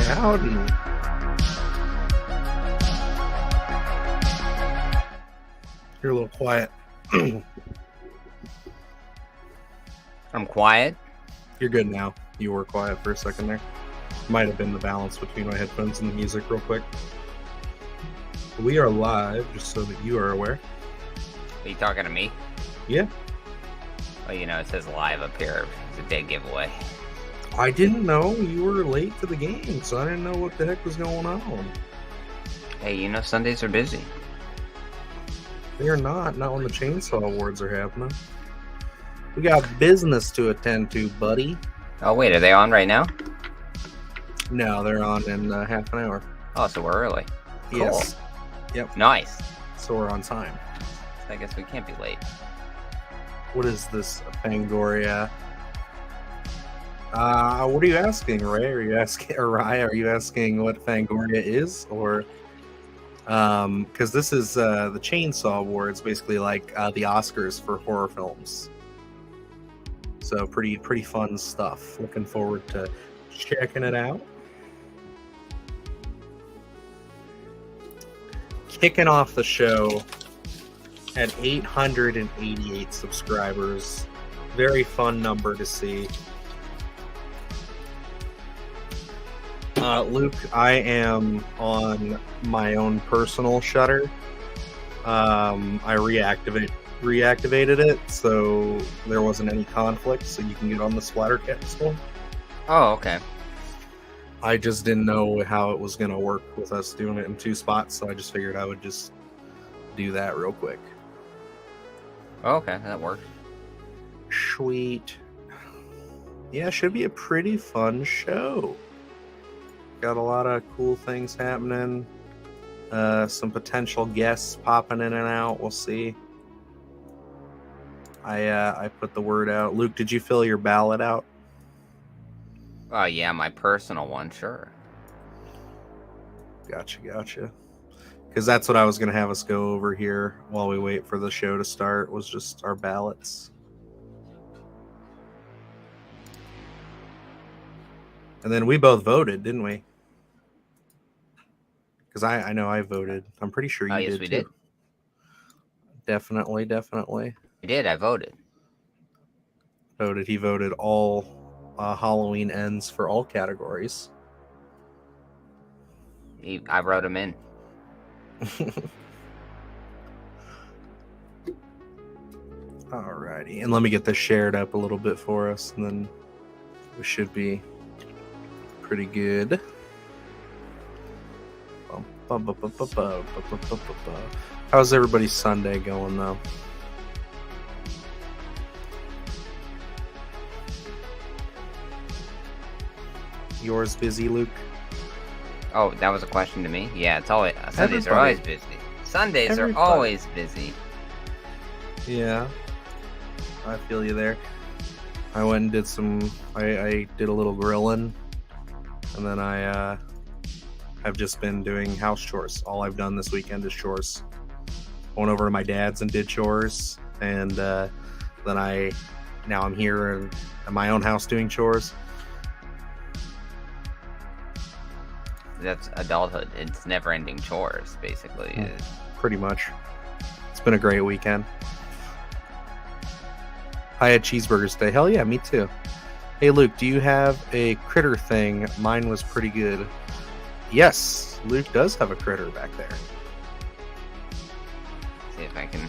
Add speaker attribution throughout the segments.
Speaker 1: Howdy. You're a little quiet.
Speaker 2: I'm quiet.
Speaker 1: You're good now. You were quiet for a second there. Might have been the balance between my headphones and the music real quick. We are live, just so that you are aware.
Speaker 2: Are you talking to me?
Speaker 1: Yeah.
Speaker 2: Well, you know, it says live up here. It's a dead giveaway.
Speaker 1: I didn't know you were late to the game, so I didn't know what the heck was going on.
Speaker 2: Hey, you know, Sundays are busy.
Speaker 1: They're not when the Chainsaw Awards are happening. We got business to attend to, buddy.
Speaker 2: Oh, wait, are they on right now?
Speaker 1: No, they're on in half an hour.
Speaker 2: Oh, so we're early. Cool.
Speaker 1: Yes. Yep.
Speaker 2: Nice.
Speaker 1: So we're on time.
Speaker 2: I guess we can't be late.
Speaker 1: What is this, Fangoria? What are you asking, Ray? Are you asking, or Rye? Are you asking what Fangoria is, or because this is the Chainsaw Awards, basically like the Oscars for horror films. So pretty fun stuff. Looking forward to checking it out. Kicking off the show at 888 subscribers. Very fun number to see. Luke, I am on my own personal Shudder. I reactivated it, so there wasn't any conflict, so you can get on the Splattercast one.
Speaker 2: Oh, okay.
Speaker 1: I just didn't know how it was going to work with us doing it in two spots, so I just figured I would just do that real quick.
Speaker 2: Oh, okay, that worked.
Speaker 1: Sweet. Yeah, should be a pretty fun show. Got a lot of cool things happening. Some potential guests popping in and out. We'll see. I put the word out. Luke, did you fill your ballot out?
Speaker 2: Oh, yeah, my personal one, sure.
Speaker 1: Gotcha. Because that's what I was going to have us go over here while we wait for the show to start, was just our ballots. And then we both voted, didn't we? Because I know I voted. I'm pretty sure you did,
Speaker 2: yes, we
Speaker 1: too.
Speaker 2: did.
Speaker 1: Definitely.
Speaker 2: I did, I voted.
Speaker 1: He voted all Halloween ends for all categories.
Speaker 2: I wrote him in.
Speaker 1: Alrighty, and let me get this shared up a little bit for us, and then we should be pretty good. How's everybody's Sunday going, though? Yours busy, Luke?
Speaker 2: Oh, that was a question to me? Yeah, it's always Sundays are always busy. Sundays are always busy.
Speaker 1: Yeah, I feel you there. I went and did I did a little grilling, and then I've just been doing house chores. All I've done this weekend is chores. Went over to my dad's and did chores, and then now I'm here in my own house doing chores.
Speaker 2: That's adulthood. It's never-ending chores, basically.
Speaker 1: Pretty much. It's been a great weekend. I had cheeseburgers today. Hell yeah, me too. Hey Luke, do you have a critter thing? Mine was pretty good. Yes, Luke does have a critter back there.
Speaker 2: See if I can...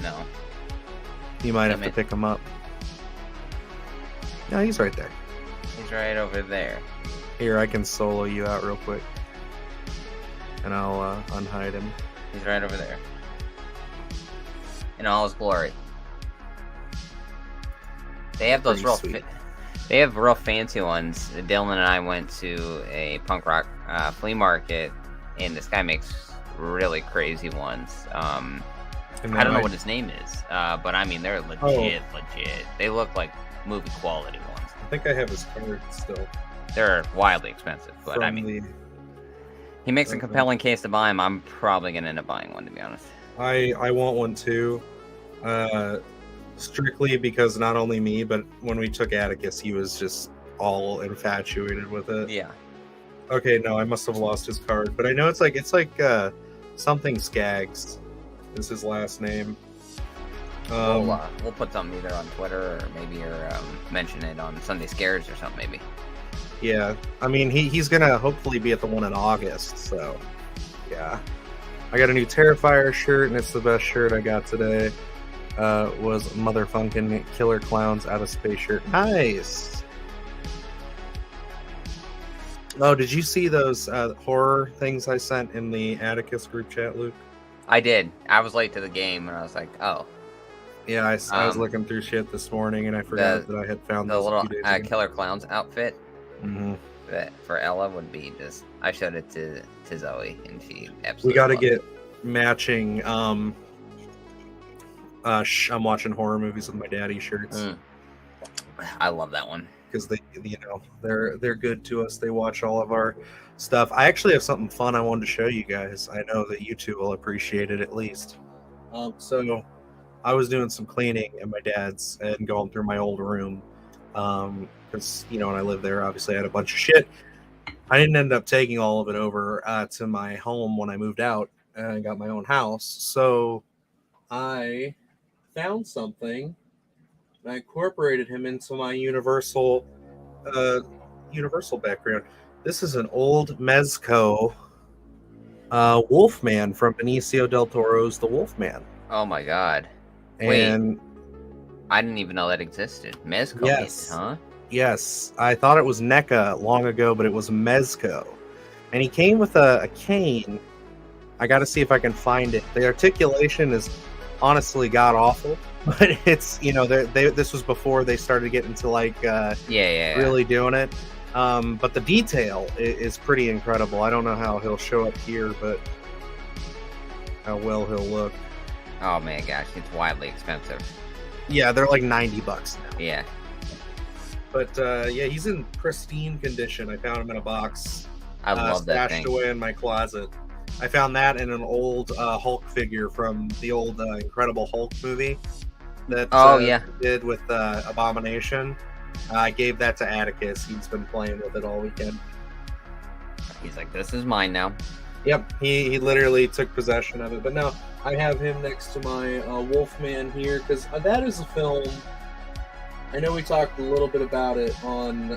Speaker 2: No.
Speaker 1: You might have to pick him up. No, he's right there.
Speaker 2: He's right over there.
Speaker 1: Here, I can solo you out real quick. And I'll unhide him.
Speaker 2: He's right over there. In all his glory. They have those they have real fancy ones. Dylan and I went to a punk rock flea market, and this guy makes really crazy ones. I don't know what his name is, but I mean, they're legit. They look like movie quality ones.
Speaker 1: I think I have his card still.
Speaker 2: They're wildly expensive, but I mean, he makes a compelling case to buy them. I'm probably going to end up buying one, to be honest.
Speaker 1: I want one too. Strictly because not only me, but when we took Atticus, he was just all infatuated with it.
Speaker 2: Yeah.
Speaker 1: Okay, no, I must have lost his card, but I know it's like something Skaggs is his last name.
Speaker 2: We'll put something either on Twitter or maybe mention it on Sunday Scares or something maybe.
Speaker 1: Yeah, I mean he's gonna hopefully be at the one in August, so yeah. I got a new Terrifier shirt, and it's the best shirt I got today. Was motherfunkin' Killer Clowns Out of Space shirt. Nice. Oh, did you see those horror things I sent in the Atticus group chat, Luke?
Speaker 2: I did. I was late to the game, and I was like, oh.
Speaker 1: Yeah, I was looking through shit this morning, and I forgot that I had found
Speaker 2: the little
Speaker 1: Killer
Speaker 2: Clowns outfit.
Speaker 1: Mm-hmm.
Speaker 2: That for Ella would be just. I showed it to Zoe, and she absolutely.
Speaker 1: We got to get matching. I'm watching horror movies with my daddy shirts.
Speaker 2: I love that one
Speaker 1: because they're good to us. They watch all of our stuff. I actually have something fun I wanted to show you guys. I know that you two will appreciate it at least. So I was doing some cleaning at my dad's and going through my old room. Because when I lived there, obviously I had a bunch of shit. I didn't end up taking all of it over to my home when I moved out and got my own house. So I found something and I incorporated him into my universal background. This is an old Mezco Wolfman from Benicio del Toro's The Wolfman.
Speaker 2: Oh my god.
Speaker 1: And
Speaker 2: wait, I didn't even know that existed. Mezco,
Speaker 1: yes,
Speaker 2: huh?
Speaker 1: Yes, I thought it was NECA long ago, but it was Mezco. And he came with a cane. I got to see if I can find it. The articulation is honestly god awful, but it's this was before they started getting to really doing it. But the detail is pretty incredible. I don't know how he'll show up here, but how well he'll look.
Speaker 2: Oh man, gosh, it's wildly expensive.
Speaker 1: Yeah, they're like $90 now.
Speaker 2: Yeah.
Speaker 1: But he's in pristine condition. I found him in a box.
Speaker 2: I love that thing.
Speaker 1: Stashed away in my closet. I found that in an old Hulk figure from the old Incredible Hulk movie that did with Abomination. I gave that to Atticus. He's been playing with it all weekend.
Speaker 2: He's like, this is mine now.
Speaker 1: Yep, he literally took possession of it. But no, I have him next to my Wolfman here because that is a film. I know we talked a little bit about it on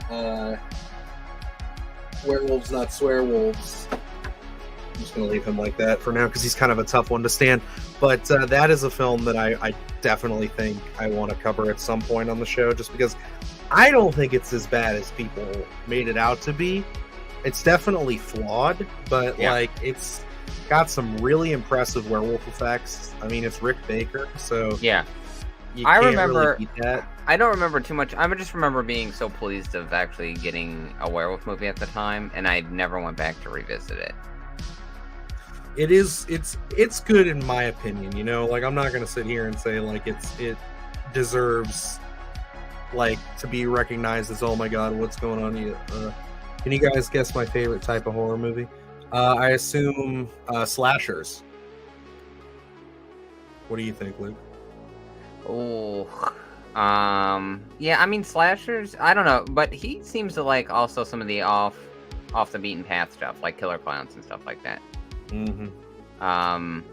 Speaker 1: Werewolves Not Swearwolves. I'm just going to leave him like that for now because he's kind of a tough one to stand. But that is a film that I definitely think I want to cover at some point on the show just because I don't think it's as bad as people made it out to be. It's definitely flawed, but it's got some really impressive werewolf effects. I mean, it's Rick Baker, so
Speaker 2: yeah. I remember. Really that. I don't remember too much. I just remember being so pleased of actually getting a werewolf movie at the time, and I never went back to revisit it.
Speaker 1: It's good in my opinion. I'm not gonna sit here and say it deserves to be recognized as oh my god, what's going on here. Can you guys guess my favorite type of horror movie? I assume slashers. What do you think, Luke?
Speaker 2: Oh, yeah. I mean, slashers. I don't know, but he seems to like also some of the off the beaten path stuff, like Killer Clowns and stuff like that.
Speaker 1: Mm-hmm.
Speaker 2: I'm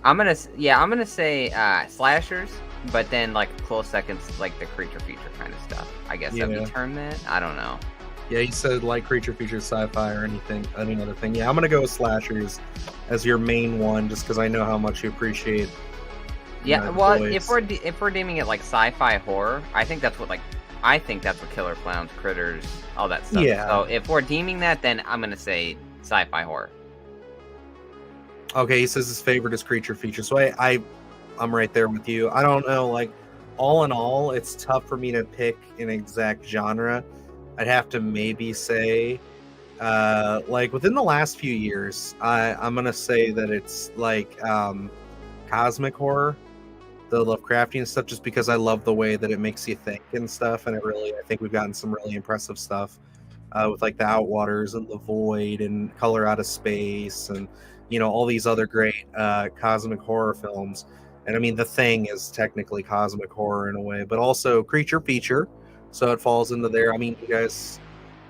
Speaker 2: gonna say slashers, but then close seconds, like the creature feature kind of stuff. I guess that would term that. I don't know.
Speaker 1: Yeah, he said creature features, sci-fi, or any other thing. Yeah, I'm gonna go with slashers as your main one, just because I know how much you appreciate.
Speaker 2: Yeah, well, if we're deeming it like sci-fi horror, I think that's what Killer Clowns, Critters, all that stuff. Yeah. So if we're deeming that, then I'm gonna say sci-fi horror.
Speaker 1: Okay, he says his favorite is creature feature, so I'm right there with you. I don't know, all in all, it's tough for me to pick an exact genre. I'd have to maybe say, within the last few years, I'm gonna say that it's cosmic horror, the Lovecraftian stuff, just because I love the way that it makes you think and stuff, and I think we've gotten some really impressive stuff with the Outwaters and the Void and Color Out of Space and all these other great cosmic horror films. And I mean, The Thing is technically cosmic horror in a way, but also creature feature. So it falls into there. I mean, you guys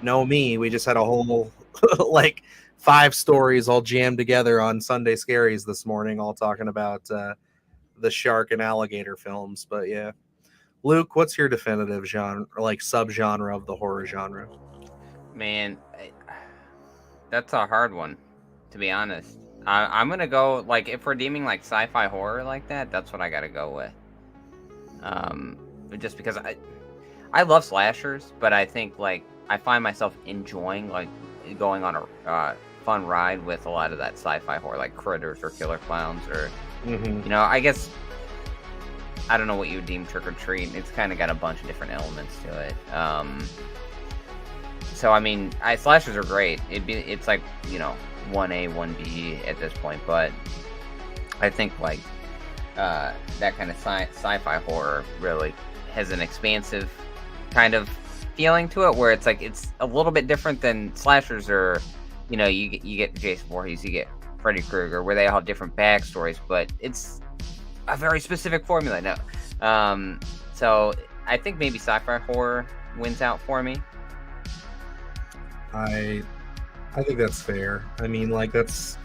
Speaker 1: know me, we just had a whole like 5 stories all jammed together on Sunday Scaries this morning, all talking about the shark and alligator films. But yeah, Luke, what's your definitive genre, like subgenre of the horror genre?
Speaker 2: Man, that's a hard one, to be honest. I'm gonna go, like, if we're deeming like sci-fi horror like that, that's what I gotta go with. Just because I love slashers, but I think like I find myself enjoying like going on a fun ride with a lot of that sci-fi horror, like Critters or Killer Clowns, or you know, I guess I don't know what you would deem Trick or Treat. It's kind of got a bunch of different elements to it. So I mean, slashers are great. It's like, you know, 1A, 1B at this point, but I think like that kind of sci-fi horror really has an expansive kind of feeling to it, where it's like it's a little bit different than slashers, or you know, you get Jason Voorhees, you get Freddy Krueger, where they all have different backstories, but it's a very specific formula now. So I think maybe sci-fi horror wins out for me.
Speaker 1: I think that's fair. I mean, like, it's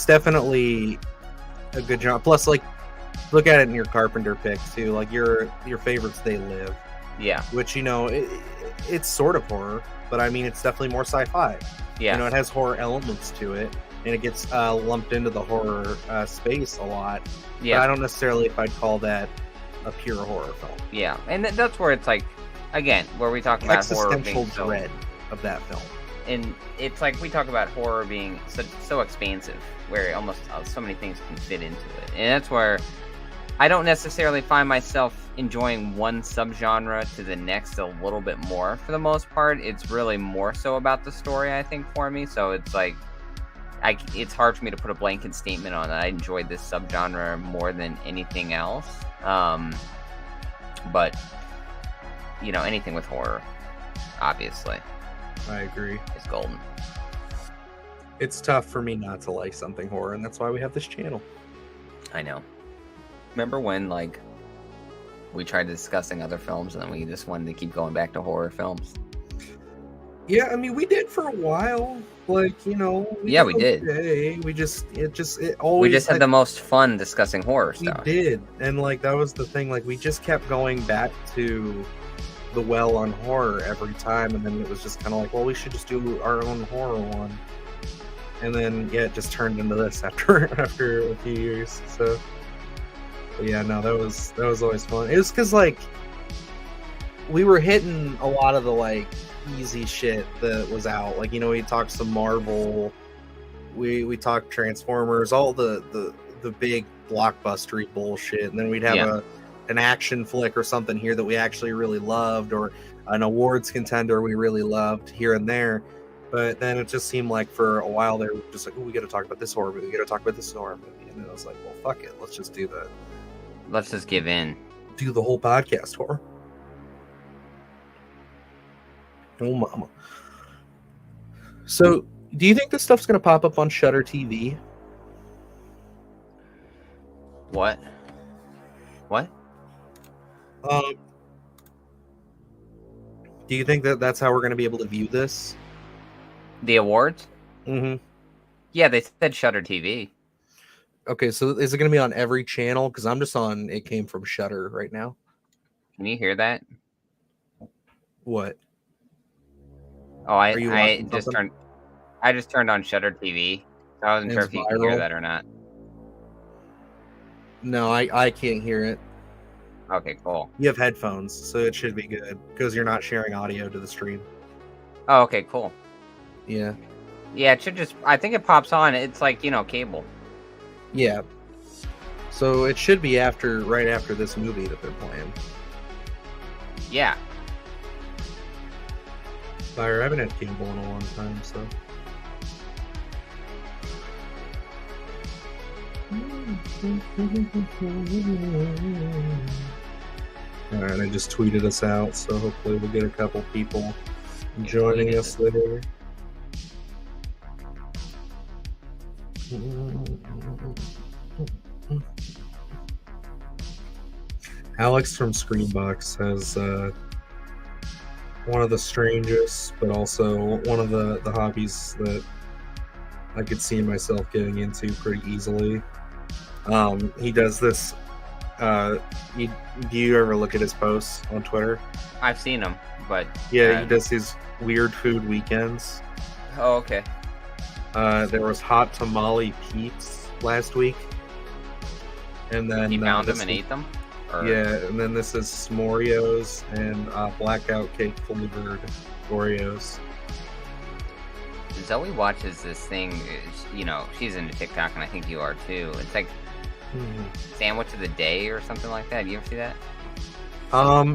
Speaker 1: definitely a good genre. Plus, like, look at it in your Carpenter picks too. Like your favorites, They Live.
Speaker 2: Yeah.
Speaker 1: Which, you know, it's sort of horror, but I mean, it's definitely more sci-fi.
Speaker 2: Yeah.
Speaker 1: You know, it has horror elements to it, and it gets lumped into the horror space a lot.
Speaker 2: Yeah.
Speaker 1: But I don't necessarily if I'd call that a pure horror film.
Speaker 2: Yeah, and that's where it's like, again, where we talk about horror being
Speaker 1: existential dread of that film.
Speaker 2: And it's like we talk about horror being so expansive, where almost so many things can fit into it, and that's where I don't necessarily find myself enjoying one subgenre to the next a little bit more. For the most part, it's really more so about the story, I think, for me. So it's like, it's hard for me to put a blanket statement on that I enjoyed this subgenre more than anything else. But you know, anything with horror, obviously,
Speaker 1: I agree,
Speaker 2: is golden.
Speaker 1: It's tough for me not to like something horror, and that's why we have this channel.
Speaker 2: I know. Remember when, like, we tried discussing other films and then we just wanted to keep going back to horror films?
Speaker 1: Yeah, I mean, we did for a while. Like, you know,
Speaker 2: we did.
Speaker 1: We just always
Speaker 2: had the most fun discussing horror stuff.
Speaker 1: We did, and like that was the thing. Like, we just kept going back to the well on horror every time, and then it was just kind of like, well, we should just do our own horror one. And then yeah, it just turned into this after a few years. So. But yeah, no, that was always fun. It was because like we were hitting a lot of the like easy shit that was out. Like, you know, we talked some Marvel, we talked Transformers, all the big blockbustery bullshit, and then we'd have an action flick or something here that we actually really loved, or an awards contender we really loved here and there. But then it just seemed like for a while they were just like, oh, we got to talk about this horror movie, we got to talk about this horror movie, and then I was like, well, fuck it, let's just do that.
Speaker 2: Let's just give in.
Speaker 1: Do the whole podcast horror. Oh, mama. So, do you think this stuff's going to pop up on Shudder TV?
Speaker 2: What?
Speaker 1: Do you think that that's how we're going to be able to view this?
Speaker 2: The awards?
Speaker 1: Mm-hmm.
Speaker 2: Yeah, they said Shudder TV.
Speaker 1: Okay, so is it going to be on every channel? Because I'm just on It Came From Shudder right now.
Speaker 2: Can you hear that?
Speaker 1: What?
Speaker 2: Oh, I just turned on Shudder TV. So I wasn't sure if you can hear that or not.
Speaker 1: No, I can't hear it.
Speaker 2: Okay, cool.
Speaker 1: You have headphones, so it should be good because you're not sharing audio to the stream.
Speaker 2: Oh, okay, cool.
Speaker 1: Yeah.
Speaker 2: Yeah, it should just, I think it pops on. It's like, you know, cable.
Speaker 1: Yeah. So it should be right after this movie that they're playing.
Speaker 2: Yeah.
Speaker 1: I haven't had cable in a long time, so. Alright, I just tweeted us out, so hopefully we'll get a couple people joining us there. Alex from Screenbox one of the strangest, but also one of the hobbies that I could see myself getting into pretty easily. He does this. Do you ever look at his posts on Twitter?
Speaker 2: I've seen him, but
Speaker 1: yeah, he does his weird food weekends.
Speaker 2: Oh, okay.
Speaker 1: There was hot tamale peeps last week, and then
Speaker 2: he found them and ate them. Or...
Speaker 1: yeah, and then this is s'moreos and blackout cake flavored Oreos.
Speaker 2: Zoe watches this thing. You know, she's into TikTok, and I think you are too. It's like sandwich of the day or something like that. You ever see that?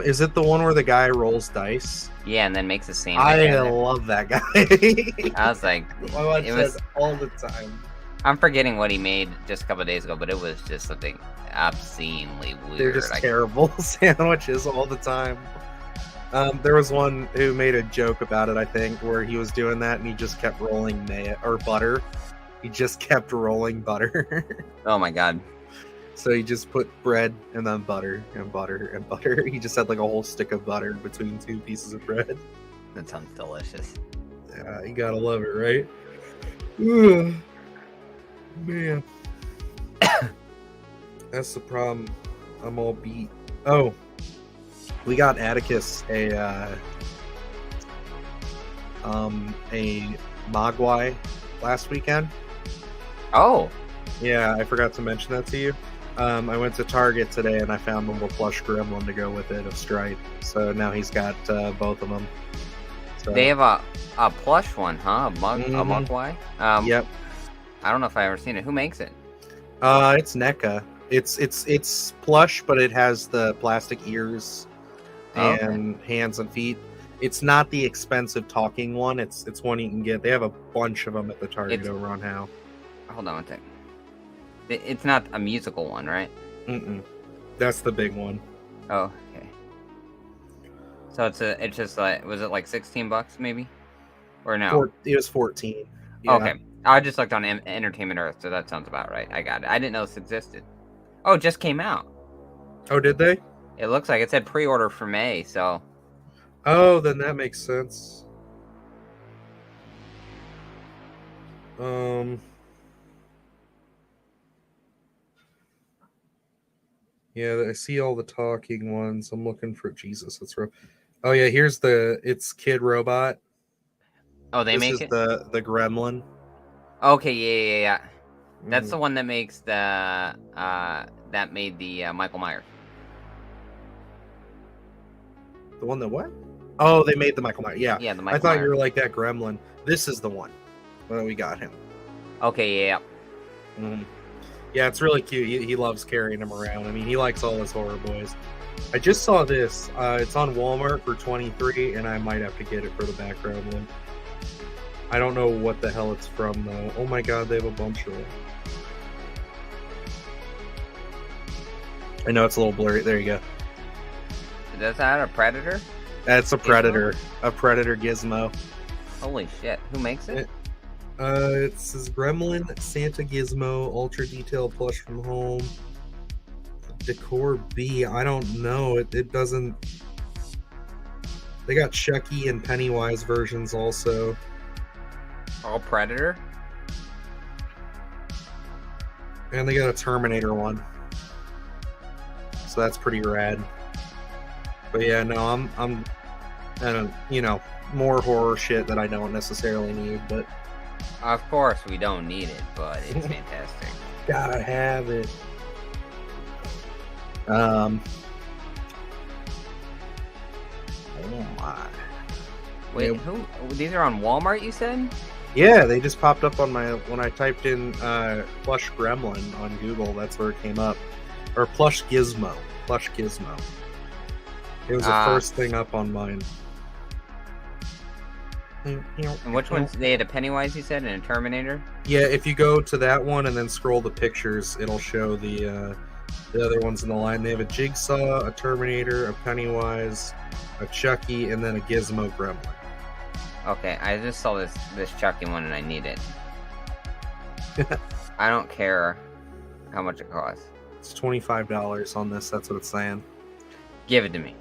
Speaker 1: Is it the one where the guy rolls dice?
Speaker 2: Yeah, and then makes a sandwich.
Speaker 1: I love that guy.
Speaker 2: I was like,
Speaker 1: I watch that all the time.
Speaker 2: I'm forgetting what he made just a couple of days ago, but it was just something obscenely weird.
Speaker 1: They're just terrible sandwiches all the time. There was one who made a joke about it, I think, where he was doing that and he just kept rolling butter. He just kept rolling butter.
Speaker 2: Oh my god.
Speaker 1: So he just put bread and then butter and butter and butter. He just had like a whole stick of butter between two pieces of bread.
Speaker 2: That sounds delicious.
Speaker 1: Yeah, you gotta love it, right? Ugh. Man. That's the problem. I'm all beat. Oh. We got Atticus a Mogwai last weekend.
Speaker 2: Oh.
Speaker 1: Yeah, I forgot to mention that to you. I went to Target today and I found a little plush gremlin to go with it of Stripe. So now he's got both of them. So.
Speaker 2: They have a plush one, huh? A Mogwai?
Speaker 1: Yep.
Speaker 2: I don't know if I ever seen it. Who makes it?
Speaker 1: It's NECA. It's plush, but it has the plastic ears and hands and feet. It's not the expensive talking one. It's one you can get. They have a bunch of them at the Target over on How.
Speaker 2: Hold on one second. It's not a musical one, right?
Speaker 1: Mm-mm. That's the big one.
Speaker 2: Oh, okay. So it's just like, was it like $16 maybe? Or no?
Speaker 1: It was 14. Yeah.
Speaker 2: Okay. I just looked on Entertainment Earth, so that sounds about right. I got it. I didn't know this existed. Oh, it just came out.
Speaker 1: Oh, did they?
Speaker 2: It looks like it said pre-order for May, so...
Speaker 1: Oh, then that makes sense. Yeah, I see all the talking ones. I'm looking for... Jesus, that's rough. Oh, yeah, here's it's Kid Robot.
Speaker 2: Oh, they make it?
Speaker 1: This is the Gremlin.
Speaker 2: Okay, yeah. That's the one that makes the... that made the Michael Myers.
Speaker 1: The one that what? Oh, they made the Michael Myers. Yeah.
Speaker 2: Yeah, the Michael
Speaker 1: I thought
Speaker 2: Myers.
Speaker 1: you were like that Gremlin. This is the one. Well, we got him.
Speaker 2: Okay, yeah.
Speaker 1: Yeah, it's really cute. He loves carrying him around. I mean, he likes all his horror boys. I just saw this. It's on Walmart for $23, and I might have to get it for the background one. I don't know what the hell it's from, though. Oh my god, they have a bunch of it. I know it's a little blurry. There you go.
Speaker 2: Is that a Predator?
Speaker 1: That's a Predator. A Predator Gizmo.
Speaker 2: Holy shit. Who makes it?
Speaker 1: It says Gremlin Santa Gizmo Ultra Detail Plush from Home. Decor B. I don't know. It doesn't... They got Chucky and Pennywise versions also.
Speaker 2: All Predator?
Speaker 1: And they got a Terminator one. So that's pretty rad. But yeah, no, I'm more horror shit that I don't necessarily need, but
Speaker 2: of course we don't need it, but it's fantastic.
Speaker 1: Gotta have it. Oh my.
Speaker 2: Wait, who? These are on Walmart, you said?
Speaker 1: Yeah, they just popped up on when I typed in plush gremlin on Google. That's where it came up, or plush gizmo. Plush gizmo. It was the first thing up on mine.
Speaker 2: And which ones? They had a Pennywise, you said, and a Terminator?
Speaker 1: Yeah, if you go to that one and then scroll the pictures, it'll show the other ones in the line. They have a Jigsaw, a Terminator, a Pennywise, a Chucky, and then a Gizmo Gremlin.
Speaker 2: Okay, I just saw this Chucky one and I need it. I don't care how much it costs.
Speaker 1: It's $25 on this. That's what it's saying.
Speaker 2: Give it to me.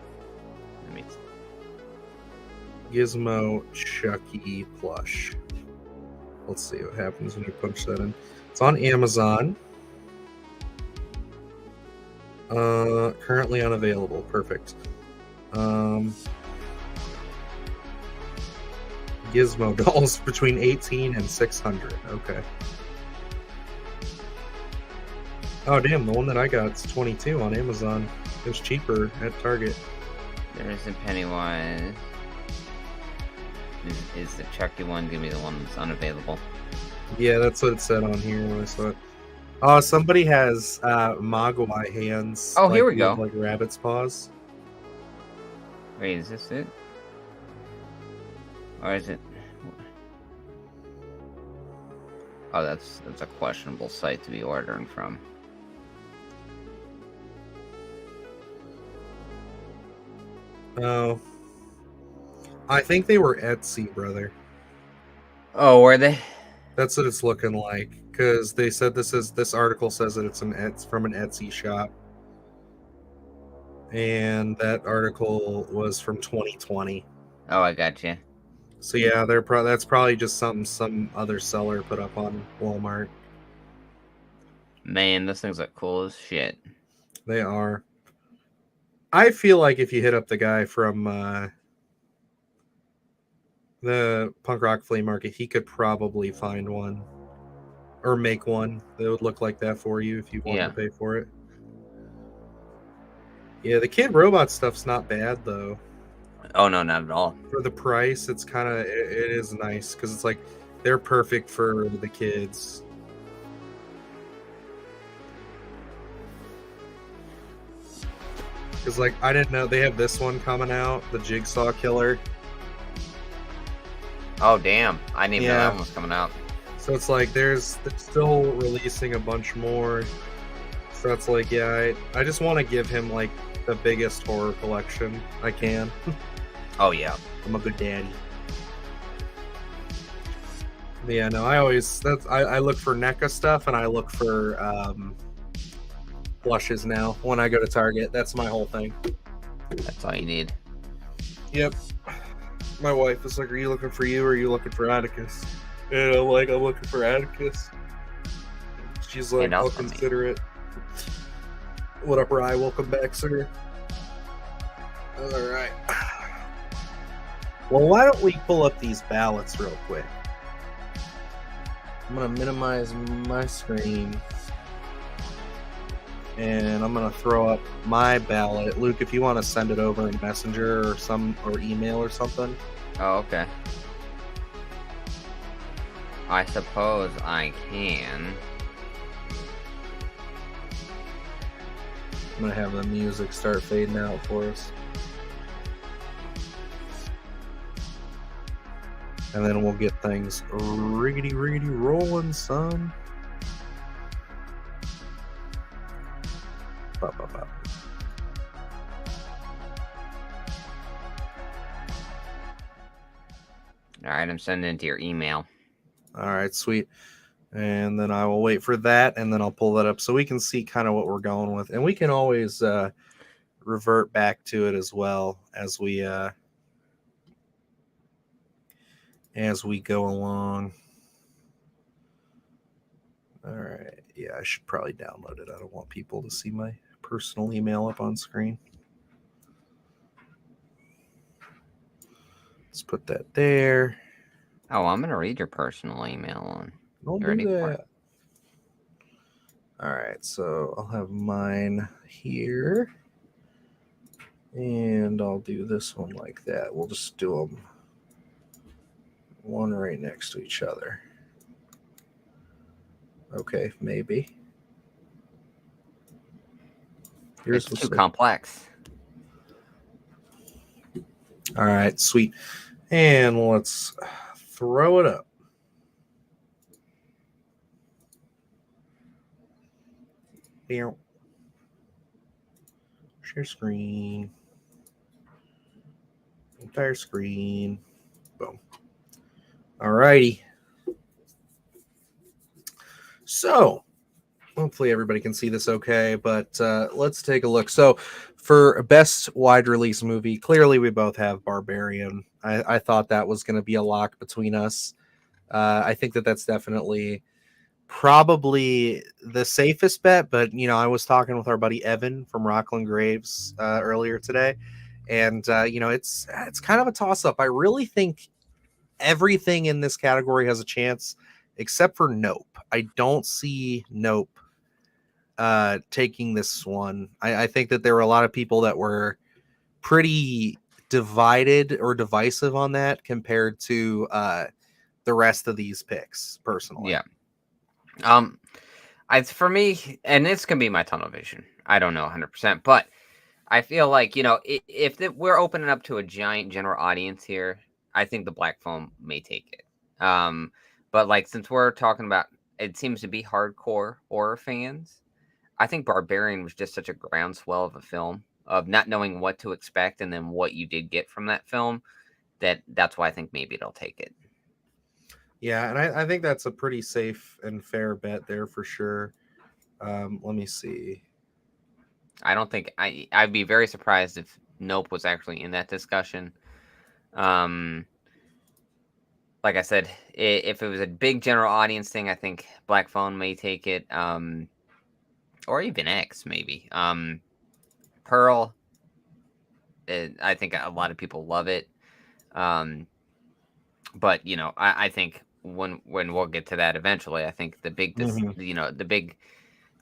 Speaker 1: Gizmo Chucky plush. Let's see what happens when you punch that in. It's on Amazon. Currently unavailable. Perfect. Gizmo dolls between 18 and 600. Okay. Oh damn, the one that I got is 22 on Amazon. It was cheaper at Target.
Speaker 2: There is a Pennywise. Is the Chucky one? Give me the one that's unavailable.
Speaker 1: Yeah, that's what it said on here when I saw it. Oh, somebody has Mogwai hands.
Speaker 2: Oh, here we go.
Speaker 1: Like rabbit's paws.
Speaker 2: Wait, is this it? Or is it? Oh, that's a questionable site to be ordering from.
Speaker 1: Oh, I think they were Etsy, brother.
Speaker 2: Oh, were they?
Speaker 1: That's what it's looking like, because they said this article says that it's from an Etsy shop, and that article was from 2020.
Speaker 2: Oh, I got you.
Speaker 1: So yeah, that's probably just something some other seller put up on Walmart.
Speaker 2: Man, those things look cool as shit.
Speaker 1: They are. I feel like if you hit up the guy from the punk rock flea market, he could probably find one or make one that would look like that for you if you wanted to pay for it. Yeah, the Kid Robot stuff's not bad though.
Speaker 2: Oh no, not at all.
Speaker 1: For the price, it's kind of it is nice because it's like they're perfect for the kids. Because like I didn't know they have this one coming out, the Jigsaw Killer.
Speaker 2: Oh damn! I didn't even know that one was coming out.
Speaker 1: So it's like they're still releasing a bunch more. So it's like I just want to give him like the biggest horror collection I can.
Speaker 2: Oh yeah,
Speaker 1: I'm a good daddy. Yeah, no, I look for NECA stuff and I look for blushes now when I go to Target. That's my whole thing.
Speaker 2: That's all you need.
Speaker 1: Yep. My wife is like, "Are you looking for you or are you looking for Atticus?" And I'm like, "I'm looking for Atticus." She's like, "I'll consider it." What up, Rye? Welcome back, sir. All right. Well, why don't we pull up these ballots real quick? I'm going to minimize my screen. And I'm going to throw up my ballot. Luke, if you want to send it over in Messenger or email or something.
Speaker 2: Oh, okay. I suppose I can.
Speaker 1: I'm going to have the music start fading out for us. And then we'll get things riggedy rolling, son. Bop, bop, bop.
Speaker 2: All right, I'm sending it to your email.
Speaker 1: All right, sweet. And then I will wait for that, and then I'll pull that up so we can see kind of what we're going with. And we can always revert back to it as well as we go along. All right. Yeah, I should probably download it. I don't want people to see my personal email up on screen. Let's put that there.
Speaker 2: Oh, I'm going to read your personal email on.
Speaker 1: Don't do that. All right, so I'll have mine here. And I'll do this one like that. We'll just do them one right next to each other. Okay, maybe.
Speaker 2: It's too complex.
Speaker 1: All right, sweet. And let's throw it up. Here. Share screen. Entire screen. Boom. All righty. So, hopefully everybody can see this okay, but let's take a look. So, for best wide release movie, clearly we both have Barbarian. I thought that was going to be a lock between us. I think that that's definitely probably the safest bet. But I was talking with our buddy Evan from Rockland Graves earlier today, and it's kind of a toss up. I really think everything in this category has a chance, except for Nope. I don't see Nope taking this one. I think that there were a lot of people that were pretty divided or divisive on that compared to the rest of these picks, personally.
Speaker 2: Yeah. For me, and this can be my tunnel vision. I don't know 100%, but I feel like, if we're opening up to a giant general audience here, I think the Black Phone may take it. But like, since we're talking about, it seems to be hardcore horror fans, I think Barbarian was just such a groundswell of a film, of not knowing what to expect and then what you did get from that film, that's why I think maybe it'll take it.
Speaker 1: Yeah, and I think that's a pretty safe and fair bet there for sure. Let me see.
Speaker 2: I don't think I'd be very surprised if Nope was actually in that discussion. Like I said, if it was a big general audience thing, I think Black Phone may take it, or even X maybe. Pearl, I think a lot of people love it, but I think when we'll get to that eventually, I think the big the big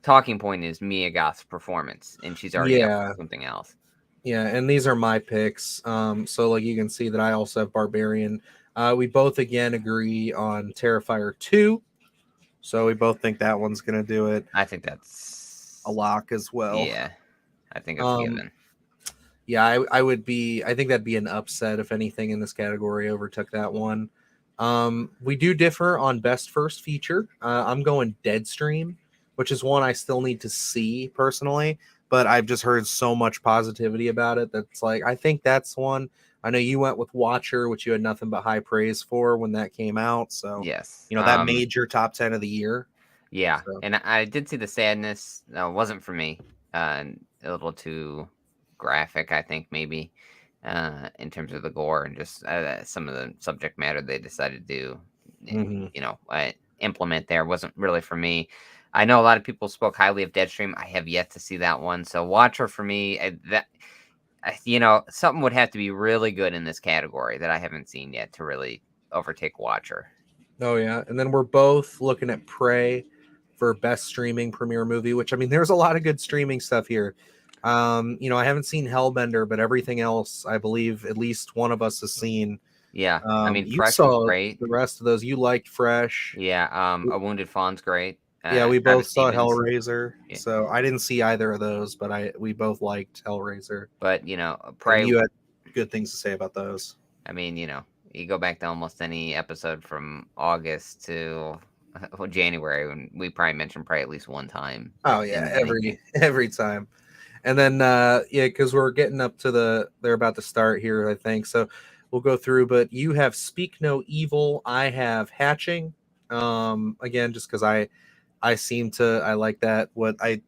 Speaker 2: talking point is Mia Goth's performance, and she's already up for something else.
Speaker 1: Yeah, and these are my picks. So like you can see that I also have Barbarian. We both again agree on Terrifier 2. So we both think that one's gonna do it.
Speaker 2: I think that's
Speaker 1: a lock as well.
Speaker 2: Yeah, I think it's given.
Speaker 1: Yeah, I think that'd be an upset if anything in this category overtook that one. We do differ on best first feature. I'm going Deadstream, which is one I still need to see personally, but I've just heard so much positivity about it that's like, I think that's one. I know you went with Watcher, which you had nothing but high praise for when that came out. So
Speaker 2: yes,
Speaker 1: that made your top 10 of the year.
Speaker 2: Yeah, so. And I did see The Sadness. It wasn't for me. A little too graphic, I think, maybe, in terms of the gore and just some of the subject matter they decided to implement there wasn't really for me. I know a lot of people spoke highly of Deadstream. I have yet to see that one. So Watcher for me, something would have to be really good in this category that I haven't seen yet to really overtake Watcher.
Speaker 1: Oh, yeah. And then we're both looking at Prey for best streaming premiere movie, which, I mean, there's a lot of good streaming stuff here. I haven't seen Hellbender, but everything else, I believe at least one of us has seen.
Speaker 2: Yeah. I mean,
Speaker 1: you
Speaker 2: Fresh
Speaker 1: saw
Speaker 2: was great.
Speaker 1: The rest of those, you liked Fresh.
Speaker 2: Yeah. A Wounded Fawn's great.
Speaker 1: Yeah, we both saw Hellraiser. Yeah. So I didn't see either of those, but we both liked Hellraiser.
Speaker 2: But, Prey.
Speaker 1: And you had good things to say about those.
Speaker 2: I mean, you go back to almost any episode from August to January, and we probably mentioned Prey at least one time.
Speaker 1: Oh yeah, every time. And then because we're getting up to they're about to start here, I think. So we'll go through. But you have Speak No Evil. I have Hatching. Again, just because I like that.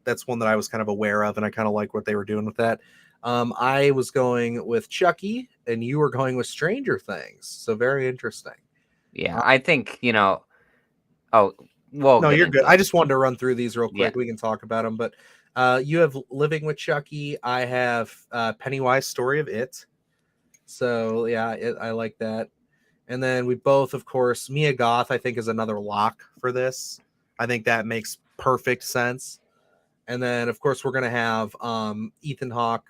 Speaker 1: That's one that I was kind of aware of, and I kind of like what they were doing with that. I was going with Chucky, and you were going with Stranger Things. So very interesting.
Speaker 2: Yeah, I think Oh, well,
Speaker 1: no, you're good. I just wanted to run through these real quick.
Speaker 2: Yeah.
Speaker 1: We can talk about them, but you have Living with Chucky. I have Pennywise Story of It. So yeah, I like that. And then we both, of course, Mia Goth, I think, is another lock for this. I think that makes perfect sense. And then, of course, we're going to have Ethan Hawke,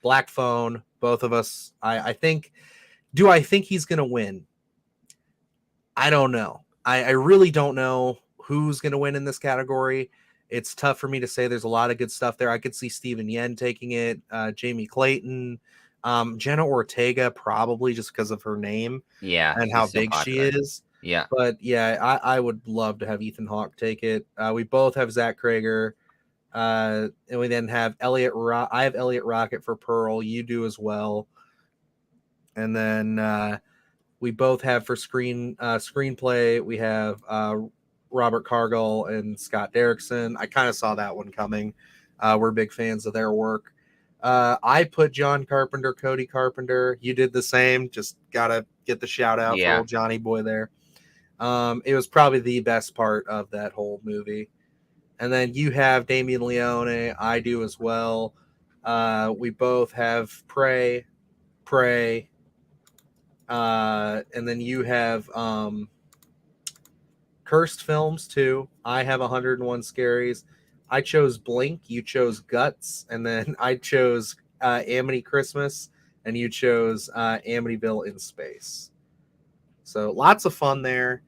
Speaker 1: Black Phone, both of us. I think he's going to win? I don't know. I really don't know who's going to win in this category. It's tough for me to say. There's a lot of good stuff there. I could see Steven Yeun taking it, Jamie Clayton, Jenna Ortega, probably just because of her name and how big she is.
Speaker 2: Yeah.
Speaker 1: But yeah, I would love to have Ethan Hawke take it. We both have Zach Krager. And we then have I have Elliot Rocket for Pearl. You do as well. And then we both have for screenplay, we have Robert Cargill and Scott Derrickson. I kind of saw that one coming. We're big fans of their work. I put John Carpenter, Cody Carpenter. You did the same. Just gotta get the shout out for old Johnny Boy there. It was probably the best part of that whole movie. And then you have Damien Leone. I do as well. We both have Prey. And then you have Cursed Films too. I have 101 Scaries. I chose Blink. You chose Guts. And then I chose Amity Christmas. And you chose Amityville in Space. So lots of fun there.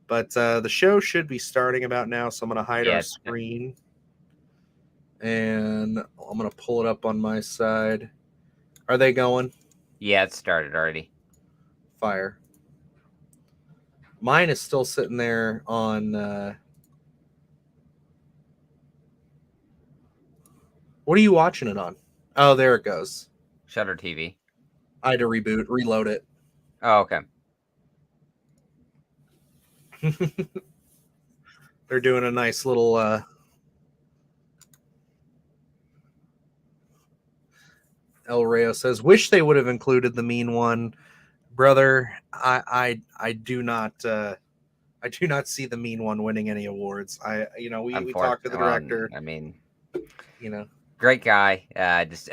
Speaker 1: But the show should be starting about now. So I'm going to hide our screen. And I'm going to pull it up on my side. Are they going?
Speaker 2: Yeah, it started already.
Speaker 1: Fire. Mine is still sitting there on... what are you watching it on? Oh, there it goes.
Speaker 2: Shudder TV.
Speaker 1: I had to reload it.
Speaker 2: Oh, okay.
Speaker 1: They're doing a nice little... El Rayo says, wish they would have included the mean one. Brother, I do not see the mean one winning any awards. We talked to the director.
Speaker 2: I mean,
Speaker 1: you know,
Speaker 2: great guy. Just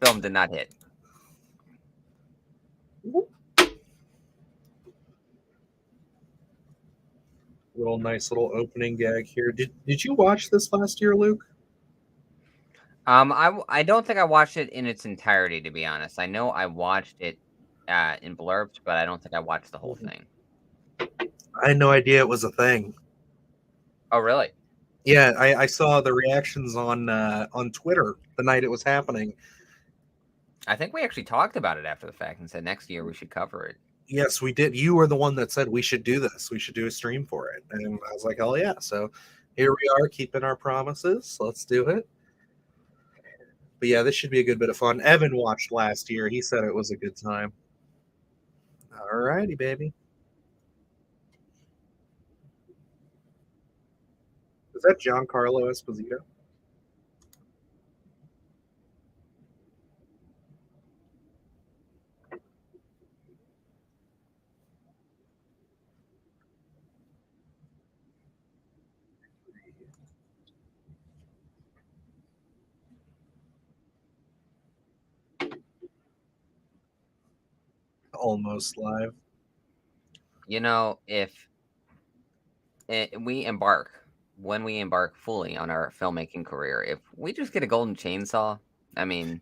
Speaker 2: film did not hit.
Speaker 1: Nice little opening gag here. Did you watch this last year, Luke?
Speaker 2: I don't think I watched it in its entirety, to be honest. I know I watched it in blurbs, but I don't think I watched the whole thing.
Speaker 1: I had no idea it was a thing.
Speaker 2: Oh, really?
Speaker 1: Yeah, I saw the reactions on Twitter the night it was happening.
Speaker 2: I think we actually talked about it after the fact and said next year we should cover it.
Speaker 1: Yes, we did. You were the one that said we should do this. We should do a stream for it. And I was like, oh, yeah. So here we are keeping our promises. Let's do it. But yeah, this should be a good bit of fun. Evan watched last year. He said it was a good time. All righty, baby. Is that Giancarlo Esposito? Almost live.
Speaker 2: If when we embark fully on our filmmaking career, if we just get a golden chainsaw, I mean,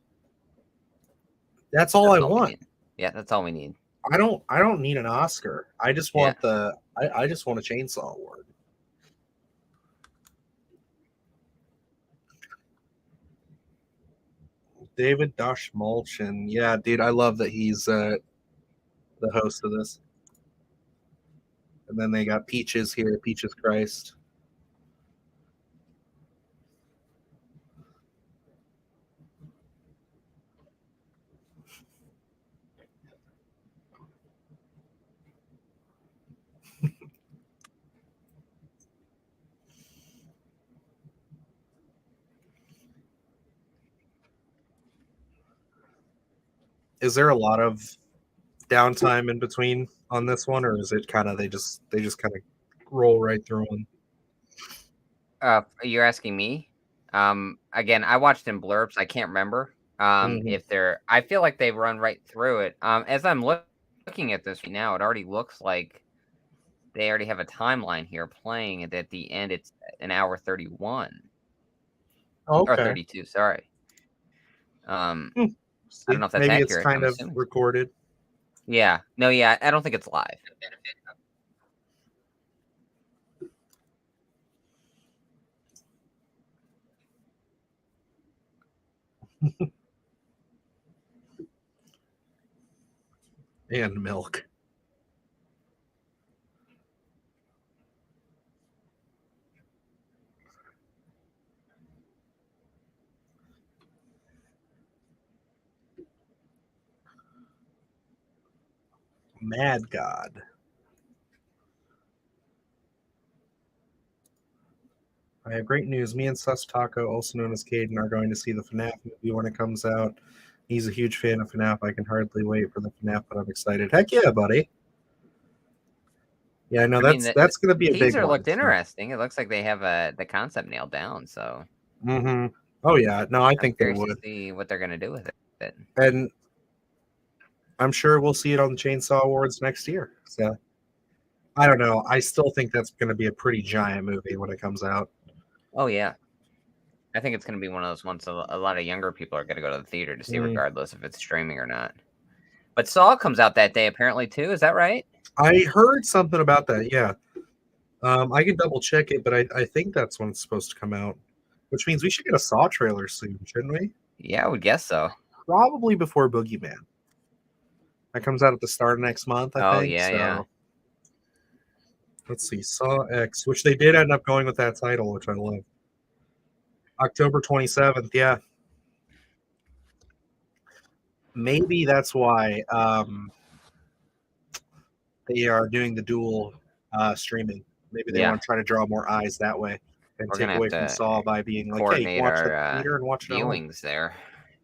Speaker 1: that's all I want.
Speaker 2: Yeah, that's all we need.
Speaker 1: I don't need an Oscar. I just want I just want a chainsaw award. David Dashmulchin. Yeah, dude, I love that he's the host of this. And then they got Peaches here, Peaches Christ. Is there a lot of downtime in between on this one, or is it kind of they just kind of roll right through them?
Speaker 2: You're asking me? Again, I watched in blurbs. I can't remember. If they're, I feel like they run right through it. As I'm looking at this right now, it already looks like they already have a timeline here playing, and at the end it's an hour 31.
Speaker 1: Okay.
Speaker 2: Or 32. Sorry. I don't know if that's
Speaker 1: maybe
Speaker 2: accurate.
Speaker 1: It's kind of recorded.
Speaker 2: Yeah. No, yeah. I don't think it's live.
Speaker 1: And milk. Mad God. I have great news. Me and Sus Taco, also known as Caden, are going to see the FNAF movie when it comes out. He's a huge fan of FNAF. I can hardly wait for the FNAF, but I'm excited. Heck yeah, buddy. Yeah, no, that's going to be a big one.
Speaker 2: Teaser looked interesting. It looks like they have the concept nailed down. So.
Speaker 1: Mm-hmm. Oh yeah, no, I think they would.
Speaker 2: To see what they're going to do with it.
Speaker 1: And I'm sure we'll see it on the Chainsaw Awards next year. So I don't know. I still think that's going to be a pretty giant movie when it comes out.
Speaker 2: Oh yeah, I think it's going to be one of those ones a lot of younger people are going to go to the theater to see, regardless if it's streaming or not. But Saw comes out that day apparently too. Is that right?
Speaker 1: I heard something about that. Yeah, I can double check it, but I think that's when it's supposed to come out, which means we should get a Saw trailer soon, shouldn't we?
Speaker 2: Yeah, I would guess so.
Speaker 1: Probably before Boogeyman. That comes out at the start of next month, I think.
Speaker 2: Yeah,
Speaker 1: so.
Speaker 2: yeah.
Speaker 1: Let's see, Saw X, which they did end up going with that title, which I love. October 27th, yeah. Maybe that's why they are doing the dual streaming. Maybe they want to try to draw more eyes that way and take away from Saw by being like, hey, you watch the theater and watch
Speaker 2: viewings there.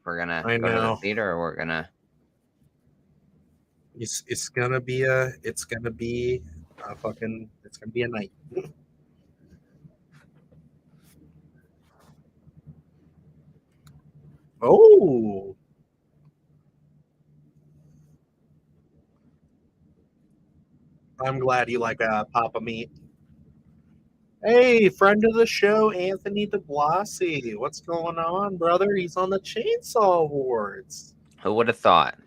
Speaker 2: We're gonna
Speaker 1: go
Speaker 2: to the theater, or we're gonna.
Speaker 1: It's gonna be a night. Oh. I'm glad you like Papa Meat. Hey, friend of the show, Anthony DeBlasi. What's going on, brother? He's on the Chainsaw Awards.
Speaker 2: Who would have thought?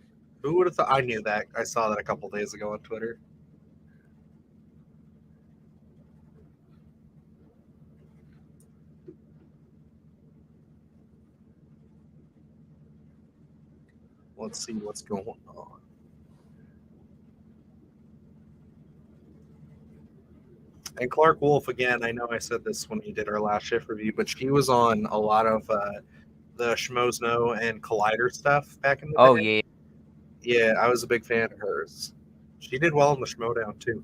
Speaker 1: Who would have thought? I knew that. I saw that a couple days ago on Twitter. Let's see what's going on. And Clark Wolf, again, I know I said this when we did our last shift review, but she was on a lot of the Schmozno and Collider stuff back in the day.
Speaker 2: Oh, yeah.
Speaker 1: Yeah, I was a big fan of hers. She did well in the Schmodown, too.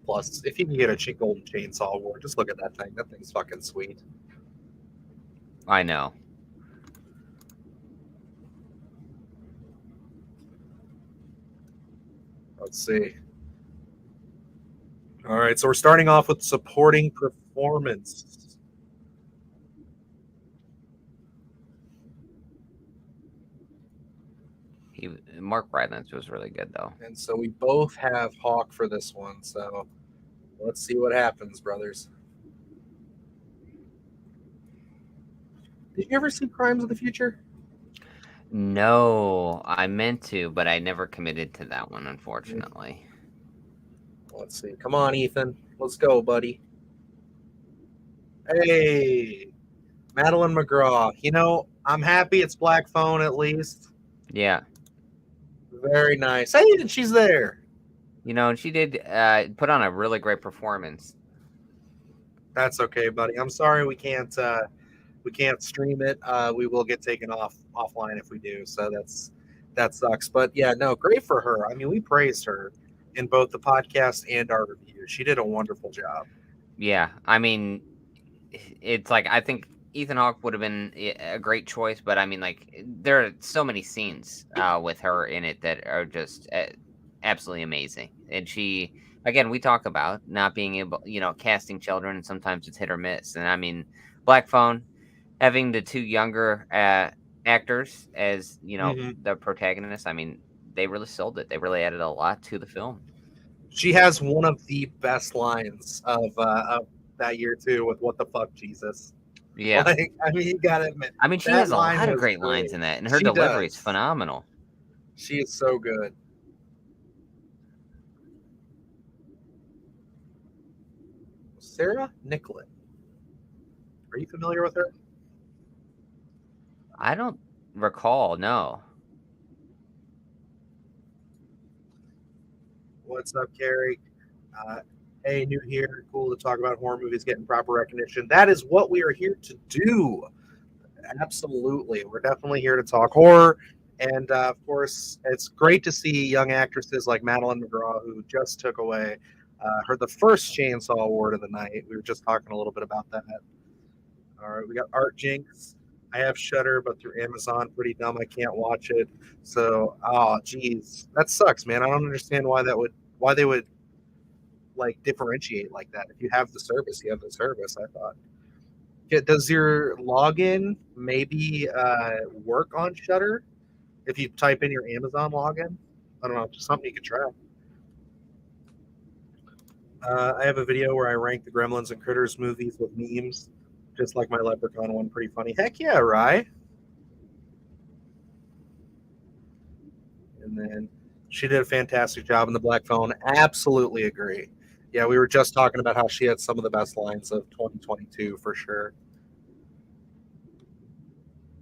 Speaker 1: Plus, if you can get a Golden Chainsaw Award, just look at that thing. That thing's fucking sweet.
Speaker 2: I know.
Speaker 1: Let's see. All right, so we're starting off with supporting performance.
Speaker 2: Mark Rylance was really good, though.
Speaker 1: And so we both have Hawk for this one, so let's see what happens, brothers. Did you ever see Crimes of the Future?
Speaker 2: No, I meant to, but I never committed to that one, unfortunately.
Speaker 1: Let's see. Come on, Ethan. Let's go, buddy. Hey, Madeline McGraw. You know, I'm happy it's Black Phone at least.
Speaker 2: Yeah.
Speaker 1: Very nice. Hey, and she's there.
Speaker 2: You know, and she did put on a really great performance.
Speaker 1: That's okay, buddy. I'm sorry we can't stream it. We will get taken offline if we do. So that sucks. But yeah, no, great for her. I mean, we praised her in both the podcast and our review. She did a wonderful job.
Speaker 2: Yeah, I mean, it's like I think Ethan Hawke would have been a great choice, but I mean, like, there are so many scenes with her in it that are just absolutely amazing. And she, again, we talk about not being able, casting children, and sometimes it's hit or miss. And I mean, Black Phone, having the two younger actors as, the protagonists, I mean, they really sold it. They really added a lot to the film.
Speaker 1: She has one of the best lines of that year, too, with "What the fuck, Jesus?"
Speaker 2: Yeah.
Speaker 1: Like, I mean, you gotta admit.
Speaker 2: I mean, she has a lot of great lines in that, and her delivery is phenomenal.
Speaker 1: She is so good. Sarah Nicklin. Are you familiar with her?
Speaker 2: I don't recall, no.
Speaker 1: What's up, Carrie? Hey, new here. Cool to talk about horror movies getting proper recognition. That is what we are here to do. Absolutely. We're definitely here to talk horror And of course, it's great to see young actresses like Madeline McGraw, who just took away the first Chainsaw Award of the night. We were just talking a little bit about that. All right, we got Art Jinx. I have Shudder, but through Amazon, pretty dumb. I can't watch it. So, oh, geez, that sucks, man. I don't understand why they would like differentiate like that. If you have the service, you have the service. I thought. Does your login maybe work on Shudder if you type in your Amazon login? I don't know, just something you could try. I have a video where I rank the Gremlins and Critters movies with memes, just like my Leprechaun one. Pretty funny. Heck yeah, Rye. And then she did a fantastic job in the Black Phone. Absolutely agree. Yeah, we were just talking about how she had some of the best lines of 2022 for sure.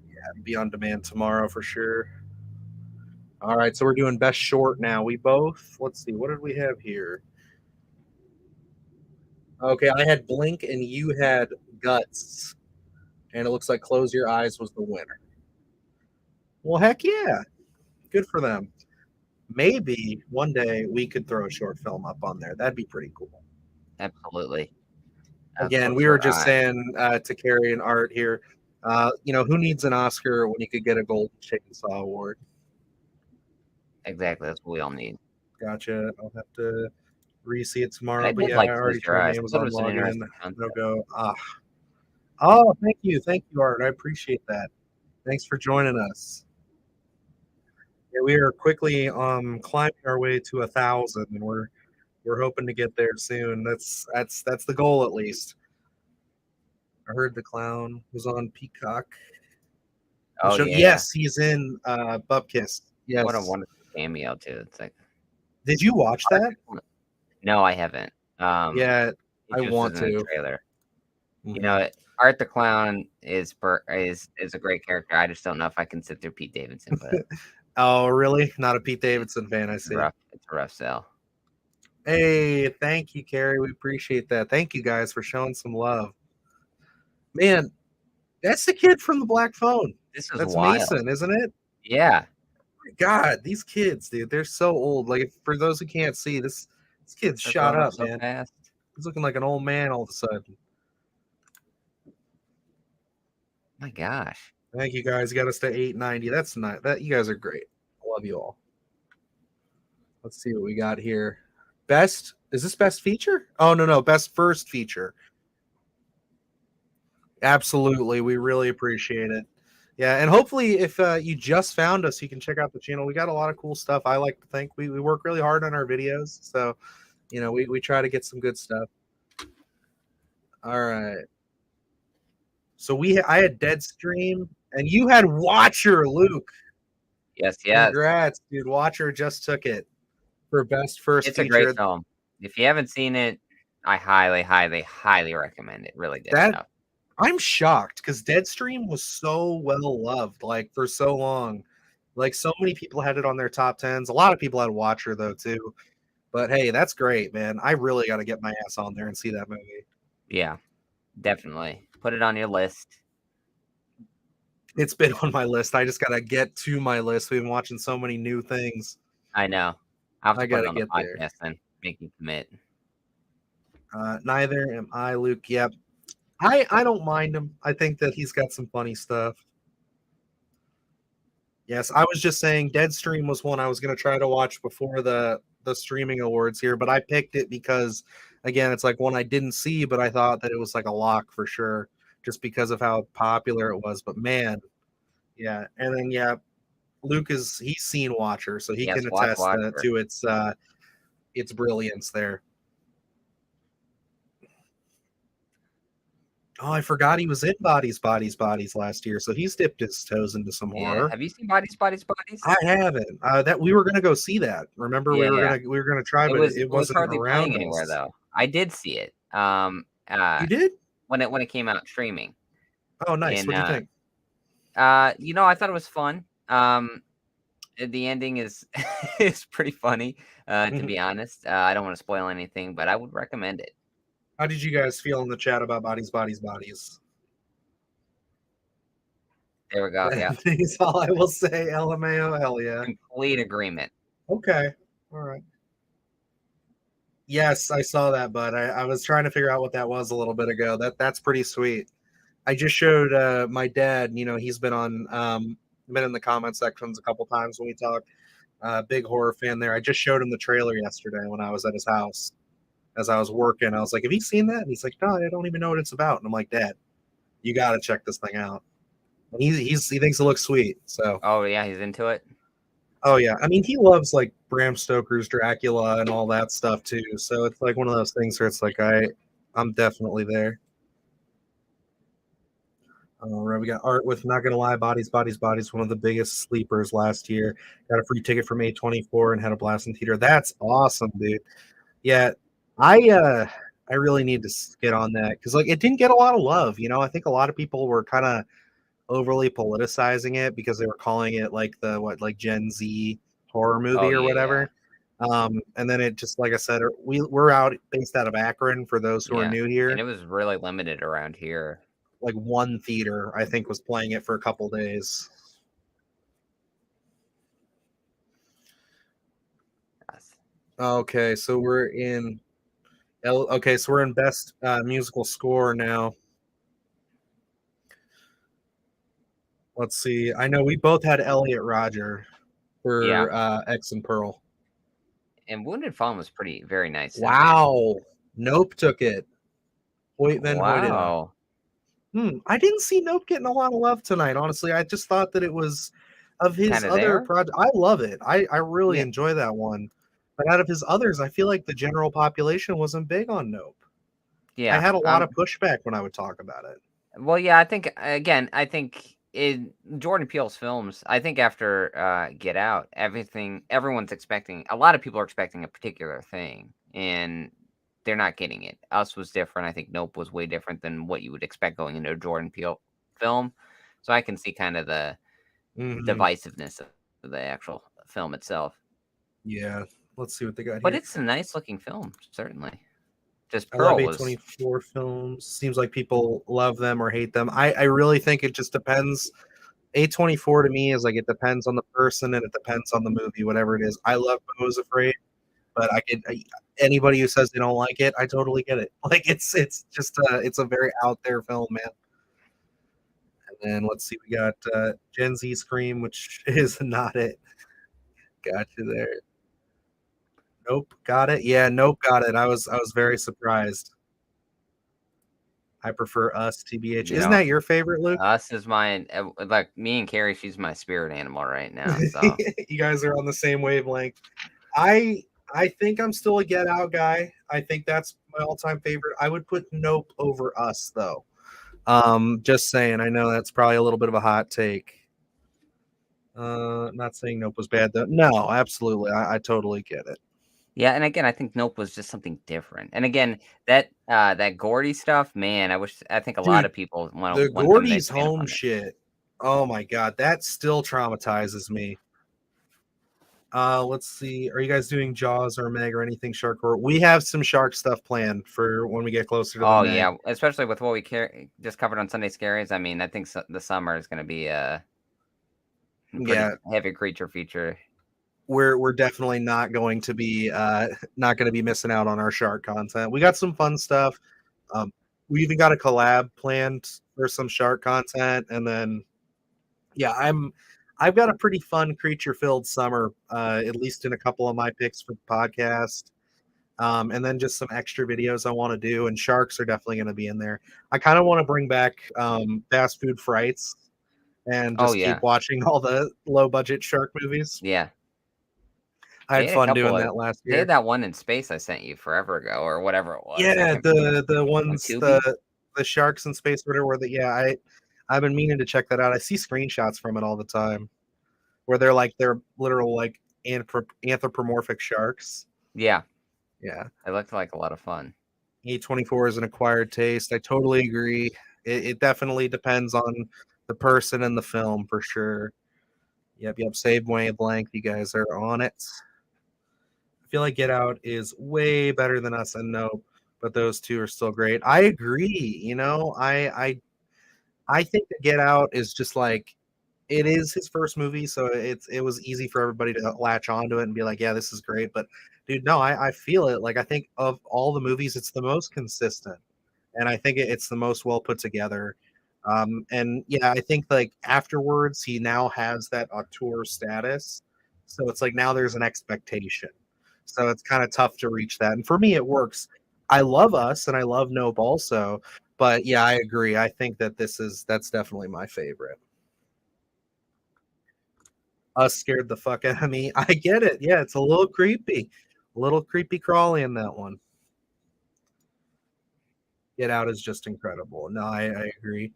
Speaker 1: Yeah, be on demand tomorrow for sure. All right, so we're doing best short now. We both, let's see, what did we have here? Okay, I had Blink and you had Guts. And it looks like Close Your Eyes was the winner. Well, heck yeah. Good for them. Maybe one day we could throw a short film up on there. That'd be pretty cool.
Speaker 2: Absolutely.
Speaker 1: Again, we were just saying to Carrie and Art here, who needs an Oscar when you could get a Golden Chainsaw Award?
Speaker 2: Exactly. That's what we all need.
Speaker 1: Gotcha. I'll have to re-see it tomorrow.
Speaker 2: I
Speaker 1: but yeah,
Speaker 2: like
Speaker 1: I already tried Amazon login. No go. Oh, thank you, Art. I appreciate that. Thanks for joining us. Yeah, we are quickly climbing our way to 1,000, and we're hoping to get there soon. That's the goal, at least. I heard the clown was on Peacock.
Speaker 2: Oh yeah.
Speaker 1: Yes, he's in Bupkis. Yes.
Speaker 2: What a wonderful cameo too. It's like.
Speaker 1: Did you watch that?
Speaker 2: No, I haven't.
Speaker 1: Yeah, I want to.
Speaker 2: Trailer. Mm-hmm. You know, Art the Clown is a great character. I just don't know if I can sit through Pete Davidson. But
Speaker 1: oh, really? Not a Pete Davidson fan, I see.
Speaker 2: It's a rough sell.
Speaker 1: Hey, thank you, Carrie. We appreciate that. Thank you guys for showing some love. Man, that's the kid from the Black Phone. That's wild. Mason, isn't it?
Speaker 2: Yeah.
Speaker 1: God, these kids, dude, they're so old. Like, for those who can't see, this kid's shot up, so man. Fast. He's looking like an old man all of a sudden.
Speaker 2: My gosh.
Speaker 1: Thank you guys. You got us to 890. That's not that. You guys are great. I love you all. Let's see what we got here. Is this best feature? Oh, no. Best first feature. Absolutely. We really appreciate it. Yeah, and hopefully if you just found us, you can check out the channel. We got a lot of cool stuff. I like to think we work really hard on our videos. So, we try to get some good stuff. All right. So I had Deadstream, and you had Watcher, Luke.
Speaker 2: Yes.
Speaker 1: Congrats, dude. Watcher just took it for best first feature.
Speaker 2: It's a great film. If you haven't seen it, I highly, highly, highly recommend it. Really good stuff.
Speaker 1: I'm shocked because Deadstream was so well loved, like for so long. Like so many people had it on their top 10s. A lot of people had Watcher though too. But hey, that's great, man. I really got to get my ass on there and see that movie.
Speaker 2: Yeah, definitely. Put it on your list.
Speaker 1: It's been on my list. I just got to get to my list. We've been watching so many new things.
Speaker 2: I know. I got to get the podcast there. And make you commit.
Speaker 1: Neither am I, Luke. Yep. I don't mind him. I think that he's got some funny stuff. Yes, I was just saying Deadstream was one I was going to try to watch before the streaming awards here, but I picked it because, again, it's like one I didn't see, but I thought that it was like a lock for sure just because of how popular it was. But man, yeah. And then, yeah, Luke he's seen Watcher, so he can attest to its brilliance there. Oh, I forgot he was in Bodies last year, so he's dipped his toes into some horror.
Speaker 2: Have you seen Bodies?
Speaker 1: I haven't. That we were gonna go see that. Remember, we were gonna try, but it wasn't around
Speaker 2: anywhere though. I did see it.
Speaker 1: You did
Speaker 2: when it came out streaming.
Speaker 1: Oh, nice. What do you think?
Speaker 2: I thought it was fun. The ending is is pretty funny. To be honest, I don't want to spoil anything, but I would recommend it.
Speaker 1: How did you guys feel in the chat about Bodies?
Speaker 2: There we go. Yeah.
Speaker 1: That's all I will say. LMAO, hell yeah.
Speaker 2: Complete agreement.
Speaker 1: Okay. All right. Yes, I saw that, but I was trying to figure out what that was a little bit ago. That's pretty sweet. I just showed my dad, he's been in the comment sections a couple times when we talk. Big horror fan there. I just showed him the trailer yesterday when I was at his house as I was working. I was like, "Have you seen that?" And he's like, "No, I don't even know what it's about." And I'm like, "Dad, you got to check this thing out." And he thinks it looks sweet. So,
Speaker 2: Oh yeah, he's into it.
Speaker 1: oh yeah, I mean, he loves like Bram Stoker's Dracula and all that stuff too. So it's like one of those things where it's like I'm definitely there. All right, we got Art with Not Gonna Lie, Bodies, Bodies, Bodies, one of the biggest sleepers last year. Got a free ticket from A24 and had a blast in theater. That's awesome, dude. Yeah, I really need to get on that because like it didn't get a lot of love. I think a lot of people were kind of overly politicizing it because they were calling it like like Gen Z horror movie or whatever. And then it just like I said, we're based out of Akron for those who are new here,
Speaker 2: and it was really limited around here.
Speaker 1: Like one theater I think was playing it for a couple days.
Speaker 2: Yes.
Speaker 1: Okay, so we're in best musical score now. Let's see. I know we both had Elliot Rodger for X and Pearl.
Speaker 2: And Wounded Fawn was very nice.
Speaker 1: Wow. Nope took it. Hoyt Van
Speaker 2: Wow.
Speaker 1: I didn't see Nope getting a lot of love tonight, honestly. I just thought that it was of his
Speaker 2: Kinda
Speaker 1: other project. I love it. I really enjoy that one. But out of his others, I feel like the general population wasn't big on Nope.
Speaker 2: Yeah.
Speaker 1: I had a lot of pushback when I would talk about it.
Speaker 2: Well, yeah, I think in Jordan Peele's films, I think after Get Out, everyone's expecting, a lot of people are expecting a particular thing, and they're not getting it. Us was different. I think Nope was way different than what you would expect going into a Jordan Peele film. So I can see kind of the divisiveness of the actual film itself.
Speaker 1: Yeah, let's see what they got here.
Speaker 2: But it's a nice looking film, certainly. Just
Speaker 1: I
Speaker 2: Pearl
Speaker 1: love A24 films. Seems like people love them or hate them. I really think it just depends. A24 to me is like it depends on the person and it depends on the movie, whatever it is. I love Mo's Afraid, but anybody who says they don't like it, I totally get it. Like it's just it's a very out there film, man. And then let's see, we got Gen Z Scream, which is not it. Got you there. Nope, got it. Yeah, Nope, got it. I was very surprised. I prefer Us, TBH. Isn't that your favorite, Luke?
Speaker 2: Us is mine. Like me and Carrie, she's my spirit animal right now. So
Speaker 1: you guys are on the same wavelength. I think I'm still a Get Out guy. I think that's my all-time favorite. I would put Nope over Us, though. Just saying. I know that's probably a little bit of a hot take. Not saying Nope was bad, though. No, absolutely. I totally get it.
Speaker 2: Yeah, and again, I think Nope was just something different. And again, that Gordy stuff, man, I think a lot of people want
Speaker 1: the Gordy's home shit. Oh my god, that still traumatizes me. Let's see. Are you guys doing Jaws or Meg or anything shark horror? We have some shark stuff planned for when we get closer to the Meg.
Speaker 2: Yeah, especially with what we just covered on Sunday Scaries. I mean, I think the summer is going to be a heavy creature feature.
Speaker 1: We're definitely not going to be missing out on our shark content. We got some fun stuff. We even got a collab planned for some shark content, and then I've got a pretty fun creature filled summer, at least in a couple of my picks for the podcast. And then just some extra videos I want to do, and sharks are definitely going to be in there. I kind of want to bring back fast food frights and just keep watching all the low budget shark movies.
Speaker 2: Yeah.
Speaker 1: I had fun doing that last year.
Speaker 2: They had that one in space I sent you forever ago, or whatever it was.
Speaker 1: Yeah, the ones, the sharks in space, whatever. I've been meaning to check that out. I see screenshots from it all the time, where they're literal like anthropomorphic sharks.
Speaker 2: Yeah,
Speaker 1: yeah,
Speaker 2: it looked like a lot of fun.
Speaker 1: A24 is an acquired taste. I totally agree. It definitely depends on the person and the film for sure. Yep. Save wavelength. You guys are on it. I feel like Get Out is way better than Us and Nope, but those two are still great. I agree. I think that Get Out is just like it is his first movie, so it was easy for everybody to latch onto it and be like, yeah, this is great. But dude, no, I feel it. Like I think of all the movies, it's the most consistent, and I think it's the most well put together. And yeah, I think like afterwards, he now has that auteur status, so it's like now there's an expectation. So it's kind of tough to reach that. And for me, it works. I love Us and I love Nope also, but yeah, I agree. I think that that's definitely my favorite. Us scared the fuck out of me. I get it. Yeah, it's a little creepy crawly in that one. Get Out is just incredible. No, I agree.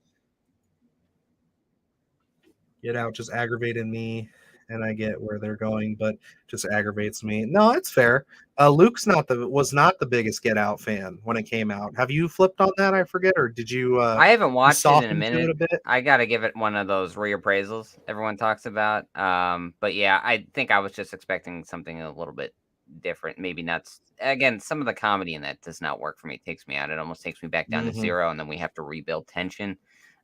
Speaker 1: Get Out just aggravated me, and I get where they're going, but just aggravates me. No, it's fair. Luke's not the was not the biggest Get Out fan when it came out. Have you flipped on that? I forget, or did you?
Speaker 2: I haven't
Speaker 1: You
Speaker 2: watched it in a
Speaker 1: softened to it
Speaker 2: minute.
Speaker 1: a bit.
Speaker 2: I gotta give it one of those reappraisals everyone talks about. But yeah, I think I was just expecting something a little bit different. Maybe not. Again, some of the comedy in that does not work for me. It takes me out. It almost takes me back down to
Speaker 1: Hmm.
Speaker 2: zero, and then we have to rebuild tension.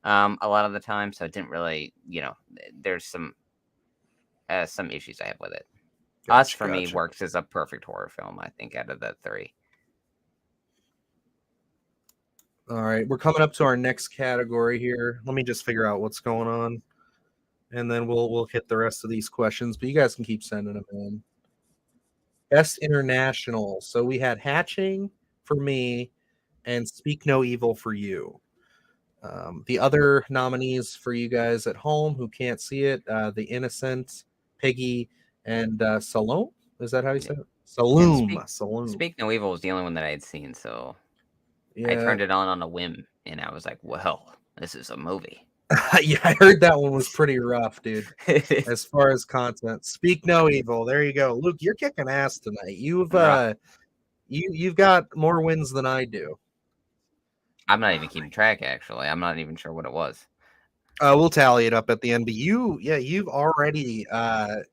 Speaker 2: A lot of the time, so it didn't really. There's some issues I have with it. Us
Speaker 1: Gotcha,
Speaker 2: for me
Speaker 1: gotcha.
Speaker 2: works as a perfect horror film. I think out of the three.
Speaker 1: All right, we're coming up to our next category here. Let me just figure out what's going on, and then we'll hit the rest of these questions. But you guys can keep sending them in. Best international. So we had Hatching for me and Speak No Evil for you. The other nominees for you guys at home who can't see it, The Innocent, Piggy, and Salome. Is that how you
Speaker 2: Yeah.
Speaker 1: say it?
Speaker 2: And
Speaker 1: Saloom. Saloom.
Speaker 2: Speak No Evil was the only one that I had seen, so I
Speaker 1: Yeah.
Speaker 2: turned it on a whim, and I was like, "Well, this is a movie."
Speaker 1: Yeah, I heard that one was pretty rough, dude. As far as content, Speak No Evil. There you go, Luke. You're kicking ass tonight.
Speaker 2: Bruh,
Speaker 1: You've got more wins than I do.
Speaker 2: I'm not even keeping track. Actually, I'm not even sure what it was.
Speaker 1: We'll tally it up at the end. But you've already. I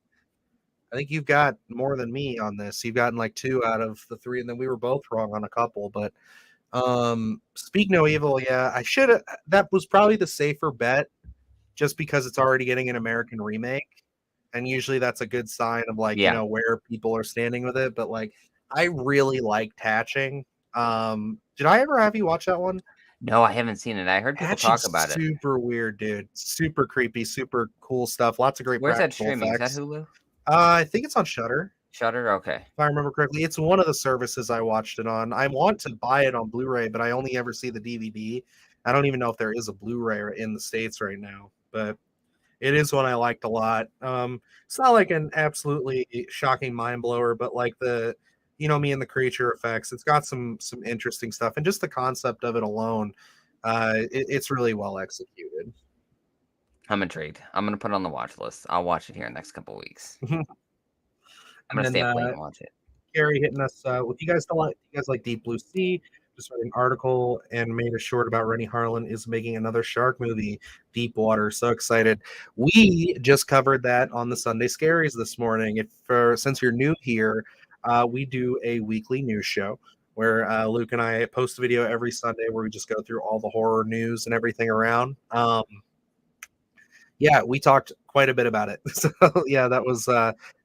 Speaker 1: think you've got more than me on this. You've gotten like two out of the three, and then we were both wrong on a couple. But Speak No Evil. Yeah, I should have. That was probably the safer bet, just because it's already getting an American remake, and usually that's a good sign of like
Speaker 2: Yeah,
Speaker 1: where people are standing with it. But like, I really liked Hatching. Did I ever have you watch that one?
Speaker 2: no, I haven't seen it. I heard people talk
Speaker 1: Hatching's
Speaker 2: about it.
Speaker 1: super weird, dude. Super creepy, super cool stuff. Lots of great
Speaker 2: Where's that
Speaker 1: practical
Speaker 2: streaming? Is that
Speaker 1: effects.
Speaker 2: Hulu?
Speaker 1: I think it's on Shudder,
Speaker 2: Shudder? Okay.
Speaker 1: if I remember correctly. It's one of the services I watched it on. I want to buy it on Blu-ray, but I only ever see the DVD. I don't even know if there is a Blu-ray in the States right now, but it is one I liked a lot. It's not like an absolutely shocking mind blower, but like me and the creature effects, it's got some interesting stuff, and just the concept of it alone, it's really well executed.
Speaker 2: I'm intrigued. I'm gonna put it on the watch list. I'll watch it here in the next couple weeks.
Speaker 1: And
Speaker 2: I'm gonna
Speaker 1: then
Speaker 2: stay up late and watch it.
Speaker 1: Gary hitting us with you guys like Deep Blue Sea. Just read an article and made a short about Rennie Harlan is making another shark movie, Deep Water. So excited! We just covered that on the Sunday Scaries this morning. Since you're new here, we do a weekly news show where Luke and I post a video every Sunday where we just go through all the horror news and everything around. Yeah, we talked quite a bit about it. So yeah, that was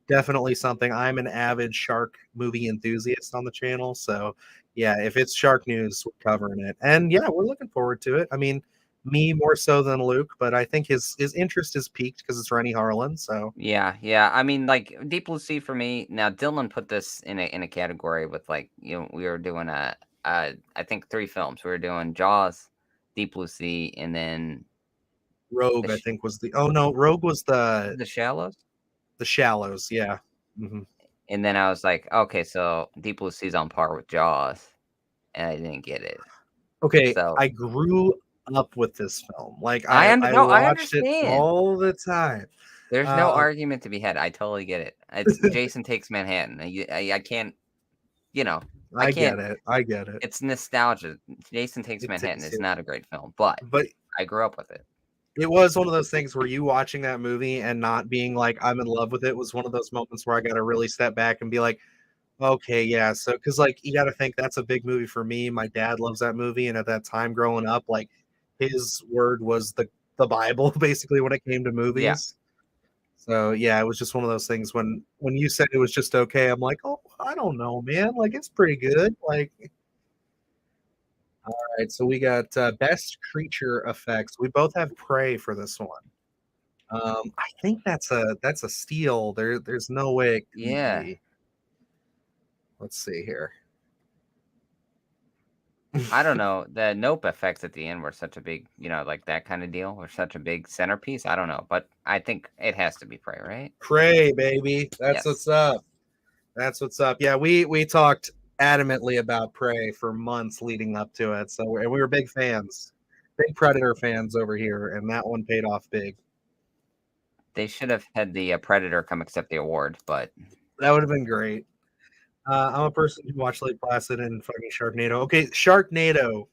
Speaker 1: definitely something. I'm an avid shark movie enthusiast on the channel, so yeah, if it's shark news, we're covering it. And yeah, we're looking forward to it. I mean, me more so than Luke, but I think his interest is peaked because it's Rennie Harlan. So
Speaker 2: Yeah. I mean, like Deep Blue Sea for me. Now, Dylan put this in a category with like we were doing I think three films. We were doing Jaws, Deep Blue Sea, and then the
Speaker 1: Rogue, I
Speaker 2: sh-
Speaker 1: think was the. Oh no, Rogue was
Speaker 2: the Shallows.
Speaker 1: the Shallows. Yeah.
Speaker 2: And then I was like, okay, so Deep Blue Sea's on par with Jaws, and I didn't get it.
Speaker 1: Okay,
Speaker 2: So
Speaker 1: I grew up with this film. Like I
Speaker 2: no, I
Speaker 1: watched it
Speaker 2: understand.
Speaker 1: all the time.
Speaker 2: There's no
Speaker 1: Uh,
Speaker 2: argument to be had. I totally get it. It's Jason Takes Manhattan. I can't, I
Speaker 1: I get
Speaker 2: can't.
Speaker 1: it. I get it.
Speaker 2: It's nostalgia. Jason Takes
Speaker 1: It
Speaker 2: Manhattan
Speaker 1: takes
Speaker 2: is
Speaker 1: it,
Speaker 2: not a great film, but
Speaker 1: but
Speaker 2: I grew up with it.
Speaker 1: it was one of those things where you watching that movie and not being like I'm in love with it was one of those moments where I got to really step back and be like, okay, yeah. So because like you got to think that's a big movie for me. My dad loves that movie, and at that time growing up, like his word was the the Bible basically when it came to movies.
Speaker 2: Yeah.
Speaker 1: So yeah, it was just one of those things when you said it was just okay, I'm like, oh, I don't know, man. Like it's pretty good. Like, all right, so we got best creature effects. We both have Prey for this one. I think that's a steal. There's no way it couldn't
Speaker 2: Yeah.
Speaker 1: be. Let's see here.
Speaker 2: I don't know. The Nope effects at the end were such a big, like that kind of deal, were such a big centerpiece. I don't know, but I think it has to be Prey, right?
Speaker 1: Prey, baby. That's
Speaker 2: Yes.
Speaker 1: what's up. That's what's up. Yeah, we talked adamantly about Prey for months leading up to it. So and we were big fans, big Predator fans over here, and that one paid off big.
Speaker 2: They should have had the Predator come accept the award, but
Speaker 1: That would have been great. I'm a person who watched Lake Placid and fucking Sharknado. Okay, Sharknado,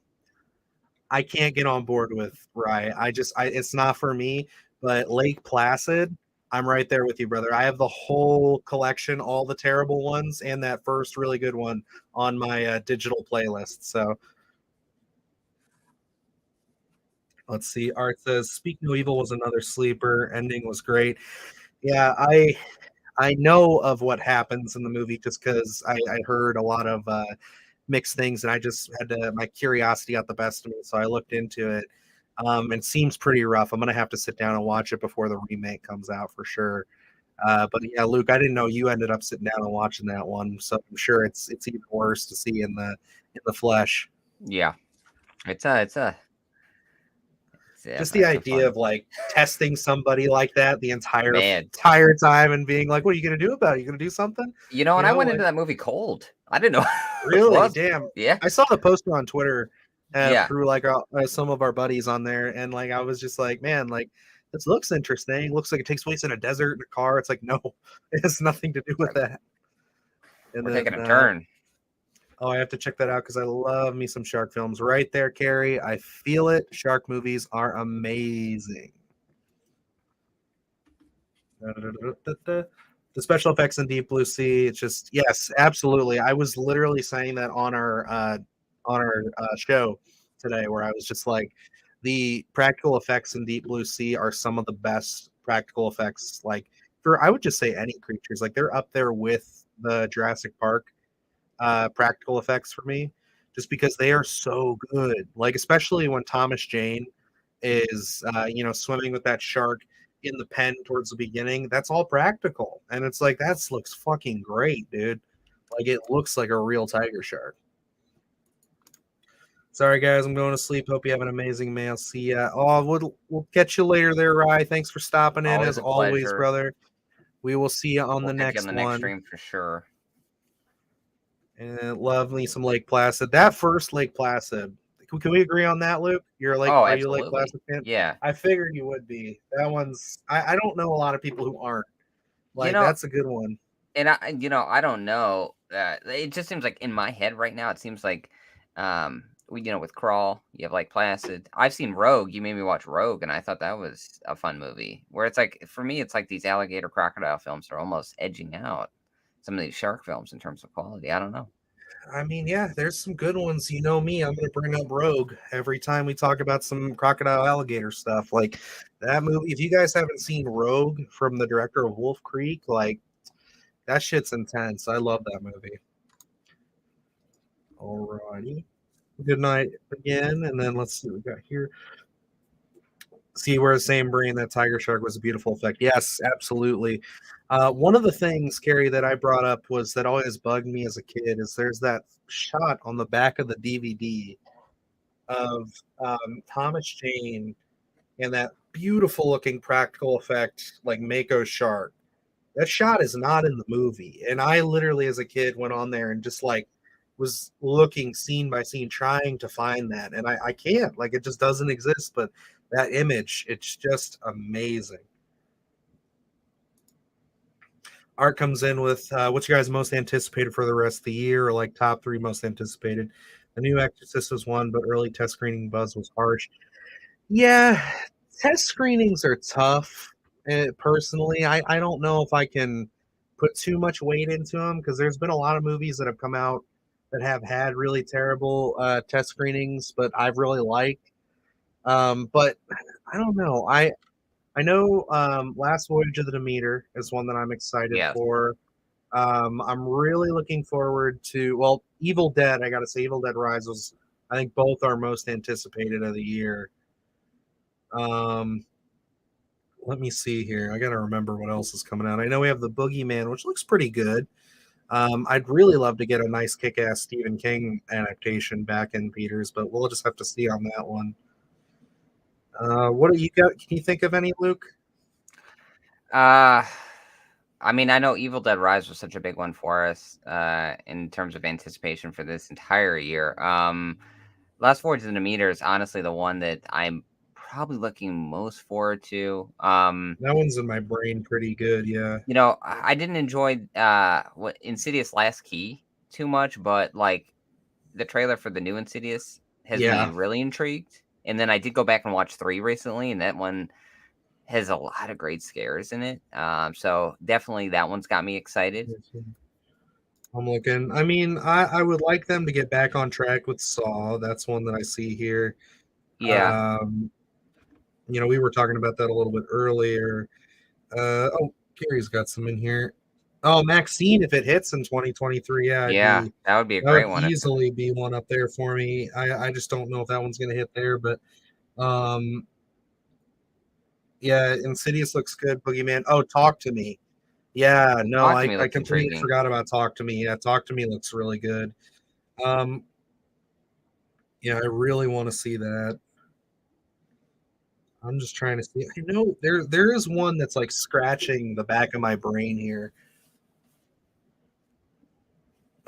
Speaker 1: I can't get on board with, right? It's not for me. But Lake Placid, I'm right there with you, brother. I have the whole collection, all the terrible ones, and that first really good one on my digital playlist. So let's see. Art says, "Speak No Evil" was another sleeper. Ending was great. Yeah, I know of what happens in the movie just because I heard a lot of mixed things, and I just had to. My curiosity got the best of me, so I looked into it. It seems pretty rough. I'm gonna have to sit down and watch it before the remake comes out for sure. But yeah, Luke, I didn't know you ended up sitting down and watching that one, so I'm sure it's even worse to see in the flesh.
Speaker 2: yeah, it's
Speaker 1: Just the idea of like testing somebody like that the entire time and being like, "What are you gonna do about it? You gonna do something?"
Speaker 2: And I went into that movie cold. I didn't know.
Speaker 1: Really? Damn.
Speaker 2: Yeah.
Speaker 1: I saw the poster on Twitter through like some of our buddies on there, and like I was just like, man, like this looks interesting. Looks like it takes place in a desert in a car. It's like, no, it has nothing to do with that. And
Speaker 2: we're taking a turn.
Speaker 1: Oh, I have to check that out because I love me some shark films. Right there, Carrie. I feel it. Shark movies are amazing. The special effects in Deep Blue Sea. It's just, yes, absolutely. I was literally saying that on our show today, where I was just like, the practical effects in Deep Blue Sea are some of the best practical effects. Like for, I would just say any creatures. Like they're up there with the Jurassic Park practical effects for me, just because they are so good. Like especially when Thomas Jane is swimming with that shark in the pen towards the beginning, that's all practical, and it's like that looks fucking great, dude. Like it looks like a real tiger shark. Sorry guys, I'm going to sleep. Hope you have an amazing meal. See ya. Oh, we'll catch you later there, Rye. Thanks for stopping in as always, brother. We will see you on the next one.
Speaker 2: Next stream for sure.
Speaker 1: And love me some Lake Placid. That first Lake Placid. Can we agree on that, Luke? Are you a Lake Placid fan?
Speaker 2: Yeah.
Speaker 1: I figured you would be. That one's. I don't know a lot of people who aren't. Like that's a good one.
Speaker 2: And I don't know. It just seems like in my head right now, it seems like, with Crawl, you have Lake Placid. I've seen Rogue. You made me watch Rogue, and I thought that was a fun movie. Where it's like, for me, it's like these alligator crocodile films are almost edging out some of these shark films in terms of quality. I don't know.
Speaker 1: I mean, yeah, there's some good ones. You know me, I'm going to bring up Rogue every time we talk about some crocodile alligator stuff. Like that movie, if you guys haven't seen Rogue from the director of Wolf Creek, like that shit's intense. I love that movie. Alrighty. Good night again. And then let's see what we got here. See, we're the same brain. That tiger shark was a beautiful effect. Yes, absolutely. One of the things, Carrie, that I brought up was that always bugged me as a kid is there's that shot on the back of the DVD of Thomas Jane and that beautiful looking practical effect like Mako shark. That shot is not in the movie. And I literally as a kid went on there and just like was looking scene by scene trying to find that. And I can't. Like it just doesn't exist. But that image, it's just amazing. Art comes in with what's your guys most anticipated for the rest of the year, or like top 3 most anticipated. The new Exorcist was one, but early test screening buzz was harsh. Yeah, test screenings are tough. Personally, I don't know if I can put too much weight into them because there's been a lot of movies that have come out that have had really terrible test screenings, but I've really liked. But I don't know. I know Last Voyage of the Demeter is one that I'm excited
Speaker 2: Yes.
Speaker 1: for. I'm really looking forward to, well, Evil Dead. I gotta say, Evil Dead Rise was, I think, both our most anticipated of the year. Um, let me see here. I gotta remember what else is coming out. I know we have the Boogeyman, which looks pretty good. I'd really love to get a nice kick-ass Stephen King adaptation back in theaters, but we'll just have to see on that one. What do you got? Can you think of any, Luke?
Speaker 2: Uh, I mean, I know Evil Dead Rise was such a big one for us in terms of anticipation for this entire year. Last Voyage of the Meter is honestly the one that I'm probably looking most forward to.
Speaker 1: That one's in my brain pretty good, yeah.
Speaker 2: You know, I didn't enjoy what Insidious Last Key too much, but like the trailer for the new Insidious has me
Speaker 1: Yeah.
Speaker 2: really intrigued. And then I did go back and watch 3 recently, and that one has a lot of great scares in it. So definitely that one's got me excited.
Speaker 1: I'm looking. I mean, I would like them to get back on track with Saw. That's one that I see here.
Speaker 2: Yeah,
Speaker 1: Um, we were talking about that a little bit earlier. Oh, Gary's got some in here. Oh, Maxine, if it hits in 2023, yeah,
Speaker 2: yeah, that would be a
Speaker 1: that
Speaker 2: great
Speaker 1: would
Speaker 2: one.
Speaker 1: easily be one up there for me. I just don't know if that one's gonna hit there, but um, yeah, Insidious looks good. Boogeyman. Oh, Talk to Me. Yeah, no,
Speaker 2: Talk to
Speaker 1: I,
Speaker 2: Me
Speaker 1: I
Speaker 2: looks
Speaker 1: completely
Speaker 2: intriguing.
Speaker 1: forgot about Talk to Me. Yeah, Talk to Me looks really good. Um, yeah, I really want to see that. I'm just trying to see. I know there is one that's like scratching the back of my brain here.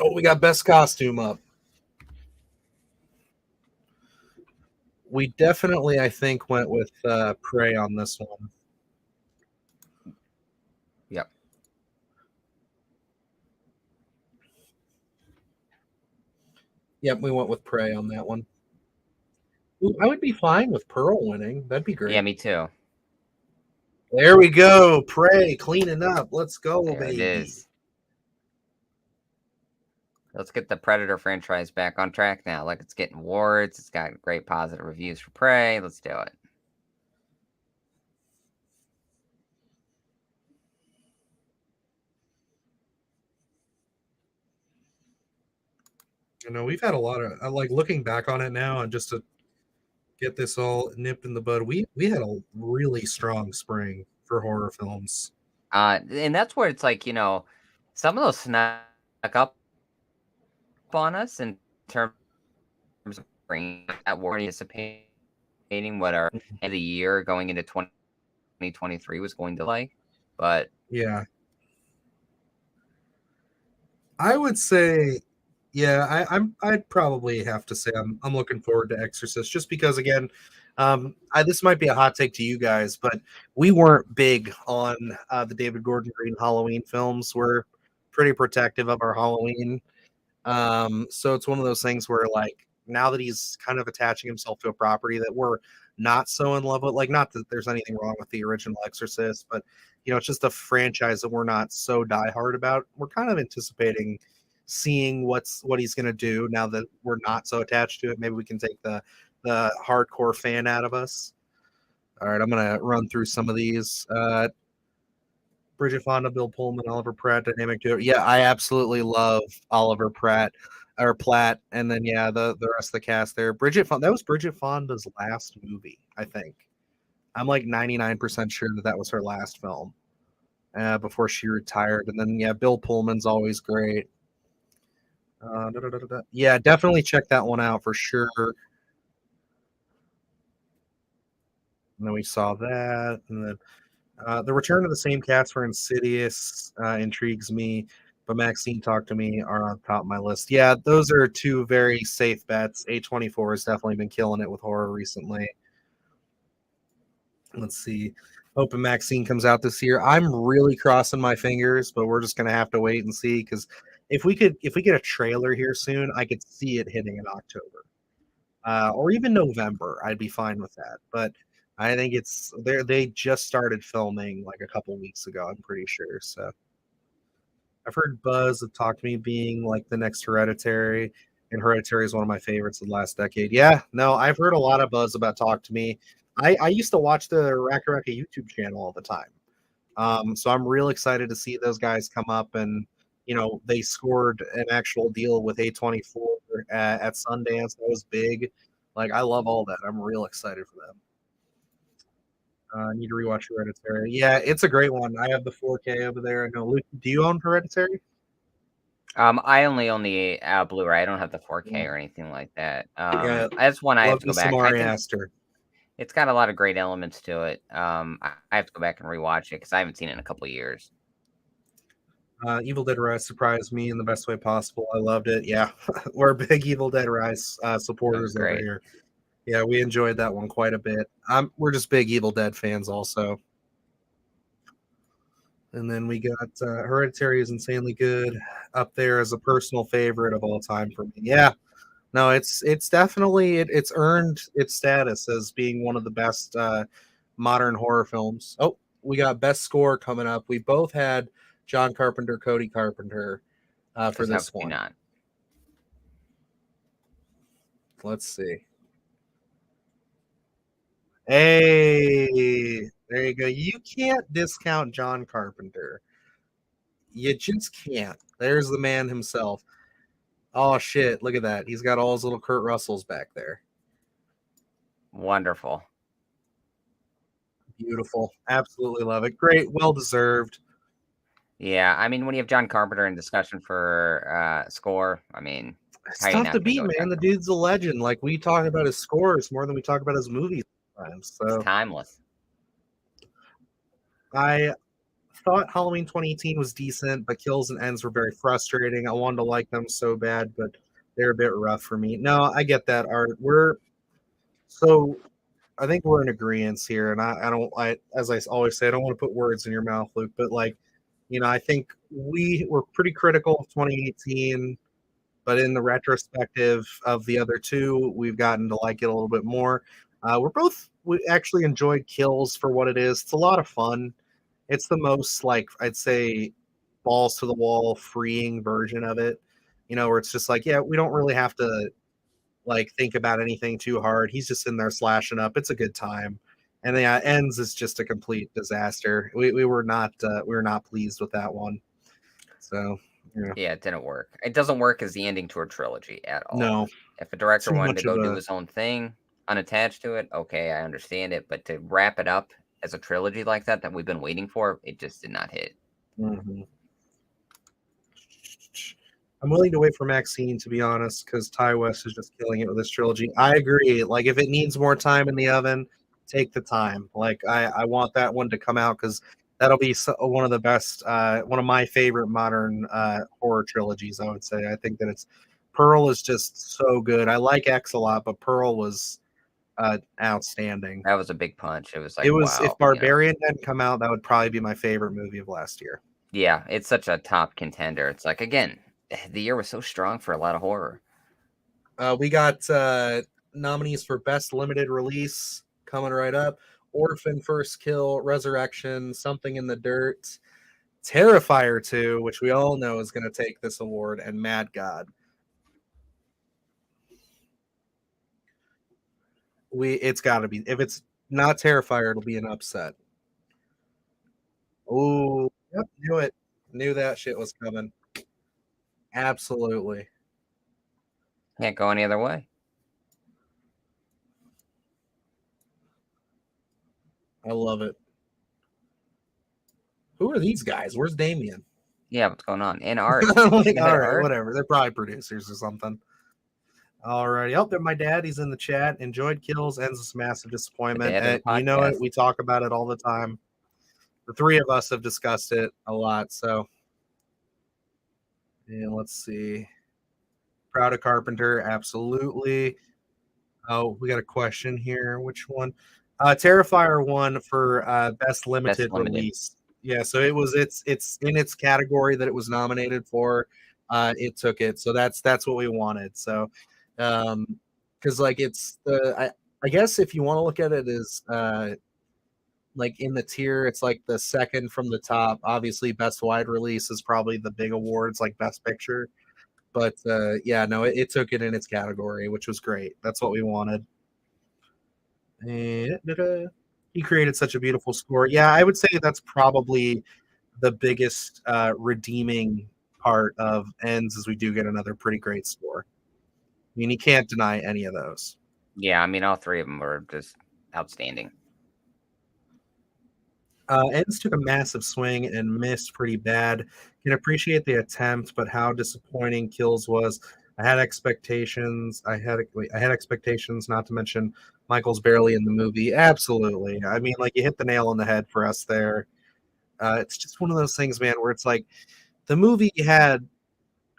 Speaker 1: Oh, we got best costume up. We definitely, I think, went with Prey on this one.
Speaker 2: Yep.
Speaker 1: Yep, we went with Prey on that one. Ooh, I would be fine with Pearl winning. That'd be
Speaker 2: Yeah,
Speaker 1: great.
Speaker 2: me too.
Speaker 1: There we go. Prey cleaning up. Let's go,
Speaker 2: There it
Speaker 1: baby.
Speaker 2: is. Let's get the Predator franchise back on track now. Like it's getting awards. It's got great positive reviews for Prey. Let's do it.
Speaker 1: We've had a lot of, I like looking back on it now and just to get this all nipped in the bud. We had a really strong spring for horror films.
Speaker 2: And that's where it's like, some of those snuck up on us in terms of bringing that we're anticipating what our end of the year going into 2023 was going to like. But
Speaker 1: Yeah, I would say, yeah, I'd probably have to say I'm looking forward to Exorcist just because again, this might be a hot take to you guys, but we weren't big on the David Gordon Green Halloween films. We're pretty protective of our Halloween. So it's one of those things where like now that he's kind of attaching himself to a property that we're not so in love with, like not that there's anything wrong with the original Exorcist, but it's just a franchise that we're not so diehard about. We're kind of anticipating seeing what he's gonna do now that we're not so attached to it. Maybe we can take the hardcore fan out of us. All right, I'm gonna run through some of these. Bridget Fonda, Bill Pullman, Oliver Pratt, dynamic duo. Yeah, I absolutely love Oliver Pratt or Platt, and then yeah, the rest of the cast there. Bridget Fonda, that was Bridget Fonda's last movie, I think. I'm like 99% sure that was her last film before she retired. And then yeah, Bill Pullman's always great. Yeah, definitely check that one out for sure. And then we saw that, and then the return of the same cast for Insidious intrigues me, but Maxine Talk to Me are on top of my list. Yeah, those are two very safe bets. A24 has definitely been killing it with horror recently. Let's see. Hoping Maxine comes out this year. I'm really crossing my fingers, but we're just gonna have to wait and see because if we get a trailer here soon, I could see it hitting in October. Or even November, I'd be fine with that. But I think they just started filming like a couple weeks ago, I'm pretty sure. So I've heard buzz of Talk to Me being like the next Hereditary. And Hereditary is one of my favorites of the last decade. Yeah, no, I've heard a lot of buzz about Talk to Me. I used to watch the Racka Racka YouTube channel all the time. So I'm real excited to see those guys come up, and they scored an actual deal with A24 at Sundance. That was big. Like, I love all that. I'm real excited for them. I need to rewatch Hereditary. Yeah, it's a great one. I have the 4K over there. I know. Luke, do you own Hereditary?
Speaker 2: I only own the Blu-ray. I don't have the 4K or anything like that. That's one I have to go back. It's got a lot of great elements to it. I have to go back and rewatch it because I haven't seen it in a couple of years.
Speaker 1: Evil Dead Rise surprised me in the best way possible. I loved it. Yeah, we're big Evil Dead Rise supporters over here. Yeah, we enjoyed that one quite a bit. We're just big Evil Dead fans also. And then we got Hereditary is insanely good, up there as a personal favorite of all time for me. Yeah, no, it's definitely it's earned its status as being one of the best modern horror films. Oh, we got best score coming up. We both had John Carpenter, Cody Carpenter for this one. Let's see. Hey, there you go. You can't discount John Carpenter. You just can't. There's the man himself. Oh, shit. Look at that. He's got all his little Kurt Russells back there.
Speaker 2: Wonderful.
Speaker 1: Beautiful. Absolutely love it. Great. Well-deserved.
Speaker 2: Yeah, I mean, when you have John Carpenter in discussion for score, I mean,
Speaker 1: it's tough to beat, man. The dude's a legend. Like, we talk about his scores more than we talk about his movies sometimes. So
Speaker 2: it's timeless.
Speaker 1: I thought Halloween 2018 was decent, but Kills and Ends were very frustrating. I wanted to like them so bad, but they're a bit rough for me. No, I get that, Art. I think we're in agreement here, and as I always say, I don't want to put words in your mouth, Luke, but I think we were pretty critical of 2018, but in the retrospective of the other two, we've gotten to like it a little bit more. We actually enjoyed Kills for what it is. It's a lot of fun. It's the most, I'd say, balls to the wall, freeing version of it, where it's just like, yeah, we don't really have to think about anything too hard. He's just in there slashing up. It's a good time. And the Ends is just a complete disaster. We were not pleased with that one. So
Speaker 2: yeah, it didn't work. It doesn't work as the ending to a trilogy at all.
Speaker 1: No.
Speaker 2: If a director wanted to go do his own thing, unattached to it, okay, I understand it. But to wrap it up as a trilogy like that we've been waiting for, it just did not hit.
Speaker 1: Mm-hmm. I'm willing to wait for Maxine, to be honest, because Ty West is just killing it with this trilogy. I agree. If it needs more time in the oven, take the time. I want that one to come out because that'll be one of the best, one of my favorite modern horror trilogies, I would say. I think that Pearl is just so good. I like X a lot, but Pearl was outstanding.
Speaker 2: That was a big punch. It was wow,
Speaker 1: if Barbarian hadn't come out, that would probably be my favorite movie of last year.
Speaker 2: Yeah, it's such a top contender. It's again, the year was so strong for a lot of horror.
Speaker 1: We got nominees for Best Limited Release coming right up. Orphan, First Kill, Resurrection, Something in the Dirt, Terrifier 2, which we all know is going to take this award, and Mad God. It's got to be. If it's not Terrifier, it'll be an upset. Oh, yep, knew it. Knew that shit was coming. Absolutely.
Speaker 2: Can't go any other way.
Speaker 1: I love it. Who are these guys? Where's Damien?
Speaker 2: Yeah, what's going on? And Art.
Speaker 1: All right, whatever. They're probably producers or something. All right. Oh, my dad, he's in the chat. Enjoyed Kills, Ends with massive disappointment. And you know it. We talk about it all the time. The three of us have discussed it a lot. So, yeah, let's see. Proud of Carpenter, absolutely. Oh, we got a question here. Which one? Terrifier won for best limited release. Yeah, so it's in its category that it was nominated for. It took it, so that's what we wanted. So, because it's I guess if you want to look at it as in the tier, it's the second from the top. Obviously, best wide release is probably the big awards, like Best Picture. But yeah, no, it took it in its category, which was great. That's what we wanted. He created such a beautiful score. Yeah, I would say that's probably the biggest redeeming part of Ends is we do get another pretty great score. I mean, you can't deny any of those.
Speaker 2: Yeah, I mean, all three of them were just outstanding.
Speaker 1: Ends took a massive swing and missed pretty bad. Can appreciate the attempt, but how disappointing Kills was. I had expectations. I had expectations. Not to mention Michael's barely in the movie. Absolutely. I mean, like you hit the nail on the head for us there. It's just one of those things, man, where it's like the movie had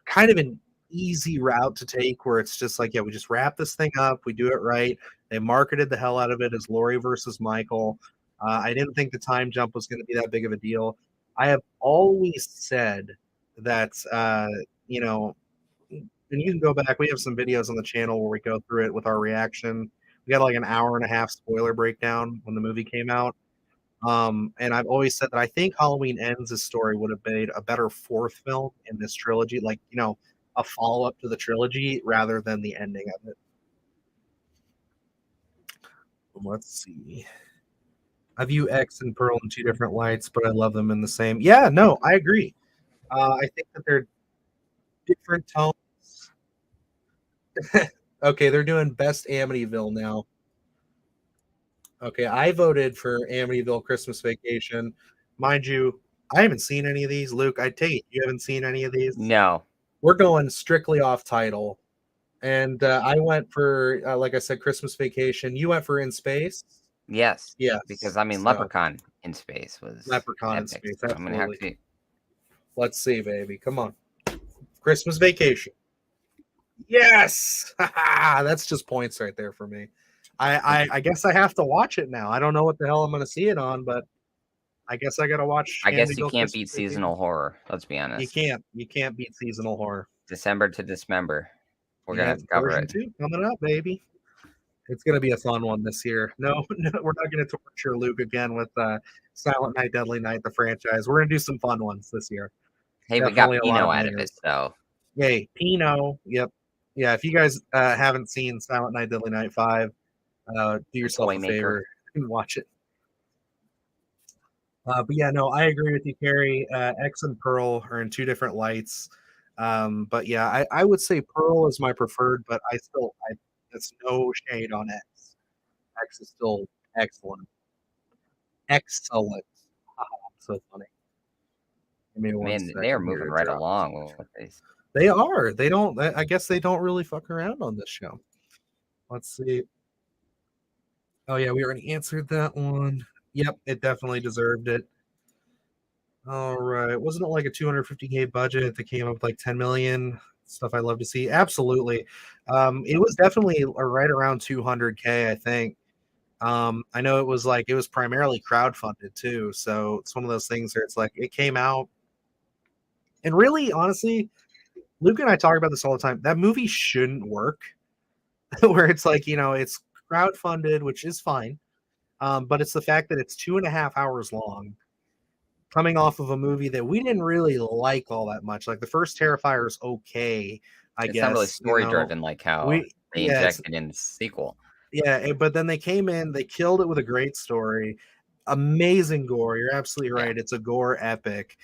Speaker 1: kind of an easy route to take where it's just like, yeah, we just wrap this thing up, we do it right. They marketed the hell out of it as Laurie versus Michael. I didn't think the time jump was going to be that big of a deal. I have always said that, you know, and you can go back. We have some videos on the channel where we go through it with our reaction. We got like an hour and a half spoiler breakdown when the movie came out. And I've always said that I think Halloween Ends' story would have made a better fourth film in this trilogy, like, you know, a follow up to the trilogy rather than the ending of it. Let's see. I view X and Pearl in two different lights, but I love them in the same. Yeah, no, I agree. I think that they're different tones. Okay, they're doing Best Amityville now. Okay, I voted for Amityville Christmas Vacation. Mind you, I haven't seen any of these. Luke, I take it you haven't seen any of these?
Speaker 2: No.
Speaker 1: We're going strictly off title. And I went for, like I said, Christmas Vacation. You went for In Space?
Speaker 2: Yes.
Speaker 1: Yes.
Speaker 2: Because, I mean,
Speaker 1: So,
Speaker 2: Leprechaun in Space was
Speaker 1: Leprechaun in
Speaker 2: epic.
Speaker 1: Space,
Speaker 2: So I'm gonna have
Speaker 1: absolutely.
Speaker 2: to.
Speaker 1: Let's see, baby. Come on. Christmas Vacation. Yes! That's just points right there for me. I guess I have to watch it now. I don't know what the hell I'm going to see it on, but I guess I got to watch.
Speaker 2: I guess you
Speaker 1: Amityville
Speaker 2: can't
Speaker 1: Christmas
Speaker 2: beat
Speaker 1: Vacation.
Speaker 2: seasonal horror. Let's be honest.
Speaker 1: You can't. You can't beat seasonal horror.
Speaker 2: December to Dismember. We're gonna have to cover
Speaker 1: version
Speaker 2: it.
Speaker 1: 2 coming up, baby. It's going to be a fun one this year. No, we're not going to torture Luke again with Silent Night, Deadly Night, the franchise. We're going to do some fun ones this year.
Speaker 2: Hey,
Speaker 1: Definitely
Speaker 2: we got
Speaker 1: a lot
Speaker 2: Pino
Speaker 1: of
Speaker 2: out of it,
Speaker 1: bangers.
Speaker 2: so.
Speaker 1: Yay, Pino. Yep. Yeah, if you guys haven't seen Silent Night, Deadly Night 5, do yourself a favor and watch it. But yeah, no, I agree with you, Carrie. X and Pearl are in two different lights. But yeah, I would say Pearl is my preferred, but it's no shade on X. X is still excellent. Excellent. So funny.
Speaker 2: Man, they are moving right along with this.
Speaker 1: They are. They don't. I guess they don't really fuck around on this show. Let's see. Oh yeah, we already answered that one. Yep, it definitely deserved it. All right. Wasn't it like a 250K budget that came up with like 10 million? Stuff I love to see. Absolutely. It was definitely right around 200K, I think. I know it was primarily crowdfunded too. So it's one of those things where it's like it came out. And really, honestly, Luke and I talk about this all the time. That movie shouldn't work. Where it's like, it's crowdfunded, which is fine. But it's the fact that it's 2.5 hours long, coming off of a movie that we didn't really like all that much. Like the first Terrifier is okay, I guess.
Speaker 2: It's not really story driven like how they injected in the sequel.
Speaker 1: Yeah, but then they came in, they killed it with a great story, amazing gore. You're absolutely right. It's a gore epic.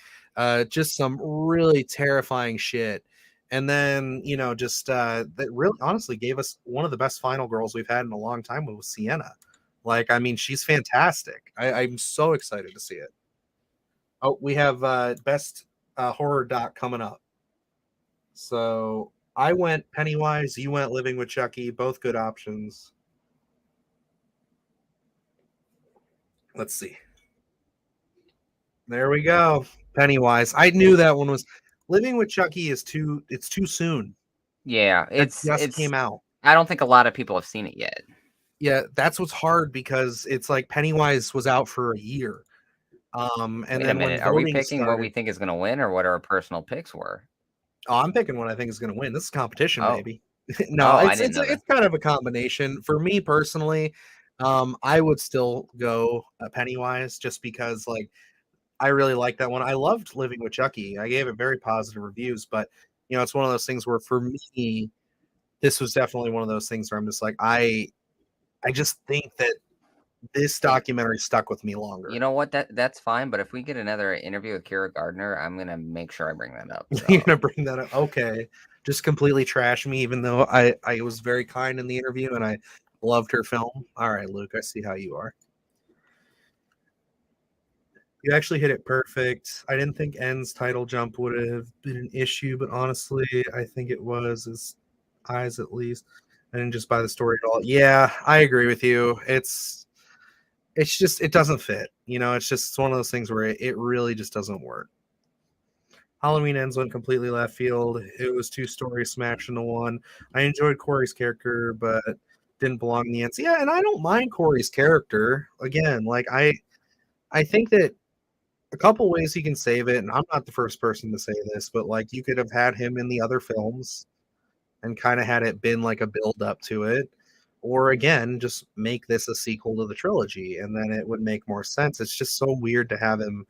Speaker 1: Just some really terrifying shit. And then, that really honestly gave us one of the best final girls we've had in a long time with Sienna. Like, I mean, she's fantastic. I'm so excited to see it. Oh, we have best horror doc coming up. So I went Pennywise, you went Living with Chucky, both good options. Let's see. There we go. Pennywise. I knew that one was Living with Chucky it's too soon.
Speaker 2: Yeah, it
Speaker 1: just came out.
Speaker 2: I don't think a lot of people have seen it yet.
Speaker 1: Yeah, that's what's hard because it's like Pennywise was out for a year. And
Speaker 2: Wait
Speaker 1: then
Speaker 2: a minute, are we picking what we think is going to win or what our personal picks were?
Speaker 1: Oh, I'm picking what I think is going to win. This is competition, baby.
Speaker 2: No,
Speaker 1: it's kind of a combination. For me personally, I would still go Pennywise just because, like, I really like that one. I loved Living with Chucky. I gave it very positive reviews, but it's one of those things where for me, this was definitely one of those things where I'm just like, I just think that this documentary stuck with me longer.
Speaker 2: You know what? That's fine. But if we get another interview with Kira Gardner, I'm gonna make sure I bring that up.
Speaker 1: You're
Speaker 2: So
Speaker 1: gonna bring that up? Okay, just completely trash me, even though I was very kind in the interview and I loved her film. All right, Luke, I see how you are. You actually hit it perfect. I didn't think N's title jump would have been an issue, but honestly, I think it was, his eyes at least. I didn't just buy the story at all. Yeah, I agree with you. It's just it doesn't fit. It's one of those things where it really just doesn't work. Halloween Ends went completely left field. It was two stories smashed into one. I enjoyed Corey's character, but didn't belong in the ends. Yeah, and I don't mind Corey's character. Again, like I think that a couple ways he can save it, and I'm not the first person to say this, but like you could have had him in the other films and kind of had it been like a build up to it. Or again, just make this a sequel to the trilogy, and then it would make more sense. It's just so weird to have him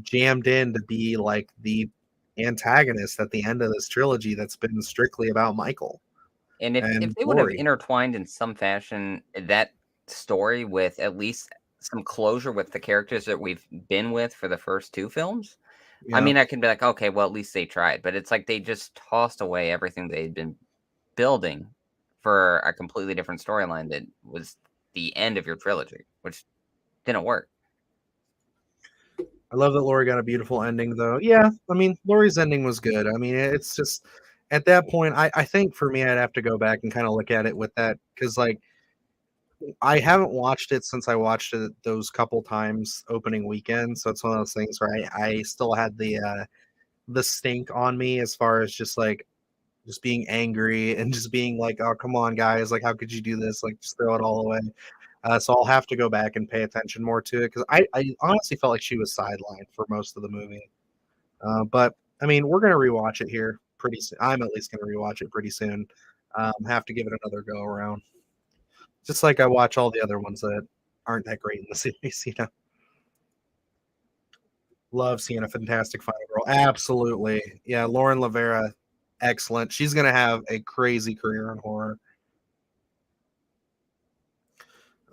Speaker 1: jammed in to be like the antagonist at the end of this trilogy that's been strictly about Michael
Speaker 2: and if
Speaker 1: and
Speaker 2: they would have
Speaker 1: Lori.
Speaker 2: intertwined in some fashion that story with at least some closure with the characters that we've been with for the first two films, I
Speaker 1: Yeah,
Speaker 2: mean, I can be like, okay, well, at least they tried. But it's like they just tossed away everything they'd been building for a completely different storyline that was the end of your trilogy, which didn't work.
Speaker 1: I love that Lori got a beautiful ending, though. Yeah, I mean, Lori's ending was good. I mean, it's just at that point, I think for me, I'd have to go back and kind of look at it with that because, like, I haven't watched it since I watched it those couple times opening weekend. So it's one of those things where I still had the stink on me as far as just being angry and just being like, oh, come on, guys. Like, how could you do this? Like, just throw it all away. So I'll have to go back and pay attention more to it because I honestly felt like she was sidelined for most of the movie. But I mean, we're gonna rewatch it here pretty soon. I'm at least gonna rewatch it pretty soon. Have to give it another go around. Just like I watch all the other ones that aren't that great in the series. Love seeing a fantastic final girl. Absolutely. Yeah, Lauren Lavera, excellent. She's gonna have a crazy career in horror.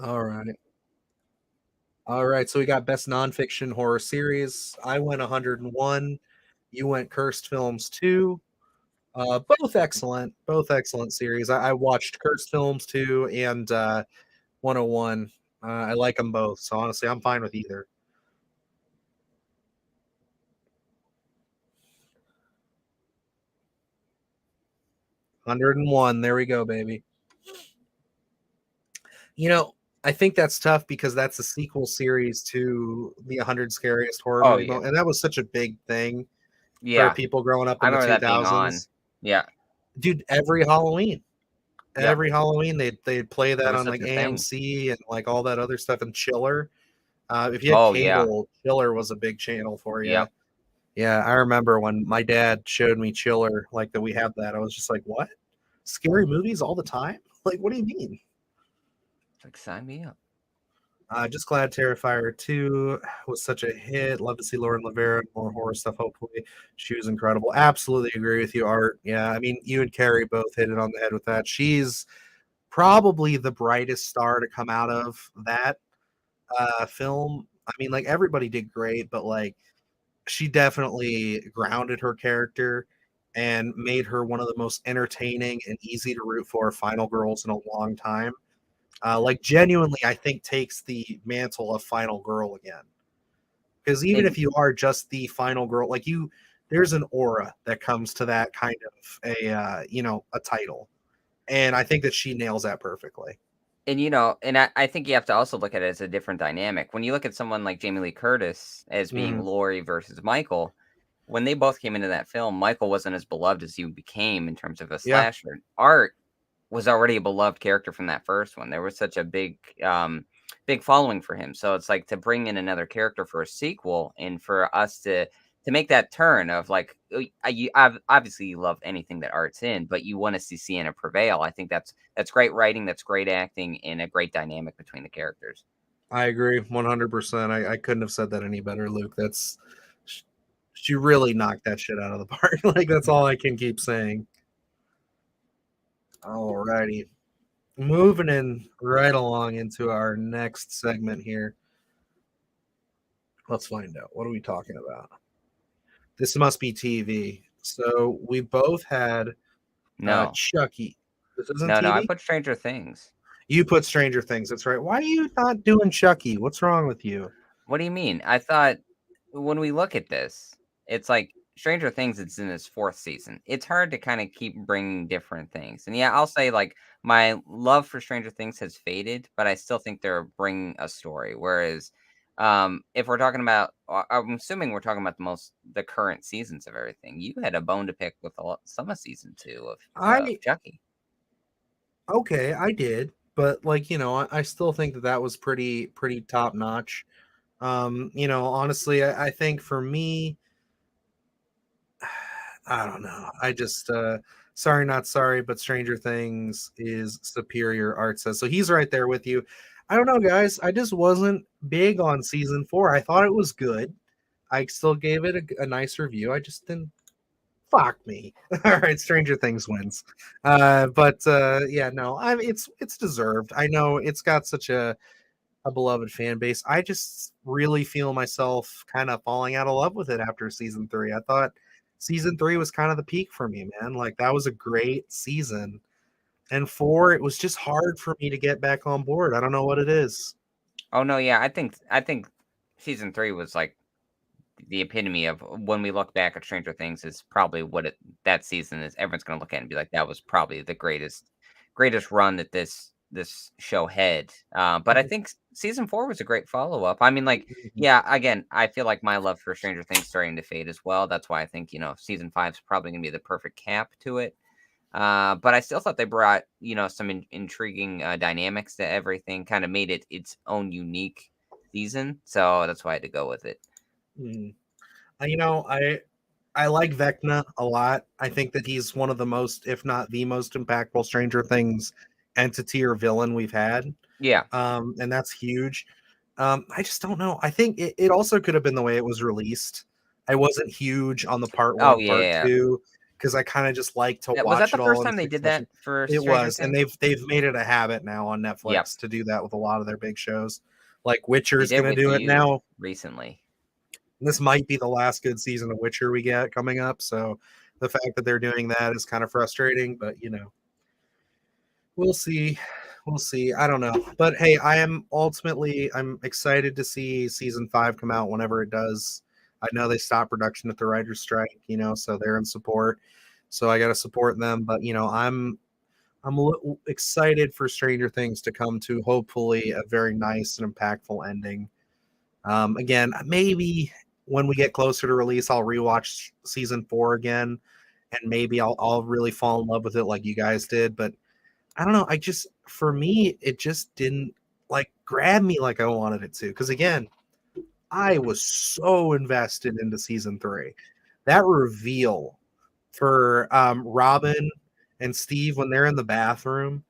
Speaker 1: All right. All right, so we got best nonfiction horror series. I went 101. You went Cursed Films 2. Both excellent series. I watched Cursed Films 2 and 101. I like them both, so honestly, I'm fine with either. 101. There we go, baby. You know, I think that's tough because that's a sequel series to the 100 Scariest Horror
Speaker 2: Oh
Speaker 1: Movie,
Speaker 2: yeah,
Speaker 1: and that was such a big thing for
Speaker 2: yeah.
Speaker 1: people growing up
Speaker 2: I
Speaker 1: in the
Speaker 2: remember that being on.
Speaker 1: 2000s.
Speaker 2: Yeah,
Speaker 1: Dude, every Halloween.
Speaker 2: yep.
Speaker 1: Every Halloween they'd play
Speaker 2: It
Speaker 1: that
Speaker 2: was
Speaker 1: on
Speaker 2: such
Speaker 1: like
Speaker 2: a thing.
Speaker 1: AMC and like all that other stuff and Chiller. If you had
Speaker 2: Oh yeah,
Speaker 1: cable, Chiller was a big channel for you.
Speaker 2: yep.
Speaker 1: Yeah, I remember when my dad showed me Chiller, like that we have that. I was just like, "What? Scary movies all the time? Like, what do you mean?"
Speaker 2: Like sign me up.
Speaker 1: Just glad Terrifier 2 was such a hit. Love to see Lauren Lavera and more horror stuff. Hopefully, she was incredible. Absolutely agree with you, Art. Yeah, I mean, you and Carrie both hit it on the head with that. She's probably the brightest star to come out of that film. I mean, like everybody did great, but like she definitely grounded her character and made her one of the most entertaining and easy to root for final girls in a long time. Like genuinely, I think takes the mantle of final girl again. Because even
Speaker 2: And
Speaker 1: if you are just the final girl, like there's an aura that comes to that kind of a title, and I think that she nails that perfectly.
Speaker 2: I think you have to also look at it as a different dynamic. When you look at someone like Jamie Lee Curtis as being
Speaker 1: Hmm.
Speaker 2: Laurie versus Michael, when they both came into that film, Michael wasn't as beloved as he became in terms of a
Speaker 1: Yeah,
Speaker 2: slasher. Art was already a beloved character from that first one. There was such a big following for him. So it's like to bring in another character for a sequel and for us to make that turn of like obviously you love anything that Art's in, but you want to see Sienna prevail. I think that's great writing, that's great acting, and a great dynamic between the characters.
Speaker 1: I agree 100%. I couldn't have said that any better, Luke. She really knocked that shit out of the park. Like, that's all I can keep saying. Alrighty. Moving in right along into our next segment here. Let's find out. What are we talking about? This must be TV. So we both had
Speaker 2: No,
Speaker 1: Chucky. This isn't
Speaker 2: no, I
Speaker 1: TV?
Speaker 2: put Stranger Things.
Speaker 1: You put Stranger Things. That's right. Why are you not doing Chucky? What's wrong with you?
Speaker 2: What do you mean? I thought when we look at this, it's like Stranger Things, it's in its fourth season. It's hard to kind of keep bringing different things. And yeah, I'll say like my love for Stranger Things has faded, but I still think they're bringing a story. Whereas, if we're talking about, I'm assuming we're talking about the current seasons of everything. You had a bone to pick with some of season 2 of
Speaker 1: I
Speaker 2: Chucky.
Speaker 1: okay, I did, but like I still think that was pretty top notch. Honestly, I think for me, I don't know. I just sorry, not sorry, but Stranger Things is superior, Art says. So he's right there with you. I don't know, guys. I just wasn't big on season 4. I thought it was good. I still gave it a nice review. I just didn't. Fuck me. All right, Stranger Things wins. But yeah, no, it's deserved. I know it's got such a beloved fan base. I just really feel myself kind of falling out of love with it after season 3. I thought season 3 was kind of the peak for me, man. Like, that was a great season. And 4, it was just hard for me to get back on board. I don't know what it is.
Speaker 2: Oh no, yeah, I think season 3 was like the epitome of when we look back at Stranger Things is probably what that season is. Everyone's gonna look at it and be like, that was probably the greatest run that this show had. But I think season 4 was a great follow up. I mean, like, yeah, again, I feel like my love for Stranger Things starting to fade as well. That's why I think season 5 is probably gonna be the perfect cap to it. But I still thought they brought some intriguing dynamics to everything, kind of made it its own unique season. So that's why I had to go with it.
Speaker 1: Mm. I like Vecna a lot. I think that he's one of the most, if not the most impactful Stranger Things entity or villain we've had.
Speaker 2: Yeah.
Speaker 1: And that's huge. I just don't know. I think it also could have been the way it was released. I wasn't huge on the part
Speaker 2: Oh
Speaker 1: 1,
Speaker 2: yeah,
Speaker 1: part
Speaker 2: yeah.
Speaker 1: 2, because I kind of just like to
Speaker 2: Was that
Speaker 1: watch
Speaker 2: the
Speaker 1: it all
Speaker 2: first
Speaker 1: in
Speaker 2: time they did
Speaker 1: succession.
Speaker 2: that for
Speaker 1: It
Speaker 2: Stranger
Speaker 1: was, and
Speaker 2: Things?
Speaker 1: they've made it a habit now on
Speaker 2: Yep.
Speaker 1: Netflix to do that with a lot of their big shows. Like
Speaker 2: They
Speaker 1: Witcher's
Speaker 2: did
Speaker 1: gonna
Speaker 2: with
Speaker 1: do it
Speaker 2: you
Speaker 1: now.
Speaker 2: recently.
Speaker 1: This might be the last good season of Witcher we get coming up. So the fact that they're doing that is kind of frustrating, but we'll see. We'll see. I don't know. But hey, I'm excited to see season 5 come out whenever it does. I know they stopped production at the writer's strike, so they're in support. So I got to support them, but I'm excited for Stranger Things to come to hopefully a very nice and impactful ending. Again, maybe when we get closer to release, I'll rewatch season 4 again, and maybe I'll really fall in love with it like you guys did. But I don't know. For me, it just didn't like grab me like I wanted it to. Because again, I was so invested into season 3. That reveal for Robin and Steve when they're in the bathroom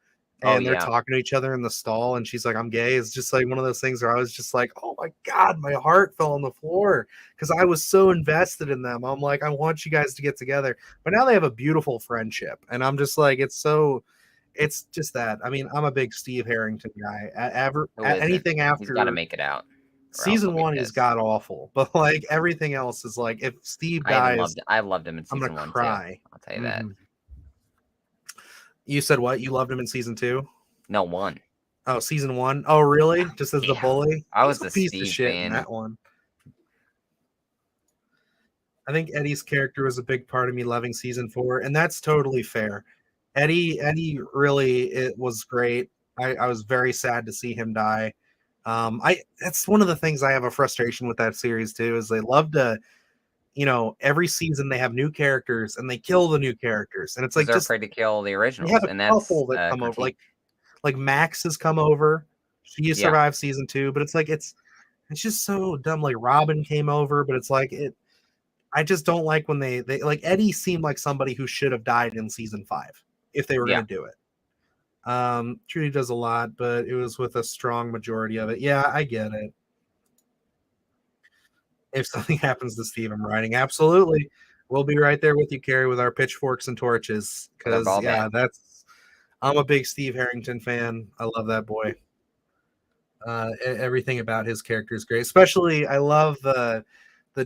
Speaker 2: Oh
Speaker 1: and they're
Speaker 2: yeah.
Speaker 1: talking to each other in the stall, and she's like, "I'm gay." It's just like one of those things where I was just like, "Oh my god," my heart fell on the floor because I was so invested in them. I'm like, I want you guys to get together. But now they have a beautiful friendship, and I'm just like, it's just that. I mean, I'm a big Steve Harrington guy.
Speaker 2: Who isn't?
Speaker 1: Anything
Speaker 2: He's got to
Speaker 1: after
Speaker 2: make it out, or else
Speaker 1: season
Speaker 2: he'll be
Speaker 1: 1, he's
Speaker 2: pissed.
Speaker 1: god awful, but like everything else is like, if Steve dies,
Speaker 2: I loved him in
Speaker 1: I'm gonna
Speaker 2: season 1 too.
Speaker 1: cry.
Speaker 2: I'll tell you that.
Speaker 1: Mhm. You said what? You loved him in season 2?
Speaker 2: No one.
Speaker 1: Oh, season 1? Oh, really? Just as the
Speaker 2: Yeah.
Speaker 1: bully?
Speaker 2: I
Speaker 1: He's
Speaker 2: was
Speaker 1: a
Speaker 2: the
Speaker 1: piece of
Speaker 2: Steve
Speaker 1: shit in
Speaker 2: fan.
Speaker 1: that one. I think Eddie's character was a big part of me loving season 4, and that's totally fair. Eddie really, it was great. I was very sad to see him die. I That's one of the things I have a frustration with that series too, is they love to, every season they have new characters and they kill the new characters, and it's
Speaker 2: Because
Speaker 1: like,
Speaker 2: they're
Speaker 1: just
Speaker 2: afraid to kill the
Speaker 1: they have
Speaker 2: originals,
Speaker 1: a
Speaker 2: and that's
Speaker 1: couple that
Speaker 2: a
Speaker 1: come over,
Speaker 2: critique.
Speaker 1: like Max has come over. She
Speaker 2: Yeah.
Speaker 1: survived season 2, but it's like it's just so dumb. Like Robin came over, but it's like I just don't like when they like Eddie seemed like somebody who should have died in season 5 if they were
Speaker 2: Yeah.
Speaker 1: going to do it. Trudy does a lot, but it was with a strong majority of it. Yeah, I get it. If something happens to Steve, I'm writing. Absolutely. We'll be right there with you, Carrie, with our pitchforks and torches.
Speaker 2: With our
Speaker 1: Because,
Speaker 2: ball
Speaker 1: yeah,
Speaker 2: bat.
Speaker 1: I'm a big Steve Harrington fan. I love that boy. Everything about his character is great. Especially, I love the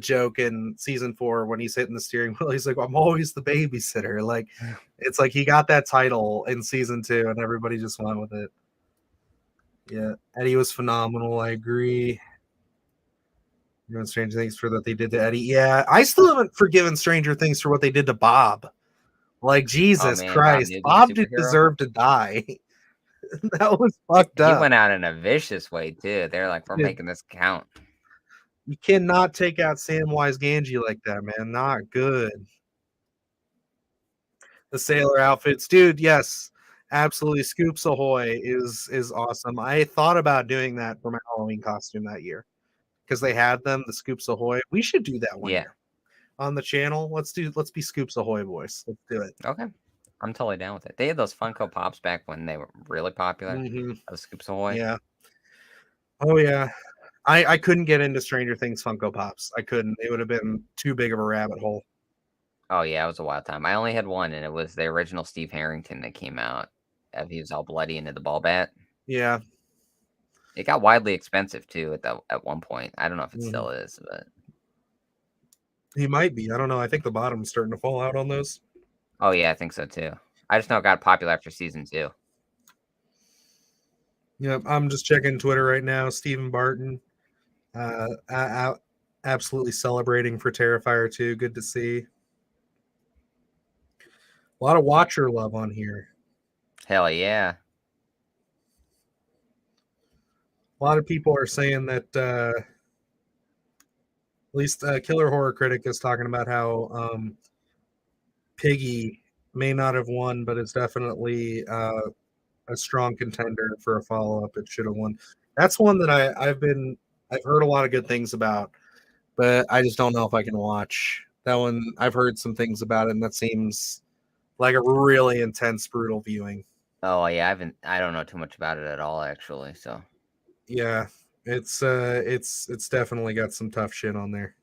Speaker 1: joke in season 4 when he's hitting the steering wheel. He's like, I'm always the babysitter. Like, it's like he got that title in season 2, and everybody just went with it. Yeah, Eddie was phenomenal. I agree. Doing Stranger Things for what they did to Eddie. Yeah, I still haven't forgiven Stranger Things for what they did to Bob. Like,
Speaker 2: Oh
Speaker 1: Jesus
Speaker 2: man, Bob
Speaker 1: Christ,
Speaker 2: Newby's
Speaker 1: Bob did
Speaker 2: superhero.
Speaker 1: deserve to die. That was fucked
Speaker 2: He
Speaker 1: up.
Speaker 2: went out in a vicious way too. They're like, we're making this count.
Speaker 1: You cannot take out Samwise Gamgee like that, man. Not good. The sailor outfits, dude. Yes, absolutely. Scoops Ahoy is awesome. I thought about doing that for my Halloween costume that year because they had them. The Scoops Ahoy. We should do that one
Speaker 2: Yeah.
Speaker 1: year on the channel. Let's be Scoops Ahoy boys. Let's do it.
Speaker 2: Okay. I'm totally down with it. They had those Funko Pops back when they were really popular.
Speaker 1: Mm-hmm.
Speaker 2: Those Scoops Ahoy.
Speaker 1: Yeah. Oh yeah. I couldn't get into Stranger Things Funko Pops. I couldn't. It would have been too big of a rabbit hole.
Speaker 2: Oh yeah, it was a wild time. I only had one, and it was the original Steve Harrington that came out. He was all bloody into the ball bat.
Speaker 1: Yeah.
Speaker 2: It got widely expensive too at one point. I don't know if it still is, but
Speaker 1: he might be. I don't know. I think the bottom's starting to fall out on those.
Speaker 2: Oh yeah, I think so too. I just know it got popular after season 2.
Speaker 1: Yep, I'm just checking Twitter right now. Stephen Barton, absolutely celebrating for Terrifier 2. Good to see. A lot of Watcher love on here.
Speaker 2: Hell yeah.
Speaker 1: A lot of people are saying that at least Killer Horror Critic is talking about how Piggy may not have won, but it's definitely a strong contender for a follow-up. It should have won. That's one that I've heard a lot of good things about, but I just don't know if I can watch that one. I've heard some things about it, and that seems like a really intense, brutal viewing.
Speaker 2: Oh yeah, I don't know too much about it at all actually. So
Speaker 1: yeah, it's definitely got some tough shit on there.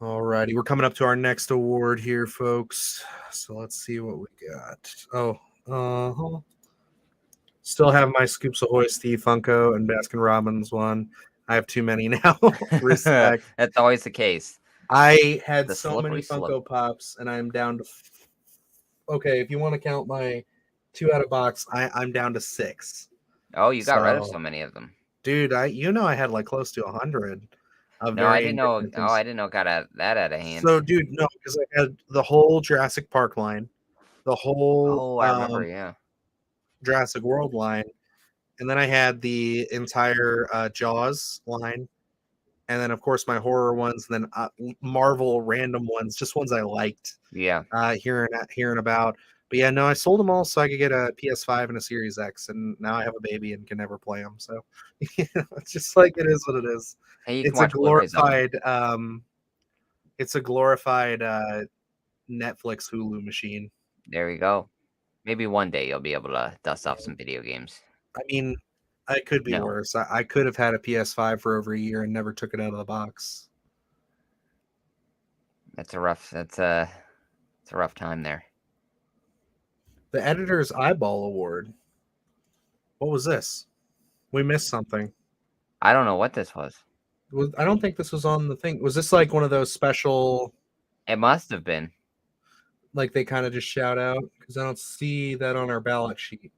Speaker 1: Alrighty, we're coming up to our next award here, folks. So let's see what we got. Oh, still have my Scoops Ahoy Steve Funko and Baskin Robbins one. I have too many now. Respect.
Speaker 2: That's always the case.
Speaker 1: I had
Speaker 2: The
Speaker 1: so many
Speaker 2: slippery
Speaker 1: Funko
Speaker 2: slope.
Speaker 1: Pops, and I'm down to. Okay, if you want to count my 2 out of box, I'm down to 6.
Speaker 2: Oh, you got rid of so many of them,
Speaker 1: dude. I had like close to 100.
Speaker 2: No, I didn't know. Oh, I didn't know. Got that out of hand.
Speaker 1: So, dude, no, because I had the whole Jurassic Park line, the whole
Speaker 2: Oh, I remember. Yeah.
Speaker 1: Jurassic World line, and then I had the entire Jaws line, and then of course my horror ones, and then Marvel random ones, just ones I liked.
Speaker 2: Yeah.
Speaker 1: Hearing about. But yeah, no, I sold them all so I could get a PS5 and a Series X, and now I have a baby and can never play them. So it's just like it is what it is.
Speaker 2: Hey,
Speaker 1: It's a glorified Netflix Hulu machine.
Speaker 2: There we go. Maybe one day you'll be able to dust off some video games.
Speaker 1: I mean, it could be worse. I could have had a PS5 for over a year and never took it out of the box.
Speaker 2: It's a rough time there.
Speaker 1: The Editor's Eyeball Award. What was this? We missed something.
Speaker 2: I don't know what this was.
Speaker 1: I don't think this was on the thing. Was this like one of those special?
Speaker 2: It must have been.
Speaker 1: Like they kind of just shout out, because I don't see that on our ballot sheet.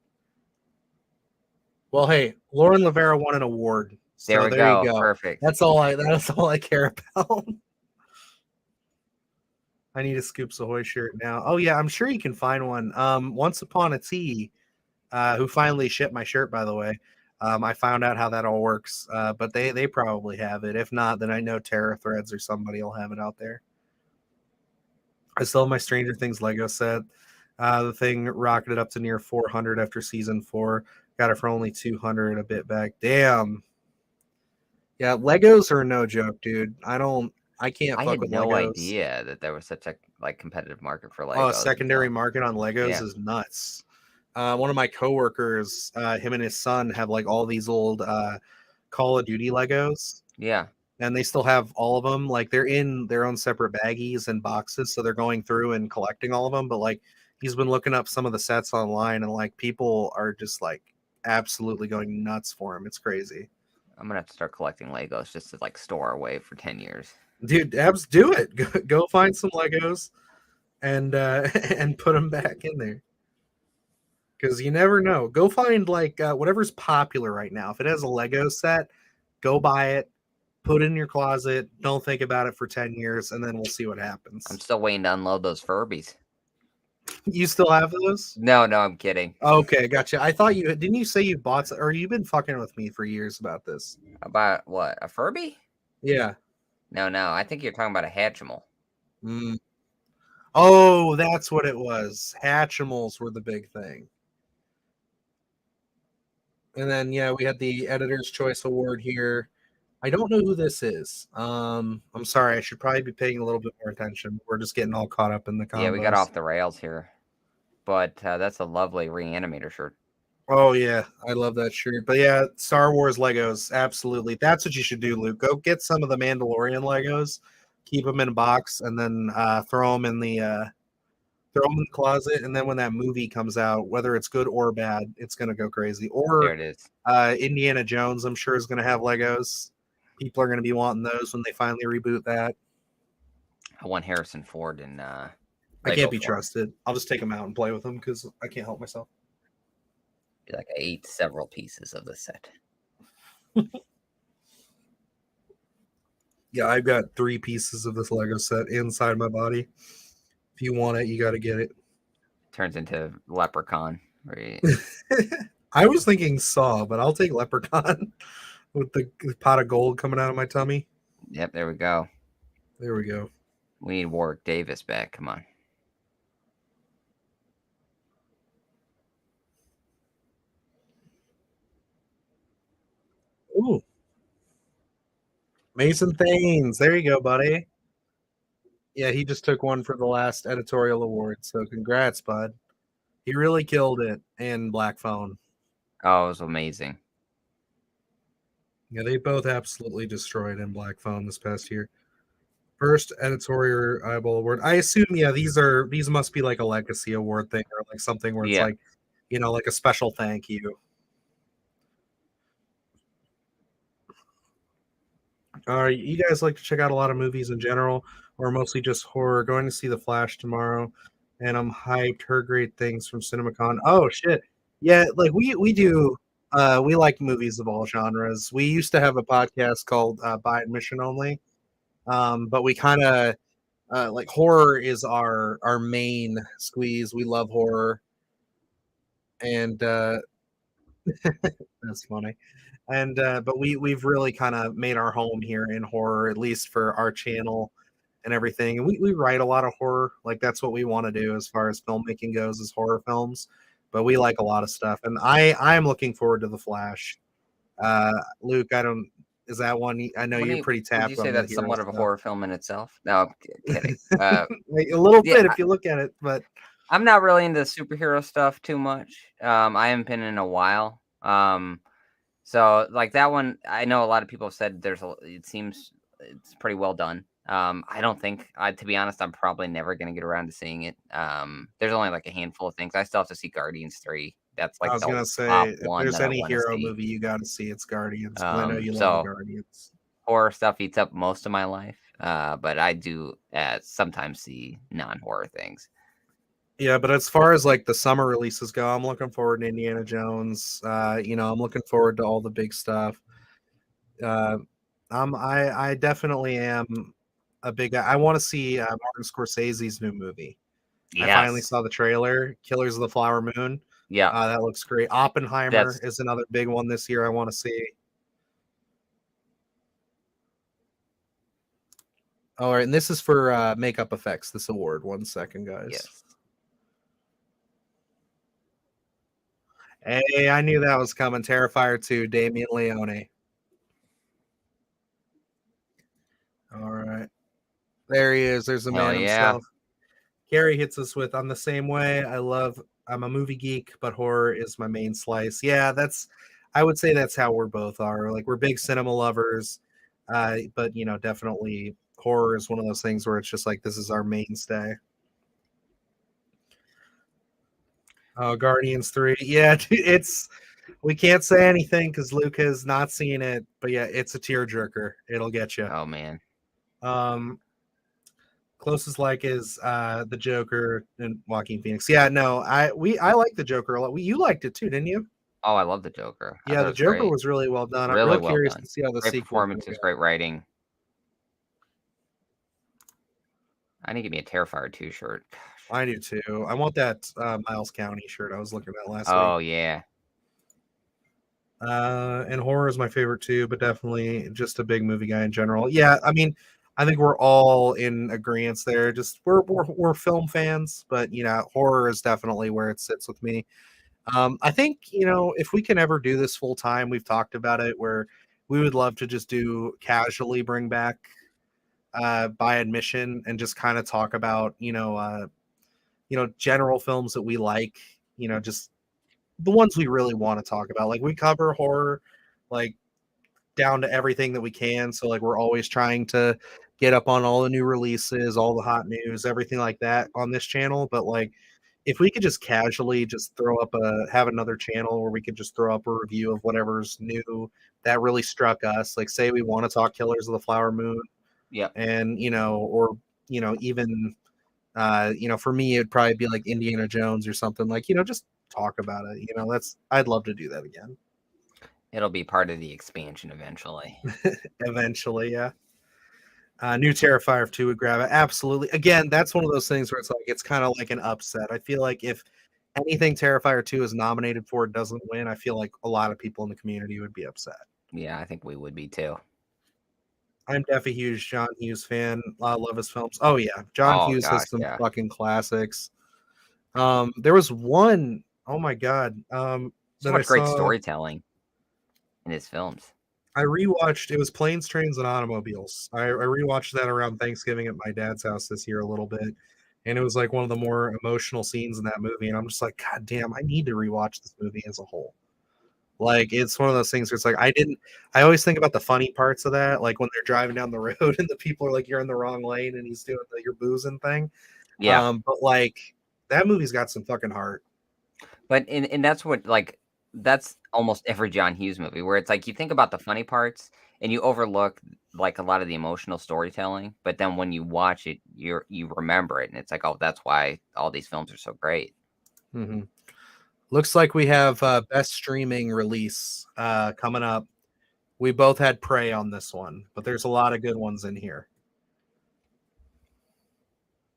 Speaker 1: Well, hey, Lauren Lavera won an award. So
Speaker 2: there we go. You go. Perfect.
Speaker 1: That's all I care about. I need a Scoops Ahoy shirt now. Oh yeah, I'm sure you can find one. Once Upon a Tea, who finally shipped my shirt, by the way. I found out how that all works, but they probably have it. If not, then I know Terra Threads or somebody will have it out there. I still have my Stranger Things Lego set. The thing rocketed up to near 400 after season 4. Got it for only 200 a bit back. Damn. Yeah, Legos are no joke, dude. I can't fuck with Legos. I had
Speaker 2: no idea that there was such a competitive market for Legos.
Speaker 1: Oh, secondary market on Legos is nuts. One of my coworkers, him and his son have like all these old Call of Duty Legos.
Speaker 2: Yeah.
Speaker 1: And they still have all of them. Like they're in their own separate baggies and boxes, so they're going through and collecting all of them. But like he's been looking up some of the sets online, and like people are just like absolutely going nuts for him. It's crazy.
Speaker 2: I'm gonna have to start collecting Legos just to like store away for 10 years.
Speaker 1: Dude, Abs, do it. Go find some Legos and and put them back in there. Because you never know. Go find like whatever's popular right now. If it has a Lego set, go buy it, put it in your closet. Don't think about it for 10 years, and then we'll see what happens.
Speaker 2: I'm still waiting to unload those Furbies.
Speaker 1: You still have those?
Speaker 2: No, I'm kidding.
Speaker 1: Okay, gotcha. I thought you didn't. You say you bought, or you've been fucking with me for years about this?
Speaker 2: About what? A Furby?
Speaker 1: Yeah.
Speaker 2: No. I think you're talking about a Hatchimal.
Speaker 1: Mm. Oh, that's what it was. Hatchimals were the big thing. And then yeah, we had the Editor's Choice Award here. I don't know who this is. I'm sorry. I should probably be paying a little bit more attention. We're just getting all caught up in the combos.
Speaker 2: Yeah, we got off the rails here. But that's a lovely Reanimator shirt.
Speaker 1: Oh, yeah. I love that shirt. But yeah, Star Wars Legos. Absolutely. That's what you should do, Luke. Go get some of the Mandalorian Legos, keep them in a box, and then throw them in the closet. And then when that movie comes out, whether it's good or bad, it's going to go crazy. Or
Speaker 2: there it is.
Speaker 1: Indiana Jones, I'm sure, is going to have Legos. People are going to be wanting those when they finally reboot that.
Speaker 2: I want Harrison Ford and
Speaker 1: I can't be trusted. I'll just take them out and play with them because I can't help myself.
Speaker 2: Like I ate several pieces of the set.
Speaker 1: Yeah, I've got 3 pieces of this Lego set inside my body. If you want it, you got to get it.
Speaker 2: Turns into Leprechaun. Right?
Speaker 1: I was thinking Saw, but I'll take Leprechaun with the pot of gold coming out of my tummy.
Speaker 2: Yep, there we go.
Speaker 1: There we go.
Speaker 2: We need Warwick Davis back. Come on.
Speaker 1: Ooh. Mason Thanes. There you go, buddy. Yeah, he just took one for the last editorial award. So congrats, bud. He really killed it in Black Phone.
Speaker 2: Oh, it was amazing.
Speaker 1: Yeah, they both absolutely destroyed in Black Phone this past year. First editorial eyeball award. I assume, yeah, these must be like a legacy award thing or like something where it's like, you know, like a special thank you. You guys like to check out a lot of movies in general, or mostly just horror? Going to see The Flash tomorrow, and I'm hyped. Heard great things from CinemaCon. Oh shit, yeah, like we do. We like movies of all genres. We used to have a podcast called By Admission Only, but we kind of like horror is our main squeeze. We love horror, and that's funny. And but we've really kind of made our home here in horror, at least for our channel and everything. And we write a lot of horror, like that's what we want to do as far as filmmaking goes, is horror films. But we like a lot of stuff, and I'm looking forward to The Flash. Luke, is that one? I know you're pretty tapped.
Speaker 2: Would you say that's somewhat of a horror film in itself? No, I'm kidding.
Speaker 1: A little bit if you look at it, but
Speaker 2: I'm not really into superhero stuff too much. I haven't been in a while. So like that one, I know a lot of people have said it seems it's pretty well done. I don't think, to be honest, I'm probably never going to get around to seeing it. There's only like a handful of things. I still have to see Guardians 3. That's like
Speaker 1: I was going to say, if there's any hero movie you got to see, it's Guardians. I know you love Guardians.
Speaker 2: Horror stuff eats up most of my life, but I do sometimes see non-horror things.
Speaker 1: Yeah, but as far as like the summer releases go, I'm looking forward to Indiana Jones. You know, I'm looking forward to all the big stuff. I definitely am a big. I want to see Martin Scorsese's new movie. Yes. I finally saw the trailer, Killers of the Flower Moon.
Speaker 2: Yeah,
Speaker 1: that looks great. Oppenheimer is another big one this year I want to see. All right, and this is for makeup effects. This award. 1 second, guys.
Speaker 2: Yes.
Speaker 1: Hey, I knew that was coming. Terrifier 2, Damien Leone. All right. There he is. There's the man himself. Gary hits us with, "I'm the same way. I love I'm a movie geek, but horror is my main slice. Yeah, I would say that's how we're both are. Like we're big cinema lovers, but definitely horror is one of those things where it's just like this is our mainstay. Guardians 3. Yeah, it's we can't say anything because Luke has not seen it, but yeah, it's a tearjerker. It'll get you.
Speaker 2: Oh man.
Speaker 1: Closest like is the Joker and Joaquin Phoenix. Yeah, no, I like the Joker a lot. You liked it too, didn't you?
Speaker 2: Oh, I love the Joker.
Speaker 1: Yeah, the Joker was really well done. I'm
Speaker 2: Really
Speaker 1: real
Speaker 2: well
Speaker 1: curious
Speaker 2: done.
Speaker 1: to see how the
Speaker 2: Great
Speaker 1: sequel
Speaker 2: performances, great writing. I need to get me a Terrifier 2 shirt. Gosh.
Speaker 1: I do too. I want that Miles County shirt I was looking at last week.
Speaker 2: Oh yeah.
Speaker 1: And horror is my favorite too, but definitely just a big movie guy in general. Yeah, I mean, I think we're all in agreement there. Just we're film fans, but horror is definitely where it sits with me. I think if we can ever do this full time, we've talked about it, where we would love to just do casually bring back by admission and just kind of talk about general films that we like, just the ones we really want to talk about. Like we cover horror like down to everything that we can, so like we're always trying to get up on all the new releases, all the hot news, everything like that on this channel. But like if we could just casually just have another channel where we could just throw up a review of whatever's new that really struck us, like say we want to talk Killers of the Flower Moon, and or even for me it'd probably be like Indiana Jones or something, like just talk about it. I'd love to do that again.
Speaker 2: It'll be part of the expansion eventually.
Speaker 1: Eventually, yeah. New Terrifier 2 would grab it. Absolutely. Again, that's one of those things where it's kind of like an upset. I feel like if anything Terrifier 2 is nominated for, it doesn't win, I feel like a lot of people in the community would be upset.
Speaker 2: Yeah, I think we would be too.
Speaker 1: I'm definitely a huge John Hughes fan. I love his films. Oh yeah, John Hughes has some fucking classics. There was one, oh my god,
Speaker 2: so much great storytelling in his films.
Speaker 1: I rewatched, it was Planes, Trains, and Automobiles. I rewatched that around Thanksgiving at my dad's house this year a little bit, and it was like one of the more emotional scenes in that movie, and I'm just like, god damn, I need to rewatch this movie as a whole. Like it's one of those things where it's like I always think about the funny parts of that, like when they're driving down the road and the people are like, you're in the wrong lane and he's doing your boozing thing.
Speaker 2: Yeah.
Speaker 1: But like that movie's got some fucking heart.
Speaker 2: But and that's what, like, that's almost every John Hughes movie, where it's like you think about the funny parts and you overlook like a lot of the emotional storytelling, but then when you watch it, you remember it, and it's like, oh, that's why all these films are so great.
Speaker 1: Mm-hmm. Looks like we have best streaming release coming up. We both had Prey on this one, but there's a lot of good ones in here.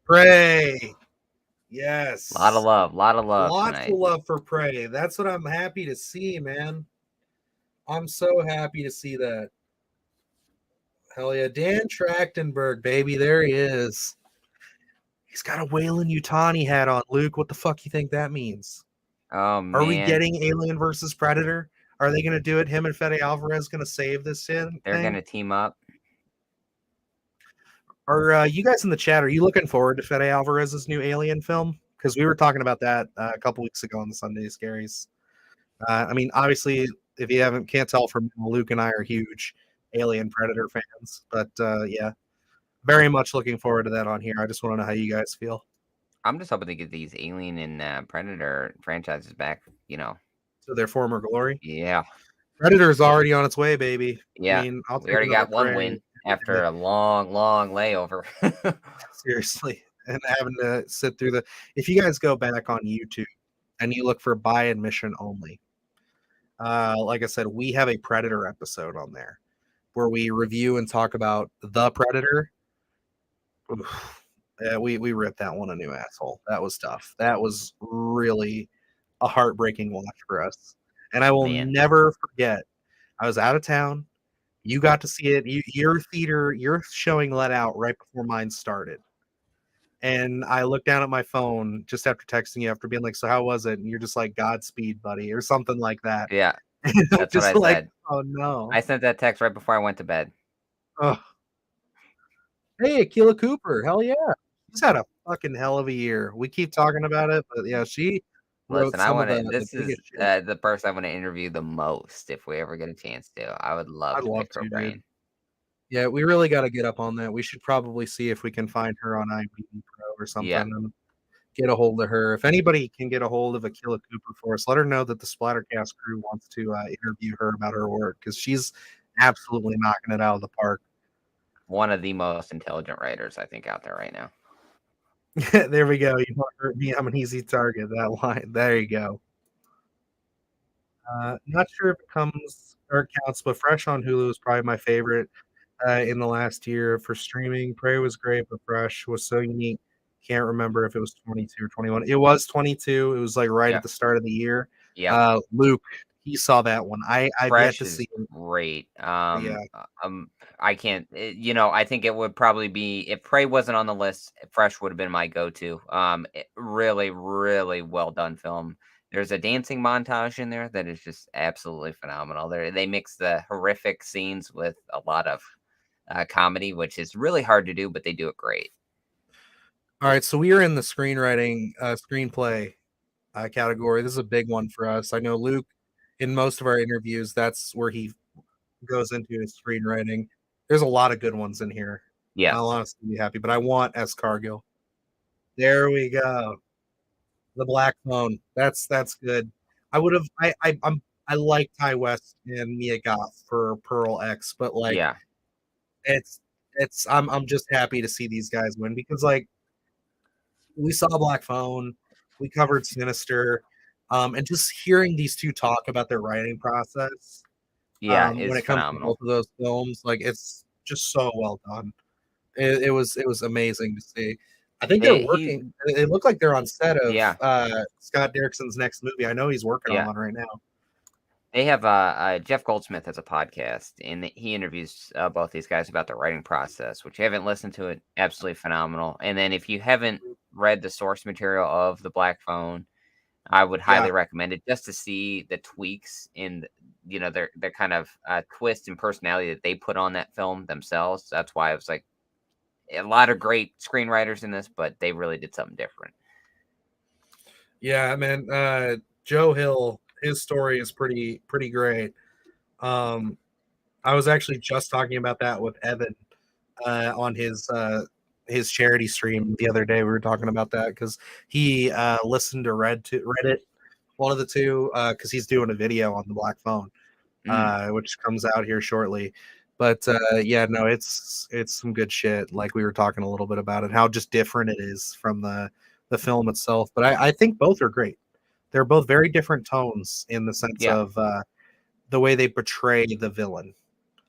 Speaker 1: Prey. Yes.
Speaker 2: A lot of love
Speaker 1: Lots
Speaker 2: tonight.
Speaker 1: of love for Prey. That's what I'm happy to see, man. I'm so happy to see that. Hell yeah. Dan Trachtenberg, baby. There he is. He's got a Weyland-Yutani hat on. Luke, what the fuck you think that means?
Speaker 2: Oh, man.
Speaker 1: Are we getting Alien versus Predator? Are they going to do it? Him and Fede Alvarez going to save this thing?
Speaker 2: They're going to team up.
Speaker 1: Are you guys in the chat, are you looking forward to Fede Alvarez's new Alien film? Because we were talking about that a couple weeks ago on the Sunday Scaries. I mean, obviously, if you can't tell from Luke and I are huge Alien Predator fans, but yeah, very much looking forward to that on here. I just want to know how you guys feel.
Speaker 2: I'm just hoping to get these Alien and Predator franchises back,
Speaker 1: to their former glory.
Speaker 2: Yeah.
Speaker 1: Predator's already on its way, baby.
Speaker 2: Yeah.
Speaker 1: I mean,
Speaker 2: we already got one win after a long layover.
Speaker 1: Seriously. And having to sit through if you guys go back on YouTube and you look for by admission only, like I said, we have a Predator episode on there where we review and talk about the Predator. Yeah, we ripped that one a new asshole. That was tough. That was really a heartbreaking watch for us. And I will never forget, I was out of town. You got to see it. Your showing let out right before mine started. And I looked down at my phone just after texting you, after being like, so how was it? And you're just like, Godspeed, buddy, or something like that.
Speaker 2: Yeah. That's what I said.
Speaker 1: Oh, no.
Speaker 2: I sent that text right before I went to bed.
Speaker 1: Oh. Hey, Akila Cooper. Hell yeah. She's had a fucking hell of a year. We keep talking about it, but yeah, she wrote
Speaker 2: Listen, I
Speaker 1: some of
Speaker 2: want to.
Speaker 1: the
Speaker 2: This is
Speaker 1: biggest shit.
Speaker 2: the person I want to interview the most if we ever get a chance to. I would love
Speaker 1: I'd
Speaker 2: to
Speaker 1: love
Speaker 2: pick her
Speaker 1: to, dude.
Speaker 2: brain.
Speaker 1: Yeah, we really got to get up on that. We should probably see if we can find her on IMDb Pro or something
Speaker 2: Yeah,
Speaker 1: and get a hold of her. If anybody can get a hold of Akila Cooper for us, let her know that the Splattercast crew wants to interview her about her work because she's absolutely knocking it out of the park.
Speaker 2: one of the most intelligent writers I think out there right now.
Speaker 1: There we go. You want to hurt me? I'm an easy target. That line. There you go. Not sure if it comes or it counts, but Fresh on Hulu is probably my favorite in the last year for streaming. Prey was great, but Fresh was so unique. Can't remember if it was 22 or 21. It was 22. It was like right
Speaker 2: Yeah,
Speaker 1: at the start of the year.
Speaker 2: yeah.
Speaker 1: Luke, he saw that one. I've yet
Speaker 2: Fresh
Speaker 1: to
Speaker 2: is
Speaker 1: see him.
Speaker 2: great.
Speaker 1: Yeah.
Speaker 2: I can't. I think it would probably be if Prey wasn't on the list. Fresh would have been my go-to. Really, really well done film. There's a dancing montage in there that is just absolutely phenomenal. They mix the horrific scenes with a lot of comedy, which is really hard to do, but they do it great.
Speaker 1: All right. So we are in the screenwriting, screenplay category. This is a big one for us. I know Luke, in most of our interviews, that's where he goes into his screenwriting. There's a lot of good ones in here.
Speaker 2: Yeah,
Speaker 1: I'll honestly be happy, but I want S. Cargill. There we go. The Black Phone. That's good. I would have. I like Ty West and Mia Goth for Pearl X, but like
Speaker 2: yeah,
Speaker 1: it's I'm just happy to see these guys win because like we saw Black Phone, we covered Sinister, and just hearing these two talk about their writing process
Speaker 2: yeah.
Speaker 1: when
Speaker 2: Is
Speaker 1: it comes to
Speaker 2: phenomenal.
Speaker 1: both of those films, like it's just so well done. It was amazing to see. I think they're
Speaker 2: They
Speaker 1: working.
Speaker 2: he
Speaker 1: It looked like they're on set of
Speaker 2: Yeah,
Speaker 1: Scott Derrickson's next movie. I know he's working on
Speaker 2: yeah.
Speaker 1: one right now.
Speaker 2: They have Jeff Goldsmith has a podcast, and he interviews both these guys about the writing process. Which you haven't listened to it, absolutely phenomenal. And then if you haven't read the source material of the Black Phone, I would
Speaker 1: Yeah,
Speaker 2: highly recommend it just to see the tweaks in their kind of twist and personality that they put on that film themselves. That's why I was like a lot of great screenwriters in this, but they really did something different.
Speaker 1: yeah, man. Joe Hill, his story is pretty great. Um, I was actually just talking about that with Evan on his charity stream the other day. We were talking about that because he listened to Reddit, one of the two, because he's doing a video on the Black Phone,
Speaker 2: Mm,
Speaker 1: which comes out here shortly. But yeah, no, it's some good shit. Like we were talking a little bit about it, how just different it is from the film itself. But I think both are great. They're both very different tones in the sense
Speaker 2: yeah.
Speaker 1: of the way they portray the villain,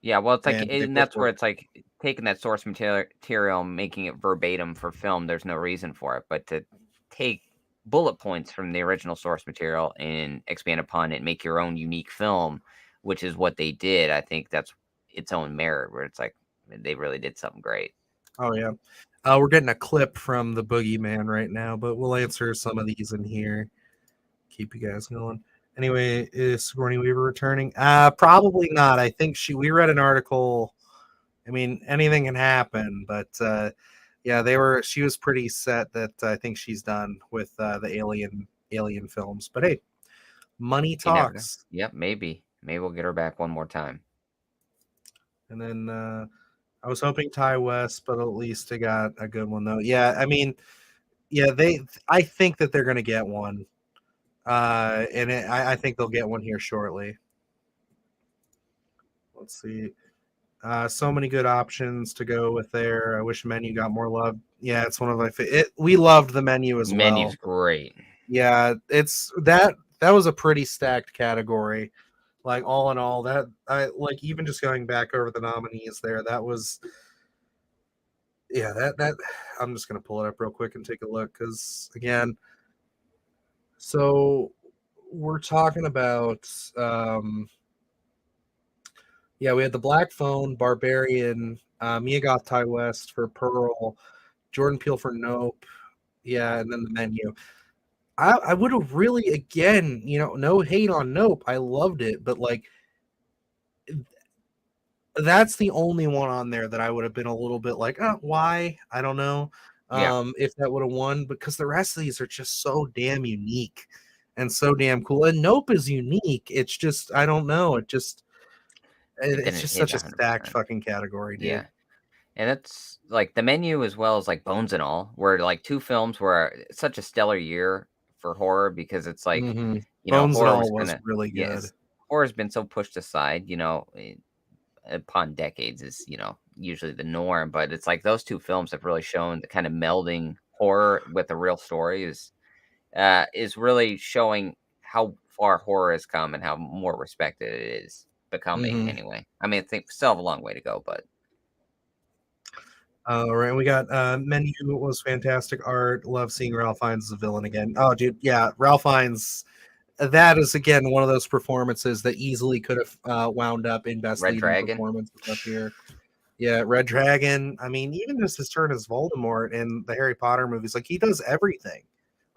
Speaker 2: Yeah, well, it's like,
Speaker 1: and they
Speaker 2: and
Speaker 1: both
Speaker 2: that's where
Speaker 1: work.
Speaker 2: it's like taking that source material, and making it verbatim for film. There's no reason for it, but to take bullet points from the original source material and expand upon it, and make your own unique film, which is what they did. I think that's its own merit. Where it's like they really did something great.
Speaker 1: Oh yeah. We're getting a clip from the Boogeyman right now, but we'll answer some of these in here. Keep you guys going. Anyway, is Sigourney Weaver returning? Probably not. I think we read an article. I mean, anything can happen, but yeah, she was pretty set that I think she's done with the alien films. But hey, money
Speaker 2: You never know.
Speaker 1: talks.
Speaker 2: Yep, maybe we'll get her back one more time.
Speaker 1: And then I was hoping Ty West, but at least I got a good one though. Yeah, I mean, yeah, I think that they're gonna get one. I think they'll get one here shortly. Let's see. So many good options to go with there. I wish Menu got more love. Yeah, it's one of my we loved the Menu as
Speaker 2: Menu's
Speaker 1: well.
Speaker 2: great.
Speaker 1: Yeah, it's that was a pretty stacked category. Like all in all, that I like even just going back over the nominees there, that was yeah, that I'm just gonna pull it up real quick and take a look because again, so we're talking about yeah, we had the Black Phone, Barbarian, Mia Goth Ty West for Pearl, Jordan Peele for Nope, yeah, and then the Menu. I would have really again, no hate on Nope. I loved it, but like that's the only one on there that I would have been a little bit like, oh, why? I don't know.
Speaker 2: Yeah,
Speaker 1: If that would have won, because the rest of these are just so damn unique and so damn cool. And Nope is unique. It's just I don't know. It's just such a stacked fucking category, dude.
Speaker 2: Yeah. And it's like The Menu as well as like Bones and All, where like two films were such a stellar year for horror because it's like,
Speaker 1: Bones and
Speaker 2: horror
Speaker 1: All was really good.
Speaker 2: Horror's been so pushed aside, upon decades is, usually the norm. But it's like those two films have really shown the kind of melding horror with a real story is really showing how far horror has come and how more respected it is becoming anyway. I mean, I think still have a long way to go, but.
Speaker 1: All right, we got Menu was fantastic art. Love seeing Ralph Fiennes as a villain again. Oh, dude, yeah, Ralph Fiennes. That is again one of those performances that easily could have wound up in best
Speaker 2: Red
Speaker 1: leading
Speaker 2: Dragon
Speaker 1: performance up here. Yeah, Red Dragon. I mean, even just his turn as Voldemort in the Harry Potter movies, like he does everything.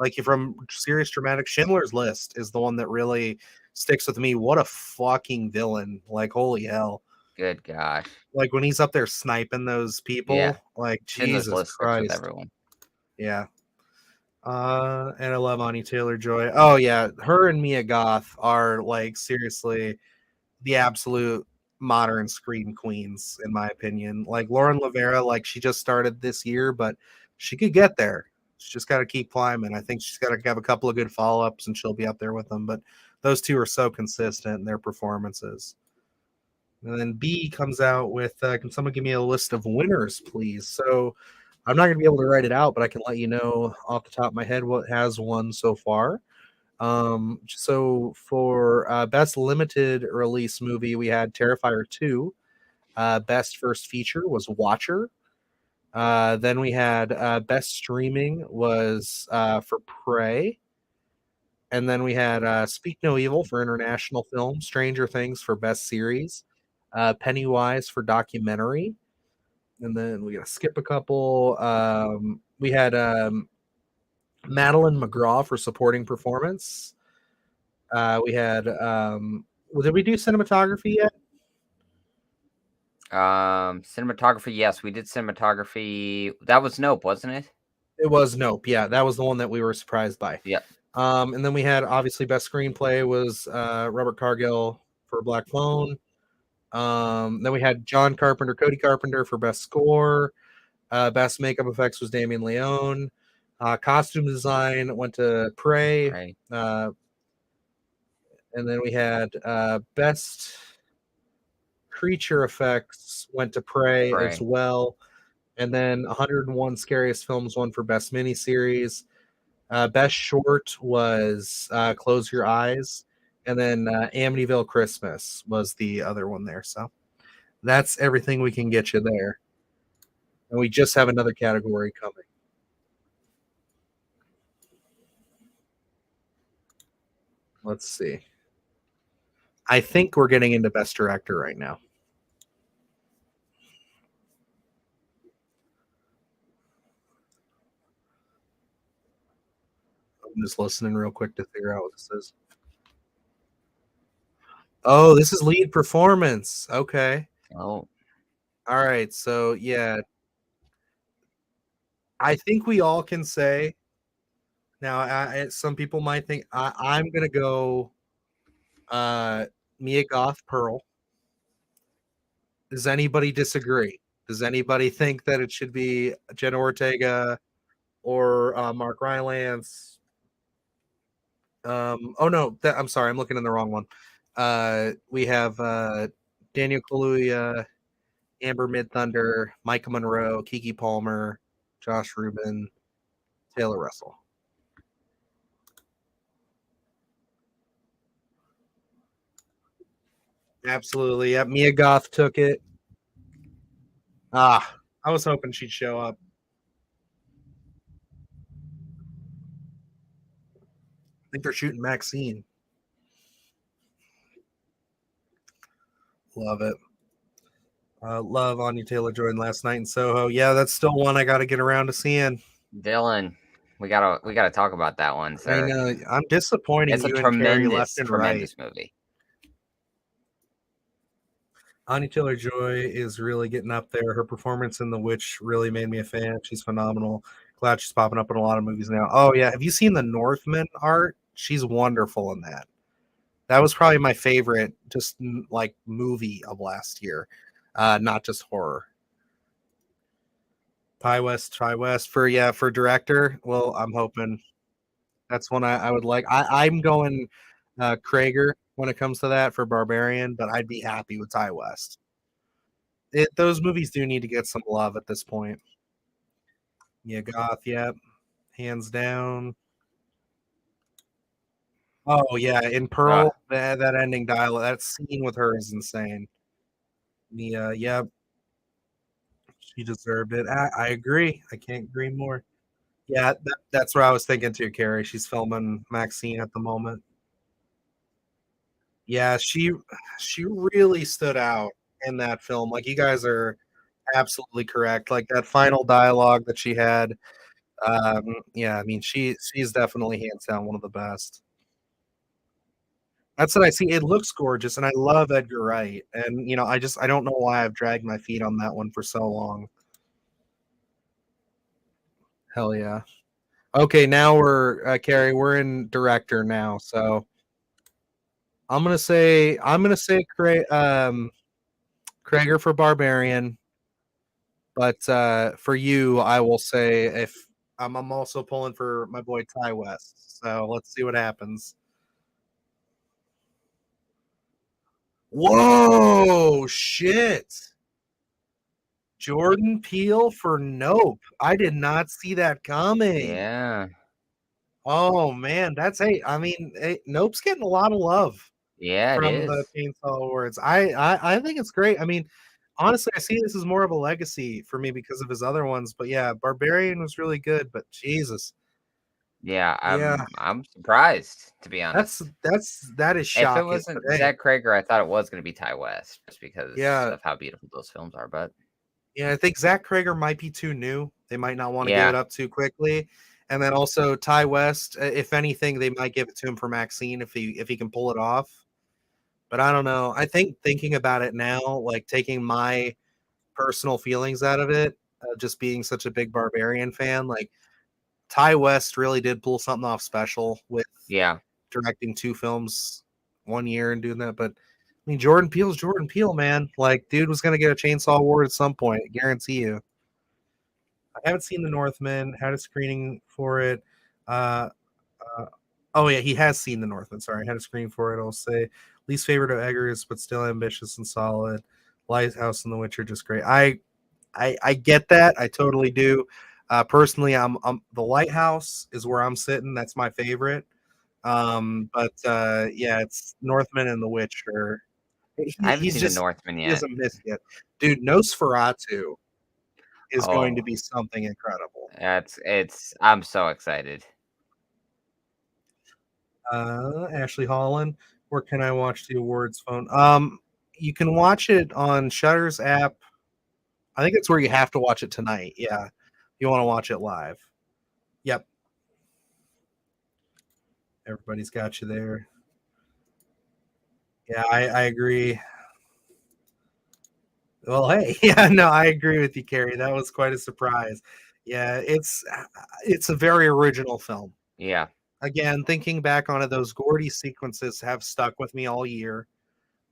Speaker 1: Like from serious dramatic, Schindler's List is the one that really sticks with me. What a fucking villain! Like holy hell.
Speaker 2: Good gosh.
Speaker 1: Like when he's up there sniping those people, like Jesus Christ.
Speaker 2: With everyone.
Speaker 1: Yeah. And I love Anya Taylor-Joy. Oh yeah, her and Mia Goth are like seriously the absolute modern scream queens, in my opinion. Like Lauren Lavera, like she just started this year, but she could get there. She's just got to keep climbing. I think she's got to have a couple of good follow-ups and she'll be up there with them. But those two are so consistent in their performances. And then B comes out with, can someone give me a list of winners, please? So I'm not going to be able to write it out, but I can let you know off the top of my head what has won so far. So for best limited release movie, we had Terrifier 2. Best first feature was Watcher. Then we had best streaming was for Prey. And then we had Speak No Evil for international film, Stranger Things for best series, Pennywise for documentary. And then we got to skip a couple. We had Madeline McGraw for supporting performance. We had did we do cinematography yet?
Speaker 2: Cinematography, yes, we did cinematography. That was Nope, wasn't it?
Speaker 1: It was Nope. Yeah, that was the one that we were surprised by.
Speaker 2: Yep.
Speaker 1: And then we had obviously best screenplay was Robert Cargill for Black Phone. Then we had John Carpenter, Cody Carpenter for best score. Best makeup effects was Damien Leone. Costume design went to Prey. And then we had best creature effects went to Prey as well. And then 101 Scariest Films won for best miniseries. Best short was Close Your Eyes. And then Amityville Christmas was the other one there. So that's everything we can get you there. And we just have another category coming. Let's see. I think we're getting into best director right now. I'm just listening real quick to figure out what this is. Oh, this is lead performance. Okay.
Speaker 2: Oh.
Speaker 1: All right. So, yeah. I think we all can say now, some people might think I'm going to go Mia Goth Pearl. Does anybody disagree? Does anybody think that it should be Jenna Ortega or Mark Rylance? Oh, no. I'm sorry. I'm looking in the wrong one. We have Daniel Kaluuya, Amber Midthunder, Micah Monroe, Keke Palmer, Josh Rubin, Taylor Russell. Absolutely. Yep. Mia Goth took it. I was hoping she'd show up. I think they're shooting Maxine. Love it. Love Anya Taylor-Joy last night in Soho. Yeah, that's still one I got to get around to seeing.
Speaker 2: Dylan, we gotta talk about that one, sir.
Speaker 1: I know. I'm disappointing
Speaker 2: it's
Speaker 1: you
Speaker 2: a
Speaker 1: and Carrie left and
Speaker 2: tremendous
Speaker 1: right.
Speaker 2: Movie.
Speaker 1: Anya Taylor-Joy is really getting up there. Her performance in The Witch really made me a fan. She's phenomenal. Glad she's popping up in a lot of movies now. Oh yeah, have you seen the Northman art? She's wonderful in that. That was probably my favorite, just like movie of last year, not just horror. Ty West for director. Well, I'm hoping that's one I would like. I'm going Krager when it comes to that for Barbarian, but I'd be happy with Ty West. Those movies do need to get some love at this point. Yeah, Goth, yep, hands down. Oh yeah, in Pearl, that ending dialogue, that scene with her is insane. Mia, yep, she deserved it. I agree. I can't agree more. Yeah, that's what I was thinking too, Carrie. She's filming Maxine at the moment. Yeah, she really stood out in that film. Like you guys are absolutely correct. Like that final dialogue that she had. Yeah, I mean she's definitely hands down one of the best. That's what I see. It looks gorgeous, and I love Edgar Wright. And I don't know why I've dragged my feet on that one for so long. Hell yeah. Okay, now we're Carrie. We're in director now, so I'm gonna say Krager for Barbarian, but for you, I will say if I'm also pulling for my boy Ty West. So let's see what happens. Whoa, shit! Jordan Peele for Nope. I did not see that coming.
Speaker 2: Yeah.
Speaker 1: Oh man, Nope's getting a lot of love
Speaker 2: Yeah, it
Speaker 1: from the
Speaker 2: is.
Speaker 1: Chainsaw Awards. I think it's great. I mean, honestly, I see this as more of a legacy for me because of his other ones. But yeah, Barbarian was really good. But Jesus,
Speaker 2: Yeah,
Speaker 1: yeah,
Speaker 2: I'm surprised, to be honest.
Speaker 1: that is
Speaker 2: If it
Speaker 1: shocking. But
Speaker 2: wasn't
Speaker 1: hey,
Speaker 2: Zach Krager, I thought it was gonna be Ty West just because
Speaker 1: yeah,
Speaker 2: of how beautiful those films are, but
Speaker 1: yeah, I think Zach Krager might be too new. They might not want to give it
Speaker 2: yeah.
Speaker 1: up too quickly. And then also Ty West, if anything, they might give it to him for Maxine if he can pull it off. But I don't know. I think thinking about it now, like taking my personal feelings out of it, just being such a big Barbarian fan, like Ty West really did pull something off special with
Speaker 2: Yeah.
Speaker 1: directing 2 films 1 year and doing that. But I mean, Jordan Peele's Jordan Peele, man. Like, dude was gonna get a Chainsaw Award at some point. I guarantee you. I haven't seen The Northman. Had a screening for it. Uh, uh, oh yeah, he has seen The Northman. Sorry, I had a screening for it. I'll say least favorite of Eggers, but still ambitious and solid. Lighthouse and The Witcher, just great. I get that. I totally do. Personally, I'm the Lighthouse is where I'm sitting. That's my favorite. But yeah, it's Northman and The Witcher.
Speaker 2: I haven't
Speaker 1: He's
Speaker 2: seen The
Speaker 1: just
Speaker 2: Northman
Speaker 1: he
Speaker 2: yet.
Speaker 1: hasn't missed yet, dude. Nosferatu is going to
Speaker 2: Oh,
Speaker 1: be something incredible.
Speaker 2: I'm so excited.
Speaker 1: Ashley Holland. Where can I watch the awards phone? You can watch it on Shudder's app. I think it's where you have to watch it tonight. Yeah, you want to watch it live. Yep, everybody's got you there. Yeah, I agree. Well, hey, yeah, no, I agree with you, Carrie. That was quite a surprise. Yeah, it's a very original film.
Speaker 2: Yeah.
Speaker 1: Again, thinking back on it, those Gordy sequences have stuck with me all year.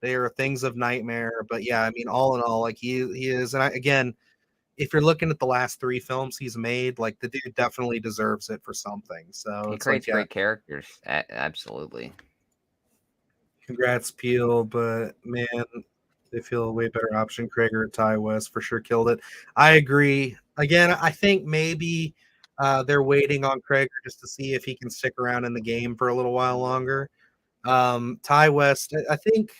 Speaker 1: They are things of nightmare, but yeah, I mean, all in all, like he is, and again, if you're looking at the last 3 films he's made, like the dude definitely deserves it for something. So
Speaker 2: He
Speaker 1: it's like,
Speaker 2: creates
Speaker 1: yeah,
Speaker 2: great characters. Absolutely.
Speaker 1: congrats, Peel, but man, they feel a way better option. Krager at Ty West for sure killed it. I agree. Again, I think maybe they're waiting on Krager just to see if he can stick around in the game for a little while longer. Ty West, I think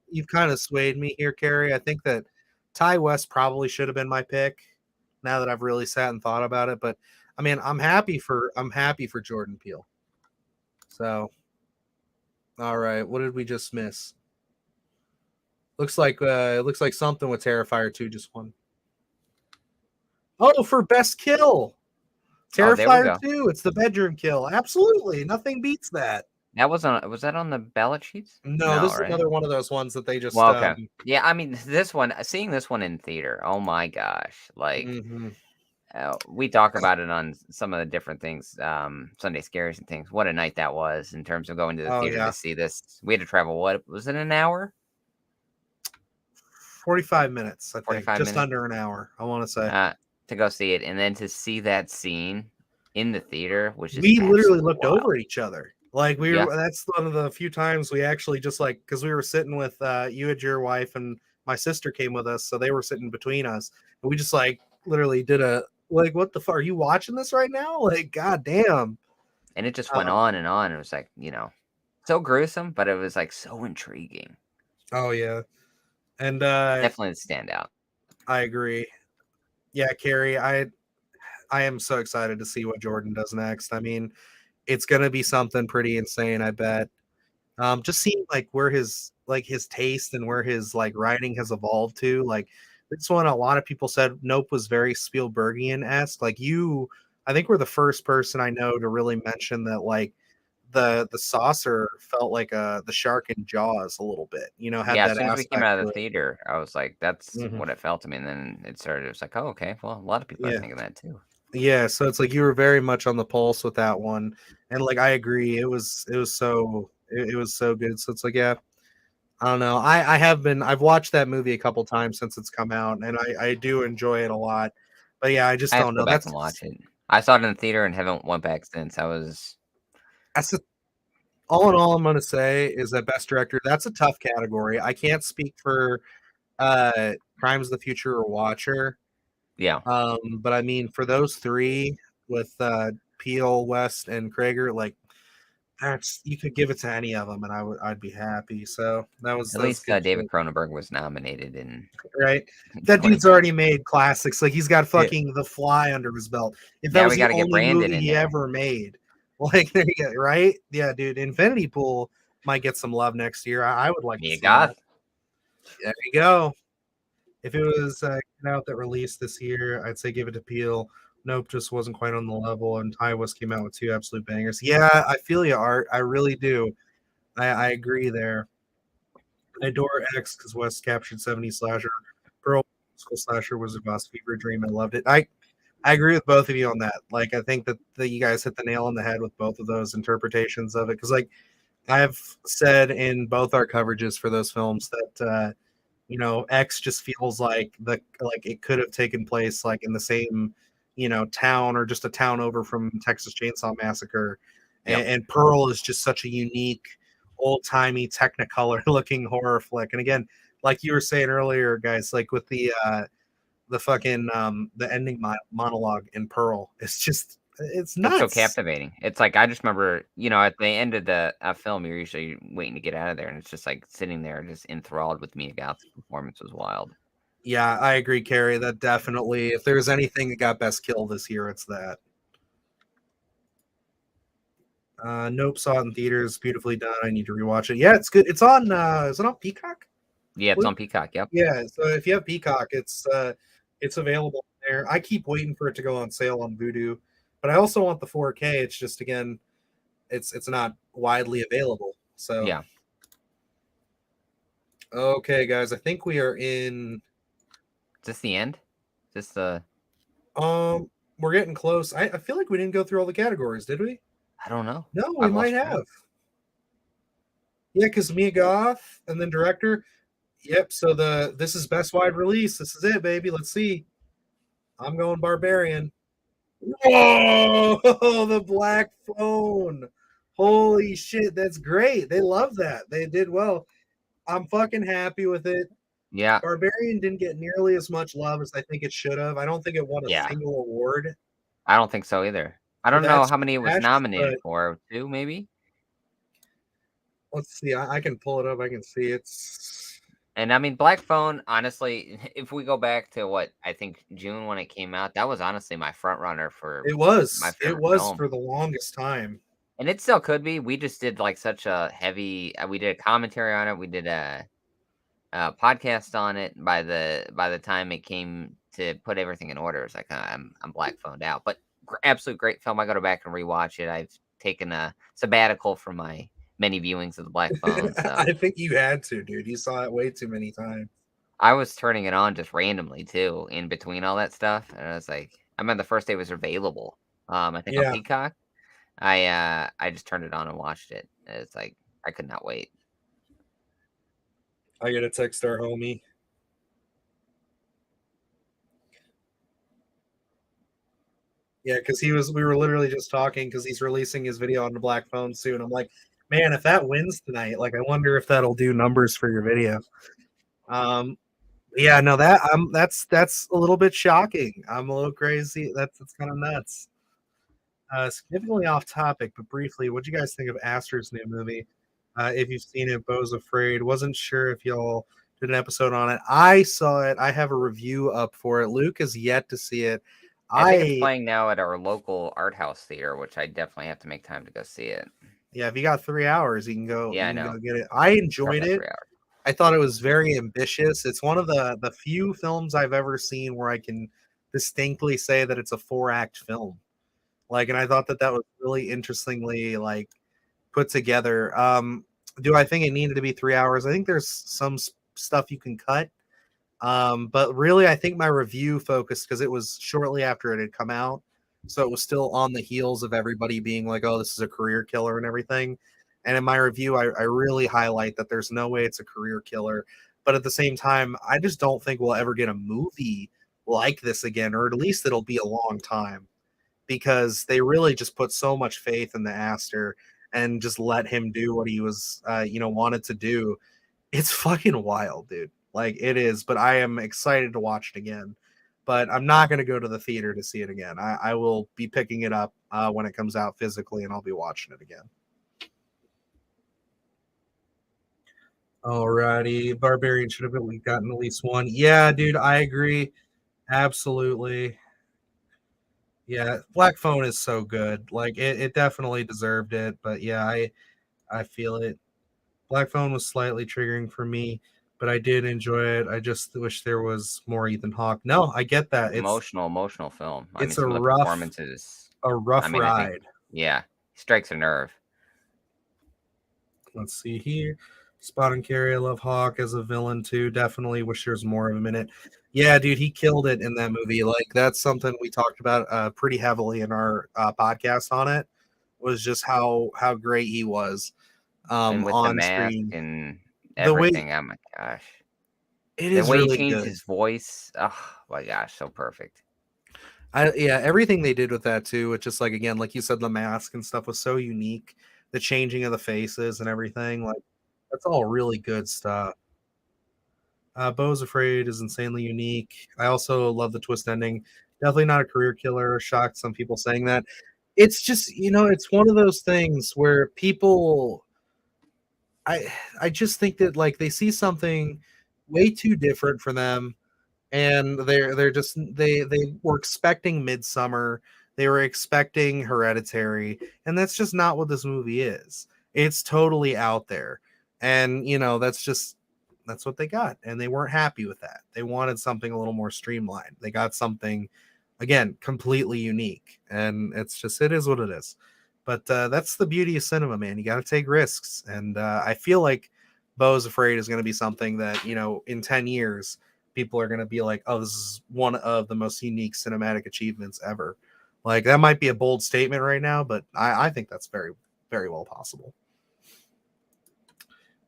Speaker 1: you've kind of swayed me here, Carrie. I think that Ty West probably should have been my pick now that I've really sat and thought about it. But I mean, I'm happy for Jordan Peele. So, all right, what did we just miss? Looks like something with Terrifier 2 just won. Oh, for best kill.
Speaker 2: Oh, there we
Speaker 1: Terrifier
Speaker 2: go.
Speaker 1: 2, it's the bedroom kill. Absolutely. Nothing beats that.
Speaker 2: Was that on the ballot sheets?
Speaker 1: No,
Speaker 2: No,
Speaker 1: this is
Speaker 2: right?
Speaker 1: another one of those ones that they just
Speaker 2: Well, okay. Yeah, I mean, seeing this one in theater, oh my gosh. Like,
Speaker 1: mhm.
Speaker 2: we talk about it on some of the different things, Sunday Scaries and things. What a night that was in terms of going to the theater to see this. We had to travel, what was it, an hour?
Speaker 1: 45 minutes, I think.
Speaker 2: 45
Speaker 1: just
Speaker 2: minutes?
Speaker 1: under an hour, I want to say.
Speaker 2: To go see it, and then to see that scene in the theater, which is
Speaker 1: we literally looked
Speaker 2: wild.
Speaker 1: over at each other. Like we were, that's one of the few times we actually just like, because we were sitting with you and your wife and my sister came with us, so they were sitting between us, and we just like literally did a like, what the fuck, are you watching this right now? Like, god damn.
Speaker 2: And it just went on and on. It was like, so gruesome, but it was like so intriguing.
Speaker 1: Oh yeah. And
Speaker 2: definitely the standout.
Speaker 1: I agree. Yeah, Carrie, I am so excited to see what Jordan does next. I mean, it's gonna be something pretty insane, I bet. Just seeing like where his taste and where his like writing has evolved to. Like this one, a lot of people said Nope was very Spielbergian-esque. Like I think we're the first person I know to really mention that like the saucer felt like the shark in Jaws a little bit. Had that
Speaker 2: as soon as we came out of the theater, I was like, that's what it felt to me. And then it was like, oh, okay. Well, a lot of people are thinking that too.
Speaker 1: Yeah, so it's like you were very much on the pulse with that one, and like I agree, it was so good. So it's like, yeah, I don't know. I've watched that movie a couple times since it's come out, and I do enjoy it a lot. But yeah, I just don't know.
Speaker 2: Go back and watch it. I saw it in the theater and haven't went back since.
Speaker 1: All in all, I'm gonna say is that Best Director. That's a tough category. I can't speak for Crimes of the Future or Watcher.
Speaker 2: Yeah.
Speaker 1: But I mean, for those three with Peele, West, and Krager, like you could give it to any of them, and I'd be happy. So that was
Speaker 2: at least David Cronenberg was nominated in.
Speaker 1: Right, that dude's already made classics. Like he's got fucking The Fly under his belt. If that was the only movie he ever made, like there you go, right? Yeah, dude, Infinity Pool might get some love next year. I would like to see that. There you go. If it was out that released this year, I'd say give it to Peele. Nope, just wasn't quite on the level. And Ty West came out with two absolute bangers. Yeah, I feel you, Art. I really do. I agree there. I adore X because West captured 70s slasher. Pearl School Slasher was a Goth fever dream. I loved it. I agree with both of you on that. Like, I think that you guys hit the nail on the head with both of those interpretations of it. Because, like, I've said in both our coverages for those films that X just feels like it could have taken place like in the same town or just a town over from Texas Chainsaw Massacre. And Pearl is just such a unique old-timey Technicolor looking horror flick. And again, like you were saying earlier, guys, like with the fucking the ending monologue in Pearl, it's nuts.
Speaker 2: It's so captivating. It's like, I just remember, at the end of the film, you're usually waiting to get out of there, and it's just like sitting there just enthralled with Mia Goth's performance was wild.
Speaker 1: Yeah, I agree, Carrie. That definitely, if there's anything that got best kill this year, it's that. Nope, saw it in theaters. Beautifully done. I need to rewatch it. Yeah, it's good. It's on. Is it on Peacock?
Speaker 2: Yeah, it's on Peacock. Yep.
Speaker 1: Yeah, so if you have Peacock, it's available there. I keep waiting for it to go on sale on Vudu, but I also want the 4K. It's just, again, it's not widely available. So
Speaker 2: yeah.
Speaker 1: Okay, guys, I think we are in.
Speaker 2: Is this the end? Is this the?
Speaker 1: We're getting close. I feel like we didn't go through all the categories, did we?
Speaker 2: I don't know.
Speaker 1: No, we might have. Yeah, because Mia Goth and then director. Yep. So this is best wide release. This is it, baby. Let's see. I'm going Barbarian. Whoa, the Black Phone. Holy shit, that's great. They love that. They did well. I'm fucking happy with it.
Speaker 2: Yeah.
Speaker 1: Barbarian didn't get nearly as much love as I think it should have. I don't think it won a single award.
Speaker 2: I don't think so either. I don't know how many it was nominated for. 2, maybe?
Speaker 1: Let's see. I can pull it up. I can see it's.
Speaker 2: And I mean, Black Phone, honestly, if we go back to what I think June when it came out, that was honestly my front runner for.
Speaker 1: It was.
Speaker 2: My favorite film.
Speaker 1: For the longest time.
Speaker 2: And it still could be. We just did like such a heavy. We did a commentary on it. We did a podcast on it. By the time it came to put everything in order, it's like I'm Black Phoned out. But absolute great film. I got to back and rewatch it. I've taken a sabbatical from my many viewings of the Black Phone. So.
Speaker 1: I think you had to, dude. You saw it way too many times.
Speaker 2: I was turning it on just randomly too, in between all that stuff, and I was like, I remember the first day it was available. I think on
Speaker 1: Yeah,
Speaker 2: Peacock. I just turned it on and watched it. It's like I could not wait.
Speaker 1: I get a text our homie. Yeah, because we were literally just talking because he's releasing his video on the Black Phone soon. I'm like, man, if that wins tonight, like, I wonder if that'll do numbers for your video. Um, yeah, no, that's a little bit shocking. I'm a little crazy. That's kind of nuts. Significantly off topic, but briefly, what do you guys think of Aster's new movie? If you've seen it, Beau's Afraid. Wasn't sure if y'all did an episode on it. I saw it. I have a review up for it. Luke has yet to see it.
Speaker 2: I think it's
Speaker 1: I
Speaker 2: playing now at our local art house theater, which I definitely have to make time to go see it.
Speaker 1: Yeah, if you got 3 hours, you can go.
Speaker 2: Yeah,
Speaker 1: You
Speaker 2: I
Speaker 1: can
Speaker 2: know.
Speaker 1: go get it. I
Speaker 2: Got
Speaker 1: enjoyed
Speaker 2: about
Speaker 1: it.
Speaker 2: 3 hours.
Speaker 1: I thought it was very ambitious. It's one of the few films I've ever seen where I can distinctly say that it's a 4-act film. Like, and I thought that was really interestingly like put together. Do I think it needed to be 3 hours? I think there's some stuff you can cut. But really, I think my review focused because it was shortly after it had come out, so it was still on the heels of everybody being like, "Oh, this is a career killer" and everything. And in my review, I really highlight that there's no way it's a career killer, but at the same time, I just don't think we'll ever get a movie like this again, or at least it'll be a long time because they really just put so much faith in the Aster and just let him do what he was, wanted to do. It's fucking wild, dude. Like, it is, but I am excited to watch it again. But I'm not going to go to the theater to see it again. I will be picking it up when it comes out physically, and I'll be watching it again. Alrighty, Barbarian should have gotten at least one. Yeah, dude, I agree. Absolutely. Yeah, Black Phone is so good. Like, it definitely deserved it. But yeah, I feel it. Black Phone was slightly triggering for me, but I did enjoy it. I just wish there was more Ethan Hawke. No, I get that.
Speaker 2: Emotional film. I mean,
Speaker 1: It's a
Speaker 2: some of the performances. I
Speaker 1: rough
Speaker 2: mean, I think,
Speaker 1: ride.
Speaker 2: yeah, strikes a nerve.
Speaker 1: Let's see here. Spot and Carry. I love Hawk as a villain too. Definitely wish there was more of him in it. Yeah, dude, he killed it in that movie. Like, that's something we talked about pretty heavily in our podcast on it. Was just how great he was
Speaker 2: And with the
Speaker 1: on
Speaker 2: mask
Speaker 1: screen.
Speaker 2: and
Speaker 1: The way
Speaker 2: everything, oh my gosh.
Speaker 1: it
Speaker 2: The
Speaker 1: is
Speaker 2: way he
Speaker 1: really
Speaker 2: changed
Speaker 1: good.
Speaker 2: his voice, oh my gosh, so perfect.
Speaker 1: Yeah, everything they did with that too, it's just like, again, like you said, the mask and stuff was so unique. The changing of the faces and everything, like, that's all really good stuff. Beau's Afraid is insanely unique. I also love the twist ending. Definitely not a career killer. Shocked some people saying that. It's just, it's one of those things where people, I I just think that, like, they see something way too different for them, and they're just they were expecting Midsummer, they were expecting Hereditary, and that's just not what this movie is. It's totally out there, and that's what they got, and they weren't happy with that. They wanted something a little more streamlined. They got something, again, completely unique, and it is what it is. But that's the beauty of cinema, man. You got to take risks, and I feel like Beau's Afraid is going to be something that, in 10 years people are going to be like, oh, this is one of the most unique cinematic achievements ever. Like, that might be a bold statement right now, but I think that's very, very well possible.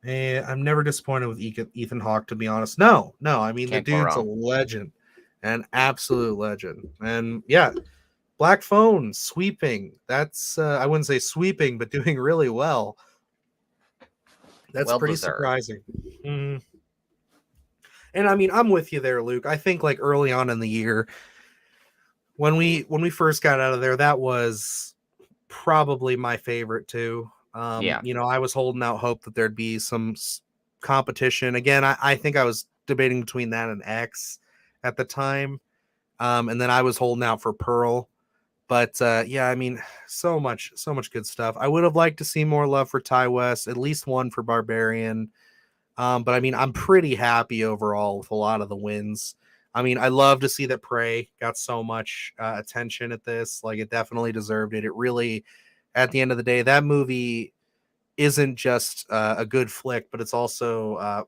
Speaker 1: And I'm never disappointed with Ethan Hawke, to be honest. No. I mean, the
Speaker 2: Can't go
Speaker 1: dude's a
Speaker 2: wrong.
Speaker 1: legend, an absolute legend. And yeah, Black Phone sweeping. That's I wouldn't say sweeping, but doing really well. That's
Speaker 2: Well
Speaker 1: pretty
Speaker 2: deserved.
Speaker 1: surprising. Mhm. And I mean, I'm with you there, Luke. I think, like, early on in the year, when we first got out of there, that was probably my favorite too.
Speaker 2: Yeah.
Speaker 1: I was holding out hope that there'd be some competition. Again, I think I was debating between that and X at the time. And then I was holding out for Pearl. But yeah, I mean, so much good stuff. I would have liked to see more love for Ty West, at least one for Barbarian. But I mean, I'm pretty happy overall with a lot of the wins. I mean, I love to see that Prey got so much attention at this. Like, it definitely deserved it. It really, at the end of the day, that movie isn't just a good flick, but it's also,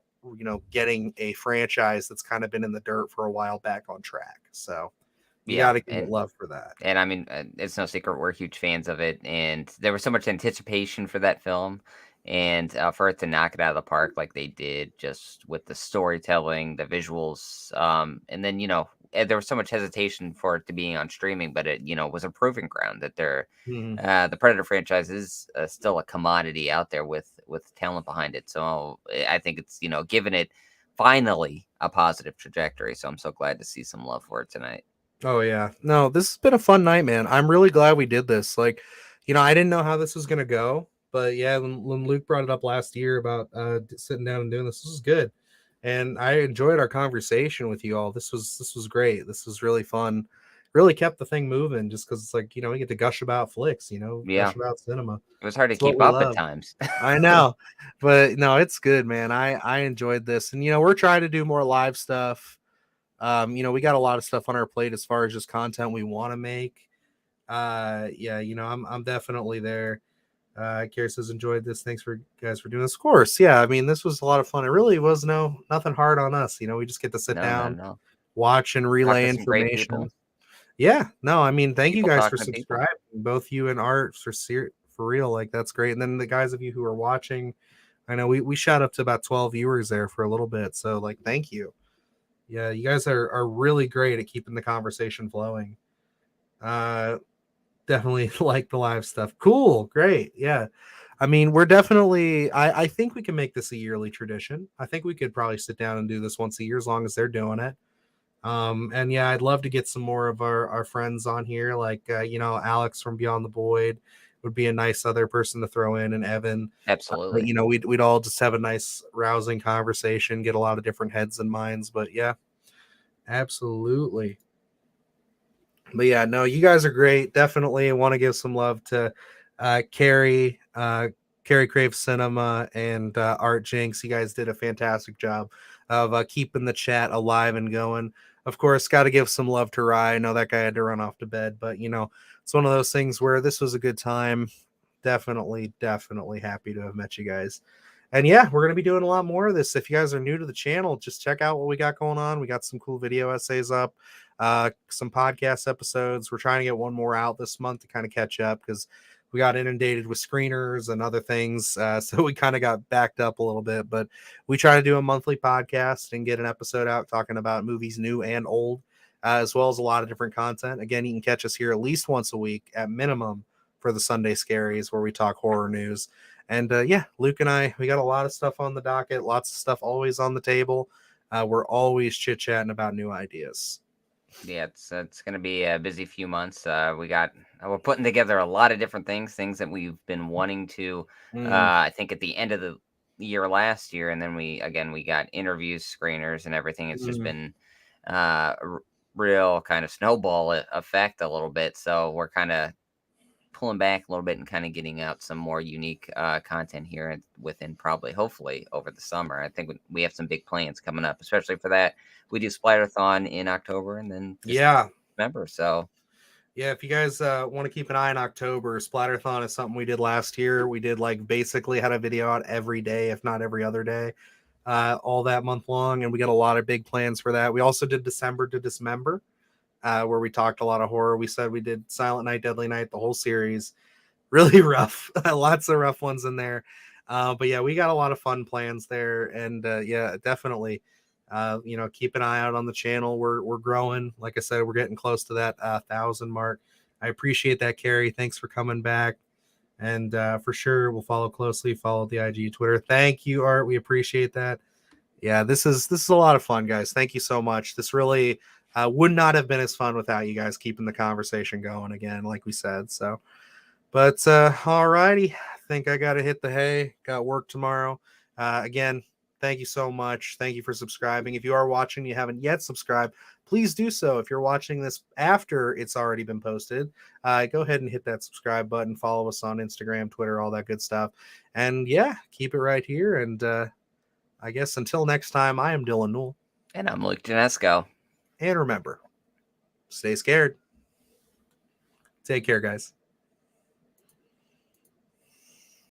Speaker 1: getting a franchise that's kind of been in the dirt for a while back on track. So, You got to give it love for that.
Speaker 2: And I mean, it's no secret we're huge fans of it, and there was so much anticipation for that film, and for it to knock it out of the park like they did, just with the storytelling, the visuals, and then there was so much hesitation for it to be on streaming, but it was a proving ground that the Predator franchise is still a commodity out there with talent behind it. So I think it's given it finally a positive trajectory. So I'm so glad to see some love for it tonight.
Speaker 1: Oh yeah. No, this has been a fun night, man. I'm really glad we did this. Like, I didn't know how this was gonna go, but yeah, when Luke brought it up last year about sitting down and doing this was good. And I enjoyed our conversation with you all. This was great. This was really fun. Really kept the thing moving just because it's like, we get to gush about flicks,
Speaker 2: Yeah.
Speaker 1: gush about cinema.
Speaker 2: It was hard to
Speaker 1: It's what
Speaker 2: keep
Speaker 1: we
Speaker 2: up at
Speaker 1: love.
Speaker 2: times.
Speaker 1: I know. But no, it's good, man. I enjoyed this. And we're trying to do more live stuff. We got a lot of stuff on our plate as far as just content we want to make. Yeah, I'm definitely there. Kara says enjoyed this. Thanks for guys for doing this. Of course, yeah. I mean, this was a lot of fun. It really was nothing hard on us. We just get to sit down,
Speaker 2: No.
Speaker 1: watch and
Speaker 2: Talk
Speaker 1: relay
Speaker 2: to some great people.
Speaker 1: information. Yeah, no, I mean, thank you
Speaker 2: People
Speaker 1: guys for
Speaker 2: talking to people.
Speaker 1: subscribing, both you and Art for real. Like that's great. And then the guys of you who are watching, I know we shot up to about 12 viewers there for a little bit. So like, thank you. Yeah, you guys are really great at keeping the conversation flowing. Definitely like the live stuff. Cool, great. Yeah. I mean, we're definitely I think we can make this a yearly tradition. I think we could probably sit down and do this once a year as long as they're doing it. And yeah, I'd love to get some more of our friends on here, like Alex from Beyond the Void would be a nice other person to throw in, and Evan.
Speaker 2: Absolutely.
Speaker 1: We'd all just have a nice rousing conversation, get a lot of different heads and minds. But yeah, absolutely. But yeah, no, you guys are great. Definitely want to give some love to Carrie Crave Cinema, and Art Jinx. You guys did a fantastic job of keeping the chat alive and going. Of course, got to give some love to Rye. I know that guy had to run off to bed, but it's one of those things where this was a good time. Definitely happy to have met you guys. And yeah, we're going to be doing a lot more of this. If you guys are new to the channel, just check out what we got going on. We got some cool video essays up, some podcast episodes. We're trying to get one more out this month to kind of catch up because we got inundated with screeners and other things. So we kind of got backed up a little bit, but we try to do a monthly podcast and get an episode out talking about movies new and old, as well as a lot of different content. Again, you can catch us here at least once a week at minimum for the Sunday Scaries, where we talk horror news. And yeah, Luke and I, we got a lot of stuff on the docket, lots of stuff always on the table. We're always chit-chatting about new ideas.
Speaker 2: Yeah, it's going to be a busy few months. We're putting together a lot of different things that we've been wanting to, I think at the end of the year last year. And then we got interviews, screeners and everything. It's just been real kind of snowball effect a little bit. So we're kind of pulling back a little bit and kind of getting out some more unique content here within hopefully over the summer. I think we have some big plans coming up, especially for that. We do Splatterthon in October and then November. So
Speaker 1: yeah, if you guys want to keep an eye on October, Splatterthon is something we did last year. We did basically had a video out every day, if not every other day, all that month long. And we got a lot of big plans for that. We also did December to Dismember, where we talked a lot of horror. We said we did Silent Night, Deadly Night, the whole series. Really rough. Lots of rough ones in there. But yeah, we got a lot of fun plans there. And yeah, definitely, keep an eye out on the channel. We're growing. Like I said, we're getting close to that 1,000 mark. I appreciate that, Carrie. Thanks for coming back. And for sure, we'll follow closely. Follow the IG, Twitter. Thank you, Art. We appreciate that. Yeah, this is a lot of fun, guys. Thank you so much. This really would not have been as fun without you guys keeping the conversation going again, like we said. So, but alrighty, I think I got to hit the hay. Got work tomorrow. Again, thank you so much. Thank you for subscribing. If you are watching, you haven't yet subscribed, please do so. If you're watching this after it's already been posted, go ahead and hit that subscribe button. Follow us on Instagram, Twitter, all that good stuff. And yeah, keep it right here. And I guess until next time, I am Dylan Newell.
Speaker 2: And I'm Luke Janesco.
Speaker 1: And remember, stay scared. Take care, guys.